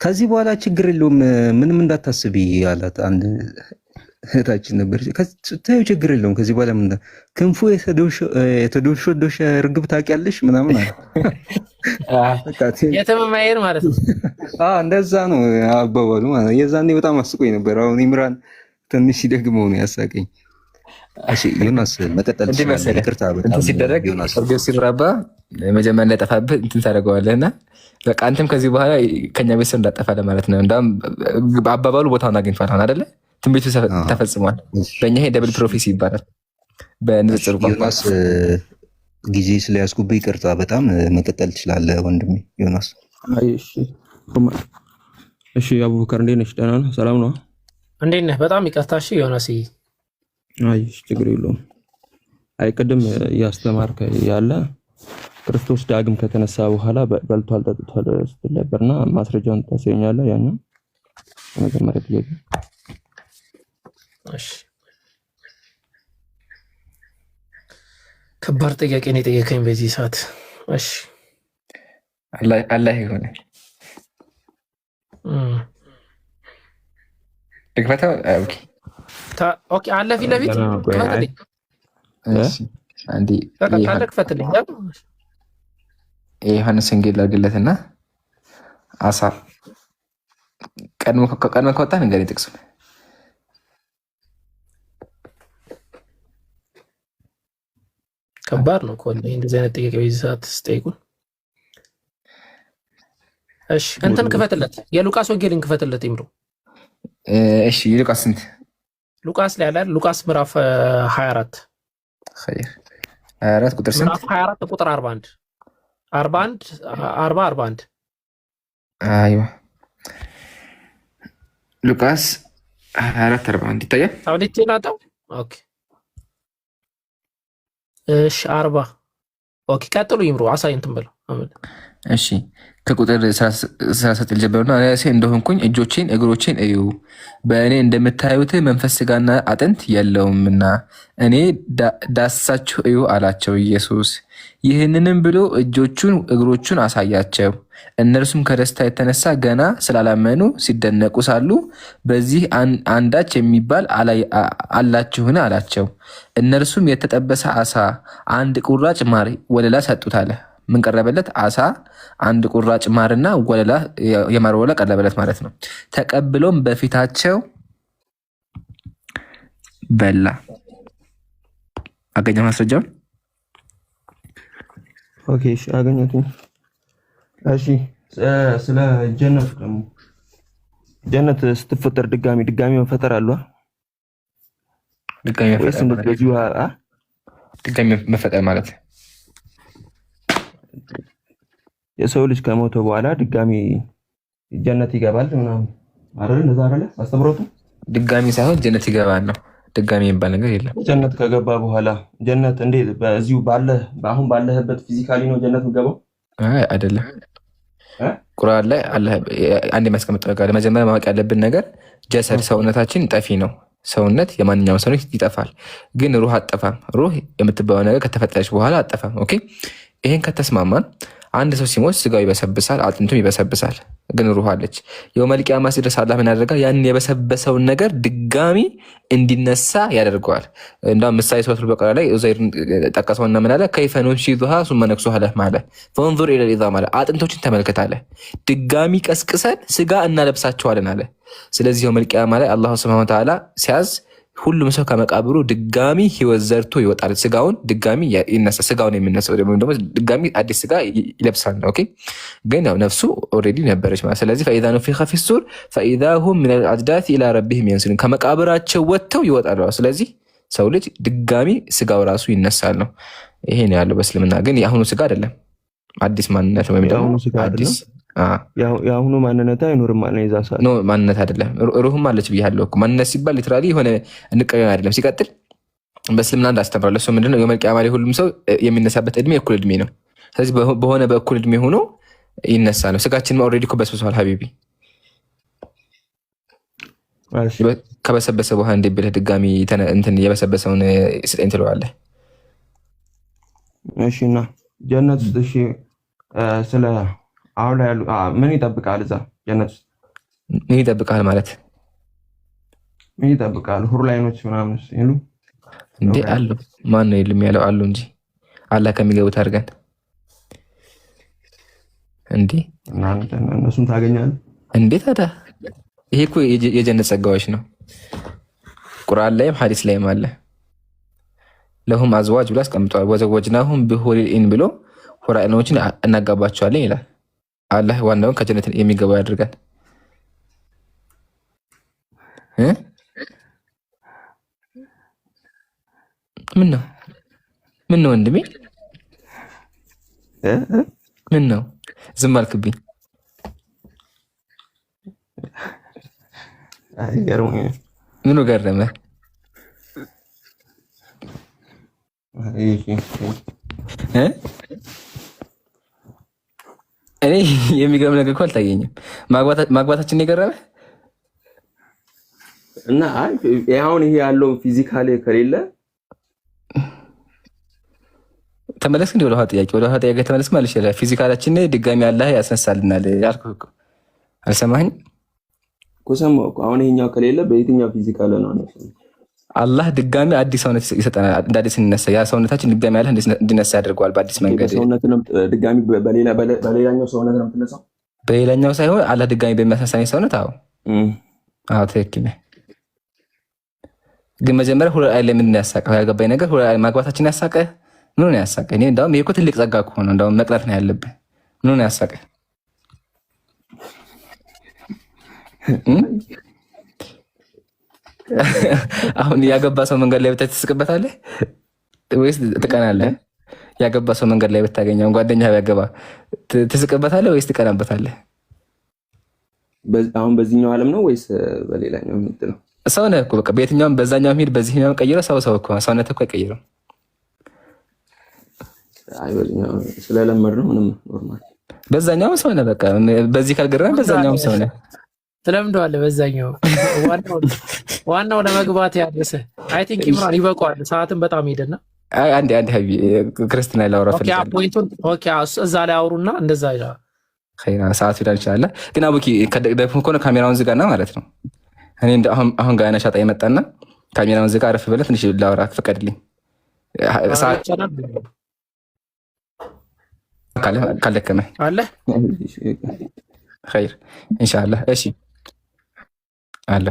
ከዚህ በኋላ ችግር የለውም ምንም እንዳታስቢ አላት። አንድ እህታችን ነበረች። ታዩ ችግር የለውም ከዚህ በኋላ ምን ክንፉ የተዶሾ እርግብ ታውቂያለሽ ምናምን አለ። የተመማየር ማለት ነው። እንደዛ ነው አባባሉ ማለት ነው። የዛኔ በጣም አስቆኝ ነበር። አሁን ኢምራን ትንሽ ሲደግመው ነው ያሳቀኝ። እሺ ዮናስ መቀጠል ትችላለህ። ይቅርታ በጣም ሲደረግ እርግብ ሲራባ መጀመሪያ እንዳጠፋብህ እንትን ታደርገዋለህና በቃ አንተም ከዚህ በኋላ ከኛ ቤተሰብ እንዳጠፋ ለማለት ነው። እንዳውም በአባባሉ ቦታውን አግኝቷል። አሁን አይደለ ትንቢቱ ተፈጽሟል። በእኛ ይሄ ደብል ፕሮፌሲ ይባላል በንጽጽር ቋንቋ። ዮናስ ጊዜ ስለያዝኩብህ ይቅርታ። በጣም መቀጠል ትችላለህ ወንድሜ ዮናስ። እሺ አቡበከር እንዴት ነሽ? ደህና ነህ? ሰላም ነው? እንዴት ነህ? በጣም ይቅርታ። እሺ ዮናስ። አይ ችግር የለውም። አይ ቅድም እያስተማርከ ያለ ክርስቶስ ዳግም ከተነሳ በኋላ በልቷል ጠጥቷል ስትል ነበርና ማስረጃውን ታሳየኛለህ? ያኛው መጀመሪያ ጥያቄ። እሺ ከባድ ጥያቄ ነው የጠየቀኝ በዚህ ሰዓት። እሺ አላህ ይሁን ድክመታው ኦኬ አለ ፊት ለፊት ክፈትልኝ። የዮሐንስ ወንጌል ላድርግለትና አሳ ቀድሞ ከወጣ ነገር ጥቅሱ ከባድ ነው እኮ እንደዚህ አይነት ጥያቄ በዚህ ሰዓት ስጠይቁን። እሺ እንትን ክፈትለት፣ የሉቃስ ወንጌልን ክፈትለት ይምሩ። እሺ ሉቃስ ስንት? ሉቃስ ላይ አለ። ሉቃስ ምዕራፍ 24 24 ቁጥር ስንት? ምዕራፍ 24 ቁጥር 41 41 አይዋ ሉቃስ 24 41 ይታያል። ታውልቼ ናጣው። ኦኬ እሺ 40 ኦኬ ቀጥሉ ይምሩ። አሳይ እንትን በለው አመድ። እሺ ከቁጥር 37 ልጀምርና ራሴ እንደሆንኩኝ እጆቼን እግሮቼን እዩ፣ በእኔ እንደምታዩት መንፈስ ስጋና አጥንት የለውምና እኔ ዳሳችሁ እዩ አላቸው ኢየሱስ። ይህንንም ብሎ እጆቹን እግሮቹን አሳያቸው። እነርሱም ከደስታ የተነሳ ገና ስላላመኑ ሲደነቁ ሳሉ በዚህ አንዳች የሚባል አላችሁን አላቸው። እነርሱም የተጠበሰ አሳ አንድ ቁራጭ ማር ወለላ ሰጡት አለ። ምን ቀረበለት? አሳ አንድ ቁራጭ ማርና ወለላ የማር ወለላ ቀረበለት ማለት ነው። ተቀብሎም በፊታቸው በላ። አገኘ ማስረጃውን። ኦኬ እሺ አገኘሁት። እሺ ስለ ጀነት ደግሞ ጀነት ስትፈጠር ድጋሚ መፈጠር አለ? ድጋሚ መፈጠር ማለት የሰው ልጅ ከሞተ በኋላ ድጋሚ ጀነት ይገባል ምናምን አይደል? እንደዛ አይደለ አስተምሮቱ? ድጋሚ ሳይሆን ጀነት ይገባል ነው። ድጋሚ የሚባል ነገር የለም። ጀነት ከገባ በኋላ ጀነት እንዴት በዚሁ አሁን ባለህበት ፊዚካሊ ነው ጀነት የምትገባው? አይ አይደለም። ቁርአን ላይ አለ አንድ የሚያስቀምጠው ነገር። መጀመሪያ ማወቅ ያለብን ነገር ጀሰድ ሰውነታችን ጠፊ ነው። ሰውነት የማንኛውም ሰው ይጠፋል፣ ግን ሩህ አጠፋም። ሩህ የምትባለው ነገር ከተፈጠረች በኋላ አጠፋም። ኦኬ ይሄን ከተስማማን አንድ ሰው ሲሞት ስጋው ይበሰብሳል፣ አጥንቱም ይበሰብሳል፣ ግን ሩህ አለች። የውመል ቂያማ ሲደርስ አላህ ምን ያደርጋል? ያንን የበሰበሰውን ነገር ድጋሚ እንዲነሳ ያደርገዋል። እንዳውም ምሳሌ ሱረቱል በቀራ ላይ ኡዘይር ጠቀሰውና ምን አለ? ከይፈ ኑንሺዙሃ ሱመ ነክሱሃ ለህም አለ። ፈንዙር ኢለል ዒዛም አለ። አጥንቶችን ተመልከት አለ። ድጋሚ ቀስቅሰን ስጋ እናለብሳቸዋለን አለ። ስለዚህ የውመል ቂያማ ላይ አላህ ሱብሓነሁ ወተዓላ ሲያዝ ሁሉም ሰው ከመቃብሩ ድጋሚ ህይወት ዘርቶ ይወጣል። ስጋውን ድጋሚ ይነሳ። ስጋውን የሚነሳው ደግሞ ድጋሚ አዲስ ስጋ ይለብሳል። ኦኬ ግን ያው ነፍሱ ኦልሬዲ ነበረች ማለት። ስለዚህ ፈኢዛ ኑፊኸ ፊሱር ፈኢዛ ሁም ሚነል አጅዳቲ ኢላ ረቢሂም የንሲሉን ከመቃብራቸው ወጥተው ይወጣሉ። ስለዚህ ሰው ልጅ ድጋሚ ስጋው ራሱ ይነሳል ነው። ይሄ ነው ያለው በእስልምና። ግን የአሁኑ ስጋ አይደለም፣ አዲስ ማንነት ወይም ደግሞ አዲስ የአሁኑ ማንነት አይኖርም ማለት ነው። ይዛሳ ኖ ማንነት አይደለም። ሩህም አለች ብያለሁ እኮ። ማንነት ሲባል ሊትራሊ የሆነ እንቀየም አይደለም። ሲቀጥል በእስልምና እንዳስተምራለሁ እሱ ምንድነው የውመል ቂያማ ላይ ሁሉም ሰው የሚነሳበት እድሜ እኩል እድሜ ነው። ስለዚህ በሆነ በእኩል እድሜ ሆኖ ይነሳ ነው። ስጋችንም ኦልሬዲ እኮ በስብሷል ሀቢቢ። ከበሰበሰ በኋላ እንዴት ብለህ ድጋሚ እንትን የበሰበሰውን ስጠኝ ትለዋለህ? እሺ እና ጀነት ውስጥ እሺ ስለ አሁን ላይ ያሉ ምን ይጠብቃል? እዛ ጀነት ውስጥ ምን ይጠብቃል ማለት ምን ይጠብቃሉ? ሁር ላይኖች ምናምን ሲሉ እንዴ አሉ። ማን ነው የለም ያለው? አሉ እንጂ አላህ ከሚገቡት አድርገን እንዴ እነሱን ታገኛለህ እንዴ ታዲያ። ይሄ እኮ የጀነት ጸጋዎች ነው። ቁርአን ላይም ሐዲስ ላይም አለ። ለሁም አዝዋጅ ብሎ አስቀምጧል። ወዘወጅናሁም ቢሁሪን ዒን ብሎ ሁር ላይኖችን እናጋባቸዋለን ይላል። አላህ ዋናውን ከጀነት የሚገባው ያድርጋል። ምን ነው ወንድሜ? ምን ነው ዝም አልክብኝ? ምኑ ገረመ? እኔ የሚገርም ነገር እኮ አልታየኝም። ማግባታችን የገረመ እና አሁን ይሄ ያለው ፊዚካሊ ከሌለ ተመለስ እንደ ወደ ጥያቄ ተመለስ ማለት ይችላል። ፊዚካላችን ድጋሚ አላህ ያስነሳልናል ያልኩህ እኮ አልሰማኸኝም እኮ? ሰማሁ እኮ። አሁን ይሄኛው ከሌለ በየትኛው ፊዚካል ነው አላህ ድጋሚ አዲስ ሰውነት ይሰጠናል። እንደ አዲስ እንነሳ። ያ ሰውነታችን ድጋሚ አላህ እንዲነሳ ያደርገዋል በአዲስ መንገድ። ድጋሚ በሌላኛው ሰውነት ነው የምትነሳው? በሌላኛው ሳይሆን አላህ ድጋሚ በሚያስነሳኝ ሰውነት። አዎ ትክክል ነህ። ግን መጀመሪያ ሁለት ላይ ለምን ያሳቀህ? ያገባኝ ነገር ሁለት ላይ ማግባታችን ያሳቀህ ምን ነው ያሳቀህ? እኔ እንዳውም ይሄ እኮ ትልቅ ጸጋ እኮ ነው። እንዳውም መቅረት ነው ያለብህ። ምን ነው ያሳቀህ? አሁን ያገባ ሰው መንገድ ላይ ብታይ ትስቅበታለህ ወይስ ትቀናለህ? ያገባ ሰው መንገድ ላይ ብታገኘው ጓደኛ ያገባ ትስቅበታለህ ወይስ ትቀናበታለህ? አሁን በዚህኛው ዓለም ነው ወይስ በሌላኛው ነው? ሰው ነህ እኮ በቃ በየትኛውም በዛኛው ሄድ በዚህኛው ቀይረው ሰው እኮ ሰውነት እኮ አይቀይረው። አይ በዚህኛው ስለለመድ ነው ምንም ኖርማል። በዛኛው ሰው ነህ በቃ በዚህ ካልገረም በዛኛው ሰው ነህ ትለምደዋለህ። በዛኛው ዋናው ለመግባት ያደረሰ አይ ቲንክ ኢምራን ይበቃዋል። ሰዓትን በጣም ሄደና አንዴ ሀቢ ክርስትና ላውራ ፈልጋለሁ። ፖይንቱን ኦኬ እዛ ላይ አውሩና እንደዛ ይላል። ኸይራ ሰዓት ይላል ይችላል። ግን አቡኪ ደግሞ እኮ ካሜራውን ዝጋና ማለት ነው። እኔ አሁን ጋር ነሻጣ የመጣና ካሜራውን ዝጋ አረፍ ብለህ ትንሽ ላውራ ፍቀድልኝ። ካለከመ አለ ኸይር ኢንሻአላህ። እሺ አለ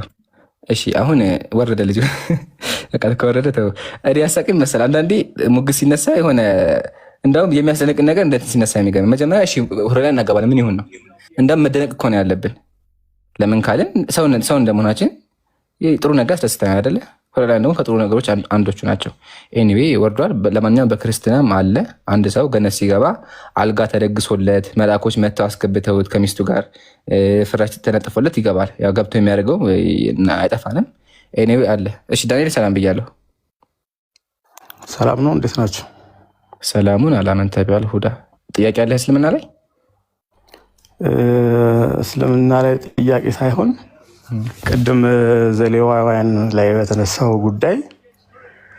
እሺ። አሁን ወረደ ልጅ በቃ ከወረደ ተው። እኔ ያሳቅኝ መሰለህ አንዳንዴ ሙግስ ሲነሳ የሆነ እንዳውም የሚያስደንቅ ነገር እንደት ሲነሳ የሚገርም መጀመሪያ እሺ ሁረላ እናገባለን ምን ይሁን ነው እንደም መደነቅ እኮ ነው ያለብን። ለምን ካልን ሰው እንደመሆናችን ጥሩ ነገር አስደስተናል አይደለ? ሁረላ ደግሞ ከጥሩ ነገሮች አንዶቹ ናቸው። ኤኒዌይ ወርዷል። ለማንኛውም በክርስትናም አለ አንድ ሰው ገነት ሲገባ አልጋ ተደግሶለት መልአኮች መጥተው አስገብተውት ከሚስቱ ጋር ፍራሽ ተነጥፎለት ይገባል። ያው ገብቶ የሚያደርገው አይጠፋንም። ኤኒዌይ አለ። እሺ ዳንኤል ሰላም ብያለሁ። ሰላም ነው፣ እንዴት ናቸው? ሰላሙን አላመንተ ቢያል ሁዳ ጥያቄ አለ እስልምና ላይ? እስልምና ላይ ጥያቄ ሳይሆን ቅድም ዘሌዋውያን ላይ በተነሳው ጉዳይ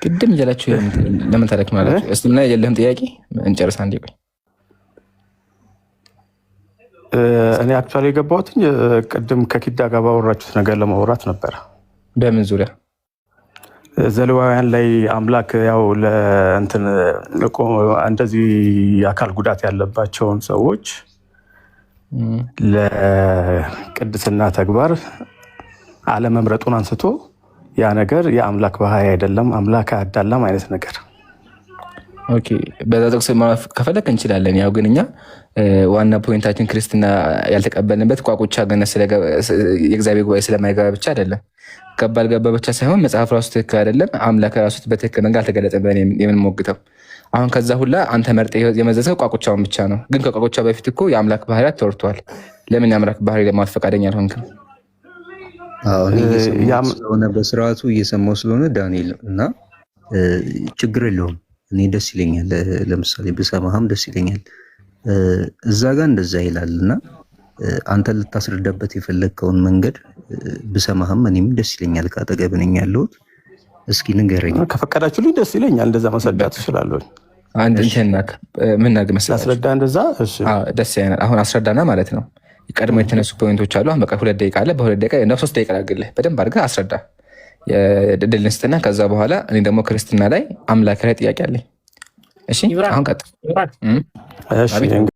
ቅድም እያላችሁ ለምን ታደርግ ማለት እስልምና የለህም ጥያቄ እንጨርስ አንዴ ቆይ። እኔ አክቹዋሊ የገባሁት ቅድም ከኪዳ ጋር ባወራችሁት ነገር ለማውራት ነበረ። በምን ዙሪያ? ዘሌዋውያን ላይ አምላክ ያው ለእንትን እንደዚህ የአካል ጉዳት ያለባቸውን ሰዎች ለቅድስና ተግባር አለመምረጡን አንስቶ ያ ነገር የአምላክ ባህሪ አይደለም፣ አምላክ አያዳላም አይነት ነገር። ኦኬ በዛ ጥቅስ ከፈለክ እንችላለን። ያው ግን እኛ ዋና ፖይንታችን ክርስትና ያልተቀበልንበት ቋቁቻ ገነት የእግዚአብሔር ጉባኤ ስለማይገባ ብቻ አይደለም። ገባል ገባ ብቻ ሳይሆን መጽሐፍ ራሱ ትክክል አይደለም፣ አምላክ ራሱ በትክክል መንገድ አልተገለጸም ብለን የምንሞግተው። አሁን ከዛ ሁላ አንተ መርጠህ የመዘዝከው ቋቁቻውን ብቻ ነው። ግን ከቋቁቻ በፊት እኮ የአምላክ ባህሪያት ተወርቷል። ለምን የአምላክ ባህሪ ለማወቅ ፈቃደኛ አልሆንክም? ስለሆነ በስርዓቱ እየሰማው ስለሆነ ዳንኤል እና ችግር የለውም። እኔ ደስ ይለኛል። ለምሳሌ ብሰማህም ደስ ይለኛል። እዛ ጋር እንደዛ ይላል እና አንተ ልታስረዳበት የፈለግከውን መንገድ ብሰማህም እኔም ደስ ይለኛል። ከአጠገብ ነኝ ያለሁት። እስኪ ንገረኝ። ከፈቀዳችሁልኝ ደስ ይለኛል። እንደዛ ማስረዳት ትችላለህ። አንድ እንተናክ ምን ነገር መሰለህ አስረዳ። እንደዛ እሺ፣ ደስ ይለኛል። አሁን አስረዳና ማለት ነው። ቀድሞ የተነሱ ፖይንቶች አሉ። አሁን በቃ 2 ደቂቃ አለ። በ2 ደቂቃ እና 3 ደቂቃ አድርግልህ በደንብ አድርገህ አስረዳ። ድል ንስትና ከዛ በኋላ እኔ ደግሞ ክርስትና ላይ አምላክ ላይ ጥያቄ አለኝ። እሺ አሁን ቀጥል።